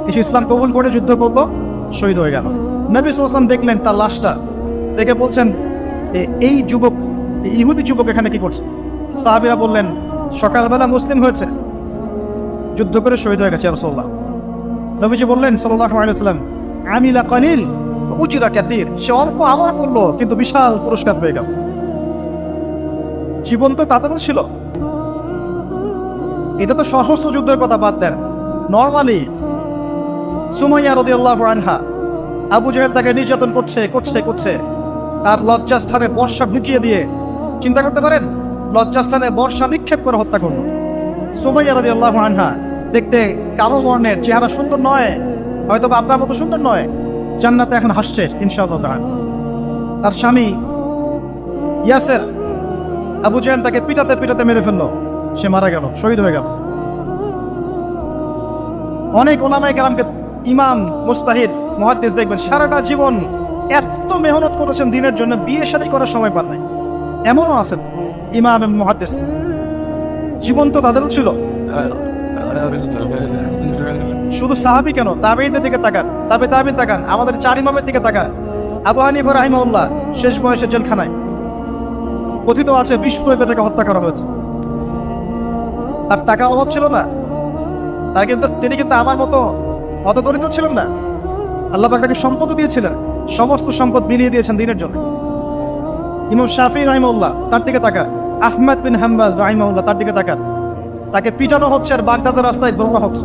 এসে ইসলাম কবুল করে যুদ্ধ করলো, শহীদ হয়ে গেল। নবী সাল্লাল্লাহু আলাইহি ওয়াসাল্লাম দেখলেন তার লাশটা, দেখে বলছেন এই যুবক, এই ইহুদি যুবক এখানে কি করছে? সাহাবীরা বললেন সকালবেলা মুসলিম হয়েছে, যুদ্ধ করে শহীদ হয়ে গেছে ইয়া রাসূলুল্লাহ। নবীজি বললেন সাল্লাল্লাহু আলাইহি ওয়াসাল্লাম আমিলা কালিল উজরা কাসীর, সে অল্প আমল করলো কিন্তু বিশাল পুরস্কার পেয়ে গেল। জীবন তো তাদেরও ছিল। এটা তো সশস্ত্র যুদ্ধের কথা বাদ দেন, নরমালি সুমাইয়া রাদিয়াল্লাহু আনহা, আবু জাহেল তাকে নির্যাতন করছে, তার লজ্জাস্থানে বর্ষা ঢুকিয়ে দিয়ে, চিন্তা করতে পারেন, লজ্জাস্থানে বর্ষা নিক্ষেপ করে হত্যা করল। সুমাইয়া রাদিয়াল্লাহু আনহা দেখতে কালো বর্ণের, চেহারা সুন্দর নয়, হয়তো বা আপনার মতো সুন্দর নয়, জান্নাতে এখন হাসছে ইনশাআল্লাহ তাআলা। তার স্বামী ইয়াসের, আবু জাহেল তাকে পিটাতে মেরে ফেললো, সে মারা গেল, শহীদ হয়ে গেল। অনেক ওলামায়ে কেরামকে, ইমাম, মুজতাহিদ, মুহাদ্দিস দেখবেন সারাটা জীবন এত মেহনত করেছেন দ্বীনের জন্য, বিয়ে শাদী করার সময় পান নাই। এমনও আছেন ইমাম এবং মুহাদ্দিস, জীবন তো তাদেরও ছিল। শুধু সাহাবী কেন, তাবেঈদের দিকে তাকান, তাবেঈন তাকান, আমাদের 4 ইমামের দিকে তাকান। আবু হানিফা রাহিমাহুল্লাহ শেষ বয়সে জেলখানায়, কথিত আছে 20 প্রয়োগে তাকে হত্যা করা হয়েছে। তার টাকা অভাব ছিল না, তিনি কিন্তু আমার মতো অত দরিদ্র ছিলেন না। আল্লাহ পাক তাকে সম্পদ দিয়েছিলেন, সমস্ত সম্পদ বিলিয়ে দিয়েছেন দ্বীনের জন্য। ইমাম শাফিঈ রাহিমাহুল্লাহ, তার দিকে তাকান। আহমদ বিন হাম্বল রাহিমাহুল্লাহ, তার দিকে তাকান। তাকে পিটানো হচ্ছে আর বাগদাদের রাস্তায় দৌড়া হচ্ছে,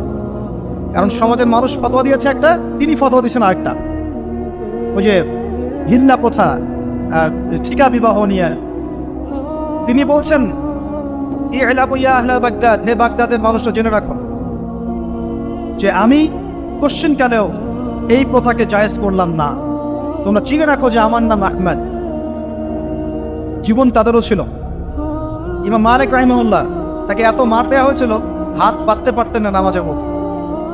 কারণ সমাজের মানুষ ফতোয়া দিয়েছে একটা, তিনি ফতোয়া দিয়েছেন আরেকটা। ওই যে হিন্না প্রথা আর ঠিকা বিবাহ নিয়ে তিনি বলছেন ই'লামু ইয়া আহলা বাগদাদ, হে বাগদাদের মানুষরা জেনে রাখো যে আমি কোশ্চেন কেনেও এই প্রথাকে জায়েজ করলাম না। তোমরা চিনে রাখো যে আমার নাম আহমদ। জীবন তাদেরও ছিল। ইমাম মালিক রাহিমাহুল্লাহ, তাকে এত মার দেওয়া হয়েছিল, হাত বাঁধতে পারতেন না নামাজের মতো,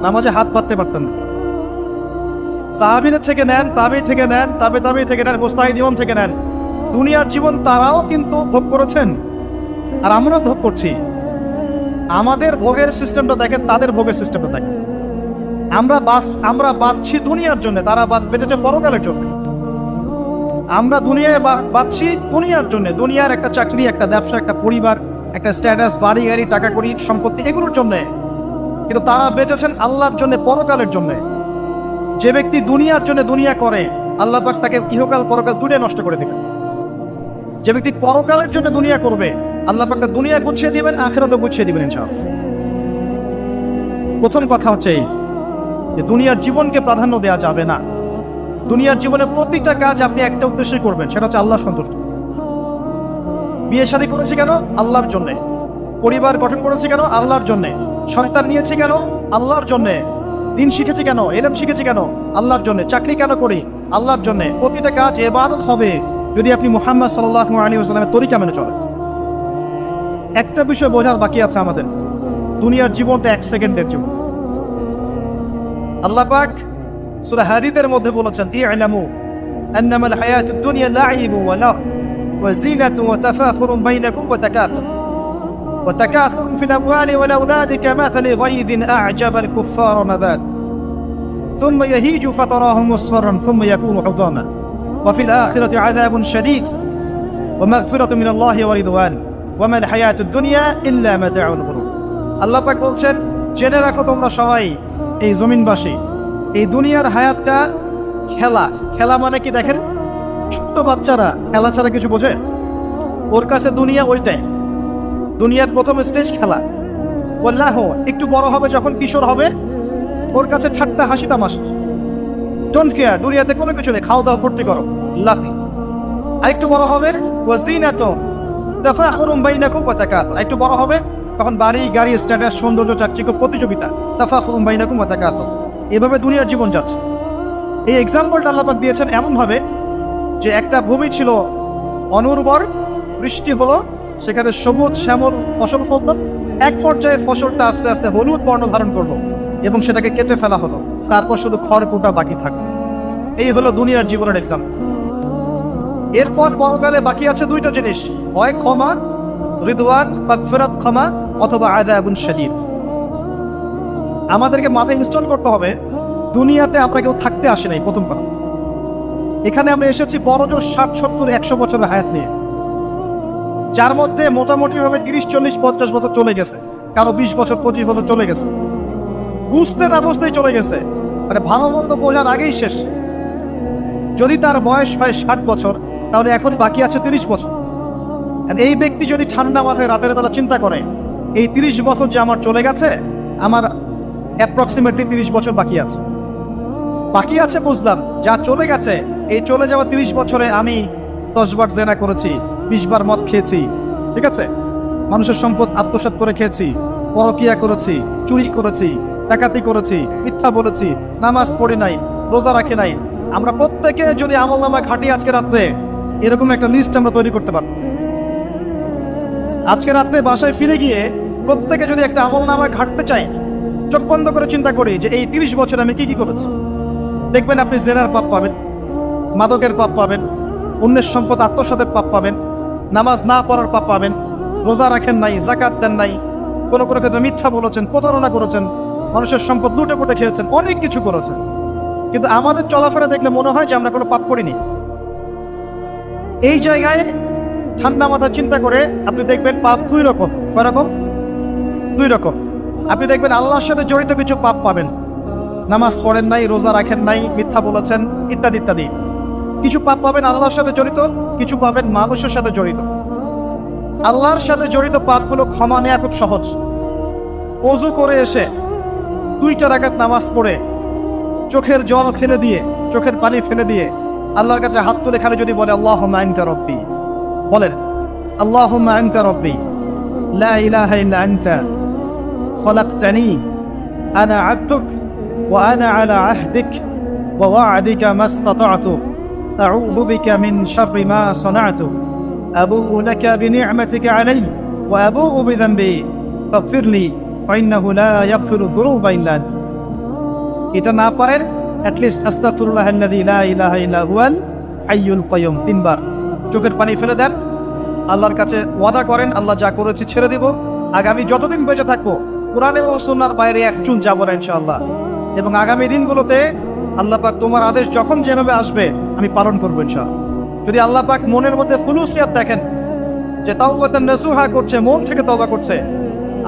নামাজে হাত বাঁধতে পারতেন না। সাহাবীদের থেকে নেন, তাবেঈ থেকে নেন, তাবেঈ থেকে নেন, মুজতাহিদ ইমাম থেকে নেন, দুনিয়ার জীবন তারাও কিন্তু ভোগ করেছেন, আর আমরাও ভোগ করছি। আমাদের ভোগের সিস্টেমটা দেখেন, তাদের ভোগের সিস্টেমটা দেখেন। আমরা বাঁচছি দুনিয়ার জন্য, তারা বেঁচেছে পরকালের জন্য। আমরা দুনিয়ায় বাঁচছি দুনিয়ার জন্য, দুনিয়ার একটা চাকরি, একটা ব্যবসা, একটা পরিবার, একটা স্ট্যাটাস, বাড়ি গাড়ি, টাকা কড়ি, সম্পত্তি, এগুলোর জন্য। কিন্তু তারা বেঁচেছেন আল্লাহর জন্য, পরকালের জন্য। যে ব্যক্তি দুনিয়ার জন্য দুনিয়া করে, আল্লাহ পাক তাকে ইহকাল পরকাল দুনিয়া নষ্ট করে দিবেন। যে ব্যক্তি পরকালের জন্য দুনিয়া করবে, আল্লাহ পাক তার দুনিয়া গুছিয়ে দিবেন, আখিরাতও গুছিয়ে দিবেন ইনশাআল্লাহ। প্রথম কথা হচ্ছে এই যে দুনিয়ার জীবনকে প্রাধান্য দেওয়া যাবে না। দুনিয়ার জীবনের প্রতিটা কাজ আপনি একটা উদ্দেশ্যে করবেন, সেটা হচ্ছে আল্লাহ সন্তুষ্ট। বিয়ে শাদী করেছি কেন? আল্লাহর জন্যে। পরিবার গঠন করেছি কেন? আল্লাহর জন্যে। সন্তান নিয়েছি কেন? আল্লাহর জন্যে। দিন শিখেছি কেন? এলম শিখেছি কেন? আল্লাহর জন্যে। চাকরি কেন করি? আল্লাহর জন্যে। প্রতিটা কাজ ইবাদত হবে যদি আপনি মুহাম্মদ সাল্লাল্লাহু আলাইহি ওয়াসাল্লামের তরিকা মেনে চলেন। একটা বিষয় বোঝার বাকি আছে আমাদের, দুনিয়ার জীবনটা 1 সেকেন্ডের জীবন। আল্লাহ পাক সূরা হাদীদের মধ্যে বলেছেন ই'লামু আন্নামাল হায়াতুদ দুনিয়া লা'iবু ওয়া লাহু ওয়া জিনাতু ওয়া তাফাখুরুন বাইনাকুম ওয়া তাকাসুরুন ফিল আমওয়ালি ওয়াল আওলাদি কামাসালি গায়যিন আ'জাবাল কুফফারা নাবাত ثم يهيج فتراه مصفرا ثم يكون حطاما وفي الآخرة عذاب شديد ومغفرة من الله ورضوان وما الحياة الدنيا إلا متاع الغرور। আল্লাহ পাক বলছেন জেনে রাখো তোমরা সবাই, এই জমিনবাসী, এই দুনিয়ার হায়াতটা খেলা মানে কি দেখেন, ছোট্ট বাচ্চারা খেলা ছাড়া কিছু বোঝে? ওর কাছে দুনিয়া ওইটাই। দুনিয়ার প্রথম স্টেজ খেলা। ওয়াল্লাহ, একটু বড় হবে যখন, কিশোর হবে, ওর কাছে ঠাট্টা হাসি তামাশা, ডোন্ট কেয়ার, দুনিয়াতে কোনো কিছু নেই, খাওয়া দাওয়া ফুর্তি করো, লাভ নেই। আর একটু বড় হবে ওয়া জিনাতু তাফাখুরুন বাইনাকুম ওয়া তাকাসুর, একটু বড় হবে তখন বাড়ি গাড়ি, স্ট্যাটাস, সৌন্দর্য, চাকচিক্য, প্রতিযোগিতা, তাফাখুরুন বাইনাকুম ওয়া তাকাসুর। এভাবে দুনিয়ার জীবন যাচ্ছে। এই এক্সাম্পলটা আল্লাহ পাক দিয়েছেন এমনভাবে যে একটা ভূমি ছিল অনুর্বর, বৃষ্টি হলো, সেখানে সবুজ শ্যামল ফসল ফলত, এক পর্যায়ে ফসলটা আস্তে আস্তে হলুদ বর্ণ ধারণ করলো এবং সেটাকে কেটে ফেলা হলো, তারপর শুধু খড়কুটা বাকি থাকলো। এই হলো দুনিয়ার জীবনের এক্সাম। এরপর পরকালে বাকি আছে দুইটা জিনিস, হয় ক্ষমা, রিদওয়ান, মাগফিরাত, ক্ষমা, অথবা আযাবুন শাদীদ। আমাদেরকে মাথায় ইনস্টল করতে হবে, দুনিয়াতে আমরা কেউ থাকতে আসি নাই। প্রথম কথা, এখানে আমরা এসেছি বড়জোর 60, 70, 100 বছরের হায়াত নিয়ে, যার মধ্যে মোটামুটি ভাবে 30, 40, 50 বছর চলে গেছে, কারো 20 বছর 25 বছর চলে গেছে, বুঝতে না বুঝতেই চলে গেছে, মানে ভালো মন্দ বোঝার আগেই শেষ। যদি তার বয়স হয় 60 বছর, তাহলে এখন বাকি আছে 30 বছর। আর এই ব্যক্তি যদি ঠান্ডা মাথায় রাতের বেলা চিন্তা করে, এই 30 বছর যে আমার চলে গেছে, আমার অ্যাপ্রক্সিমেটলি 30 বছর বাকি আছে। বাকি আছে বুঝলাম, যা চলে গেছে, এই চলে যাওয়া 30 বছরে আমি 10 বার জেনা করেছি, 20 বার মদ খেয়েছি, ঠিক আছে, মানুষের সম্পদ আত্মসাৎ করে খেয়েছি, পরকিয়া করেছি, চুরি করেছি, ডাকাতি করেছি, মিথ্যা বলেছি, নামাজ পড়ি নাই, রোজা রাখি নাই। আমরা প্রত্যেকে যদি আমলনামা ঘাটি আজকে রাত্রে, এরকম একটা লিস্ট আমরা তৈরি করতে পারব। আজকে রাত্রে বাসায় ফিরে গিয়ে প্রত্যেকে যদি একটা আমলনামা ঘাটতে চাই, চোখ বন্ধ করে চিন্তা করি যে এই 30 বছর আমি কি কি করেছি, দেখবেন আপনি জেনার পাপ পাবেন, মাদকের পাপ পাবেন, অন্যের সম্পদ আত্মসাতের পাপ পাবেন, নামাজ না পড়ার পাপ পাবেন, রোজা রাখেন নাই, যাকাত দেন নাই, কোনো কোনো ক্ষেত্রে মিথ্যা বলেছেন, প্রতারণা করেছেন, মানুষের সম্পদ লুটে পুটে খেয়েছেন, অনেক কিছু করেছেন। কিন্তু আমাদের চলাফেরা দেখলে মনে হয় যে আমরা কোনো পাপ করিনি। এই জায়গায় ঠান্ডা মাথা চিন্তা করে আপনি দেখবেন পাপ দুই রকম। কয় রকম? দুই রকম। আপনি দেখবেন আল্লাহর সাথে জড়িত কিছু পাপ পাবেন, নামাজ পড়েন নাই, রোজা রাখেন নাই, মিথ্যা বলেছেন, ইত্যাদি ইত্যাদি। কিছু পাপ পাবেন আল্লাহর সাথে জড়িত, কিছু পাবেন মানুষের সাথে জড়িত। আল্লাহর সাথে জড়িত পাপগুলো ক্ষমা নেওয়া খুব সহজ। ওযু করে এসে 2 রাকাত নামাজ পড়ে চোখের জল ফেলে দিয়ে, চোখের পানি ফেলে দিয়ে আল্লাহর কাছে হাত তুলে খালি যদি বলে আল্লাহুম্মা আনতা রাব্বি, বলেন আল্লাহুম্মা আনতা রাব্বি লা ইলাহা ইল্লা আনতা খলাকতানি আনা আবদুক ওয়া আনা আলা আহদিক ওয়া ওয়া'দিকা মাসতাতা'তু আউযু বিকা মিন শাররি মা সানা'তু আবুউ লাকা বিনি'মাতিকা আলাইয়া ওয়া আবুউ বিযানবি ফাগফিরলি ফাইন্নাহু লা ইয়াগফিরু যুনুবা ইল্লা আনতা। এটা না পারেন, অ্যাটলিস্ট আস্তাগফিরুল্লাহাল্লাযী লা ইলাহা ইল্লা হুয়াল হাইয়ুল কাইয়ুম 3 বার চোখের পানি ফেলে দেন, আল্লাহর কাছে ওয়াদা করেন আল্লাহ যা করেছি ছেড়ে দিব, আগামী যতদিন বেঁচে থাকবো কুরআন এবং সুন্নাহর বাইরে এক চুল যাব না ইনশাআল্লাহ। এবং আগামী দিনগুলোতে আল্লাহ পাক তোমার আদেশ যখন যেভাবে আসবে আমি পালন করবো ইনশাআল্লাহ। যদি আল্লাহ পাক মনের মধ্যে খুলুসিয়াত দেখেন যে তাওবাতান নাসুহা করছে, মন থেকে তওবা করছে,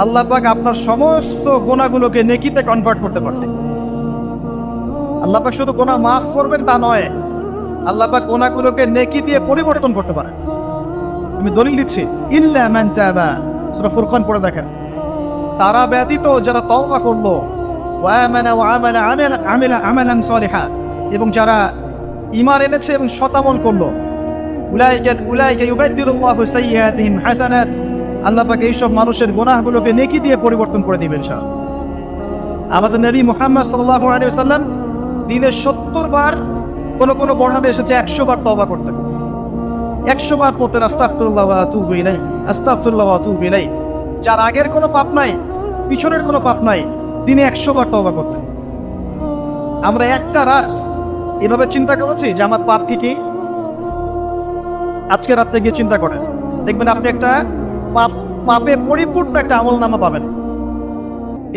আল্লাহ পাক আপনার সমস্ত গুনাহগুলোকে নেকিতে কনভার্ট করতে পারতেন। আল্লাহ পাক শুধু গুনাহ মাফ করবেন তা নয়, আল্লাহ পাক গুনাহগুলোকে নেকি দিয়ে পরিবর্তন করতে পারেন। আমি দলিল দিচ্ছি, ইল্লা মান তাবা, সূরা ফুরকান পড়ে দেখেন, তারা ব্যতীত যারা তওবা করলো, ওয়া আমানা ওয়া আমিলা আমালান সালিহা, এবং যারা ঈমান এনেছে এবং সৎ আমল করলো, উলাইকা ইউবাদদিলুল্লাহু সাইয়্যাতিহিম হাসানাত, আল্লাহ পাক এইসব মানুষের গুনাহগুলোকে নেকি দিয়ে পরিবর্তন করে দিবেন ইনশাআল্লাহ। আমাদের নবী মুহাম্মদ সাল্লাল্লাহু আলাইহি ওয়াসাল্লাম দিনে 70 বার, কোন কোন বর্ণনায় এসেছে 100 বার তওবা করতেন। 100 বার পড়তেন আস্তাগফিরুল্লাহ ওয়া আতুবু ইলাইহি, আস্তাগফিরুল্লাহ ওয়া আতুবু ইলাইহি। যার আগের কোনো পাপ নাই, পিছনের কোনো পাপ নাই, দিনে 100 বার তওবা করতেন। আমরা একটা রাত এভাবে চিন্তা করেছি যে আমার পাপ কি কি। আজকে রাতে গিয়ে চিন্তা করেন, দেখবেন আপনি একটা পাপে পরিপূর্ণ একটা আমলনামা পাবেন।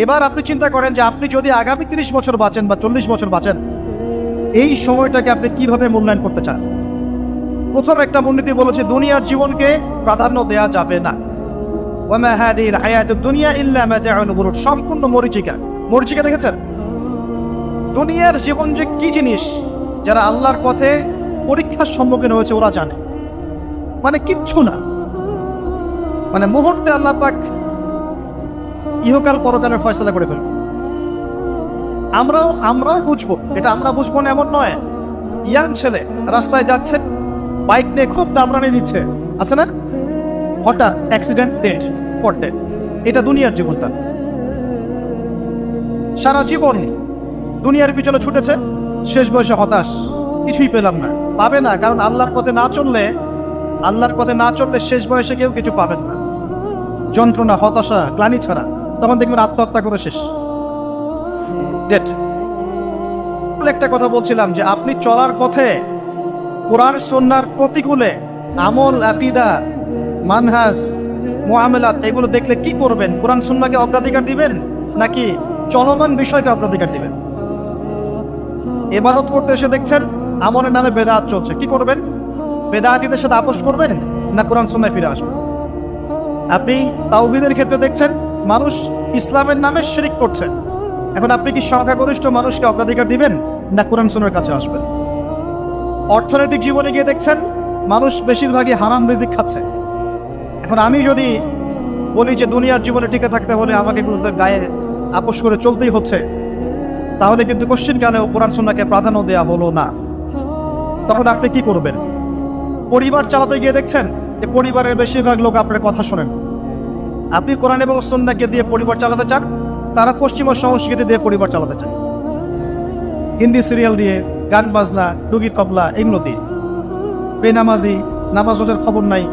এবার আপনি চিন্তা করেন যে আপনি যদি আগামী 30 বছর বাঁচেন বা 40 বছর বাঁচেন, এই সময়টাকে আপনি কিভাবে মূল্যায়ন করতে চান। প্রথম একটা মূলনীতি বলেছে, দুনিয়ার জীবনকে প্রাধান্য দেয়া যাবে না। ওয়ামা হাদিহিল হায়াতুদ দুনিয়া ইল্লা মাতাউল গুরুর, সম্পূর্ণ মরীচিকা। মরীচিকা দেখেছেন? দুনিয়ার জীবন যে কি জিনিস, যারা আল্লাহর পথে পরীক্ষার সম্মুখীন হয়েছে ওরা জানে। মানে কিচ্ছু না, মানে মুহূর্তে আল্লাহ পাক ইহকাল পরকালের ফয়সালা করে ফেলবে। আমরাও বুঝবো, এটা আমরা বুঝবো না এমন নয়। ইয়াং ছেলে রাস্তায় যাচ্ছে, বাইক নিয়ে খুব দামরানি দিচ্ছে, আছে না, হঠাৎ অ্যাক্সিডেন্ট, ডেড, স্পট ডেড। এটা দুনিয়ার জীবন। তার সারা জীবন দুনিয়ার পিছনে ছুটেছে, শেষ বয়সে হতাশ, কিছুই পেলাম না। পাবে না, কারণ আল্লাহর পথে না চললে শেষ বয়সে কেউ কিছু পাবেন না। যন্ত্রণা, হতাশা, গ্লানি ছাড়া, তখন দেখবেন আত্মহত্যা করে শেষ। ডেট। একটা কথা বলছিলাম যে আপনি চলার পথে কোরআন সুন্নাহর প্রতিকূলে আমল, আকীদা, মানহাজ, মুআমালাত এগুলো দেখলে কি করবেন? কোরআন সুন্নাহকে অগ্রাধিকার দিবেন নাকি চলমান বিষয়কে অগ্রাধিকার দিবেন? ইবাদত করতে এসে দেখছেন আমলের নামে বেদাত চলছে, কি করবেন? বেদাতীদের সাথে আপোষ করবেন না কোরআন সুন্নাহে ফিরে আসবেন? আপনি তাওহীদের ক্ষেত্রে দেখছেন মানুষ ইসলামের নামে শিরক করছে, এখন আপনি কি সংখ্যাগরিষ্ঠ মানুষকে অগ্রাধিকার দিবেন না কোরআন সুন্নাহর কাছে আসবেন? অর্থনৈতিক জীবনে গিয়ে দেখছেন মানুষ বেশিরভাগই হারাম রিজিক খাচ্ছে, এখন আমি যদি বলি যে দুনিয়ার জীবনে টিকে থাকতে হলে আমাকে কিন্তু গায়ে আপোষ করে চলতেই হচ্ছে, তাহলে কিন্তু কোশ্চিন কালেও কোরআন সুন্নাহকে প্রাধান্য দেওয়া হলো না। তখন আপনি কি করবেন? পরিবার চালাতে গিয়ে দেখছেন যে পরিবারের বেশিরভাগ লোক আপনার কথা শোনেন, আপনি কোরআন এবং সুন্নাহকে দিয়ে পরিবার চালাতে চান, তারা পশ্চিমা সংস্কৃতি দিয়ে পরিবার চালাতে চান, হিন্দি সিরিয়াল দিয়ে, গান বাজনা, ডুগি তবলা এগুলো দিয়ে, বেনামাজি, নামাজ রোজার খবর নাই,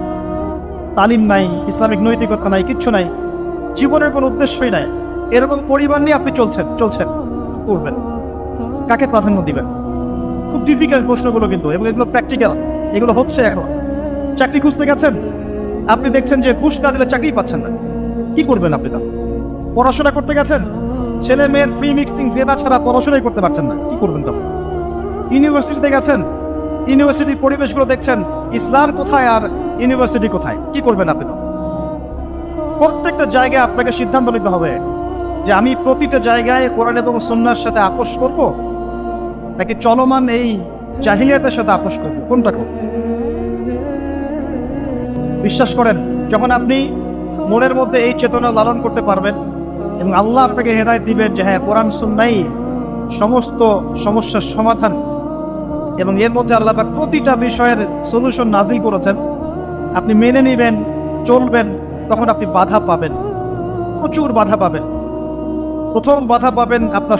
তালিম নাই, ইসলামিক নৈতিকতা নাই, কিচ্ছু নাই, জীবনের কোনো উদ্দেশ্যই নাই, এরকম পরিবার নিয়ে আপনি চলছেন করবেন, কাকে প্রাধান্য দিবেন? খুব ডিফিকাল্ট প্রশ্নগুলো কিন্তু, এবং এগুলো প্র্যাকটিক্যাল, এগুলো হচ্ছে। এখন চাকরি খুঁজতে গেছেন, আপনি দেখছেন যে ঘুষ না দিলে চাকরি পাচ্ছেন না, কি করবেন আপনি? তা পড়াশোনা করতে গেছেন, ছেলে মেয়ের ফ্রি মিক্সিং জেনা ছাড়া পড়াশোনাই করতে পারছেন না, কি করবেন তখন? ইউনিভার্সিটিতে গেছেন, ইউনিভার্সিটির পরিবেশগুলো দেখছেন ইসলাম কোথায় আর ইউনিভার্সিটি কোথায়, কি করবেন আপনি তখন? প্রত্যেকটা জায়গায় আপনাকে সিদ্ধান্ত নিতে হবে যে আমি প্রতিটা জায়গায় কোরআন এবং সুন্নাহর সাথে আপোষ করব নাকি চলমান এই জাহিলিয়াতের সাথে আপোষ করব, কোনটা করব? বিশ্বাস করেন, যখন আপনি মনের মধ্যে এই চেতনা লালন করতে পারবেন এবং আল্লাহ আপনাকে হেদায়েত দিবেন যে হ্যাঁ কোরআন সুন্নাহই সমস্ত সমস্যার সমাধান, এবং এর মধ্যে আল্লাহ পাক প্রতিটা বিষয়ের সলিউশন নাজিল করেছেন, আপনি মেনে নেবেন, চলবেন, তখন আপনি বাধা পাবেন, প্রচুর বাধা পাবেন। প্রথম বাধা পাবেন আপনার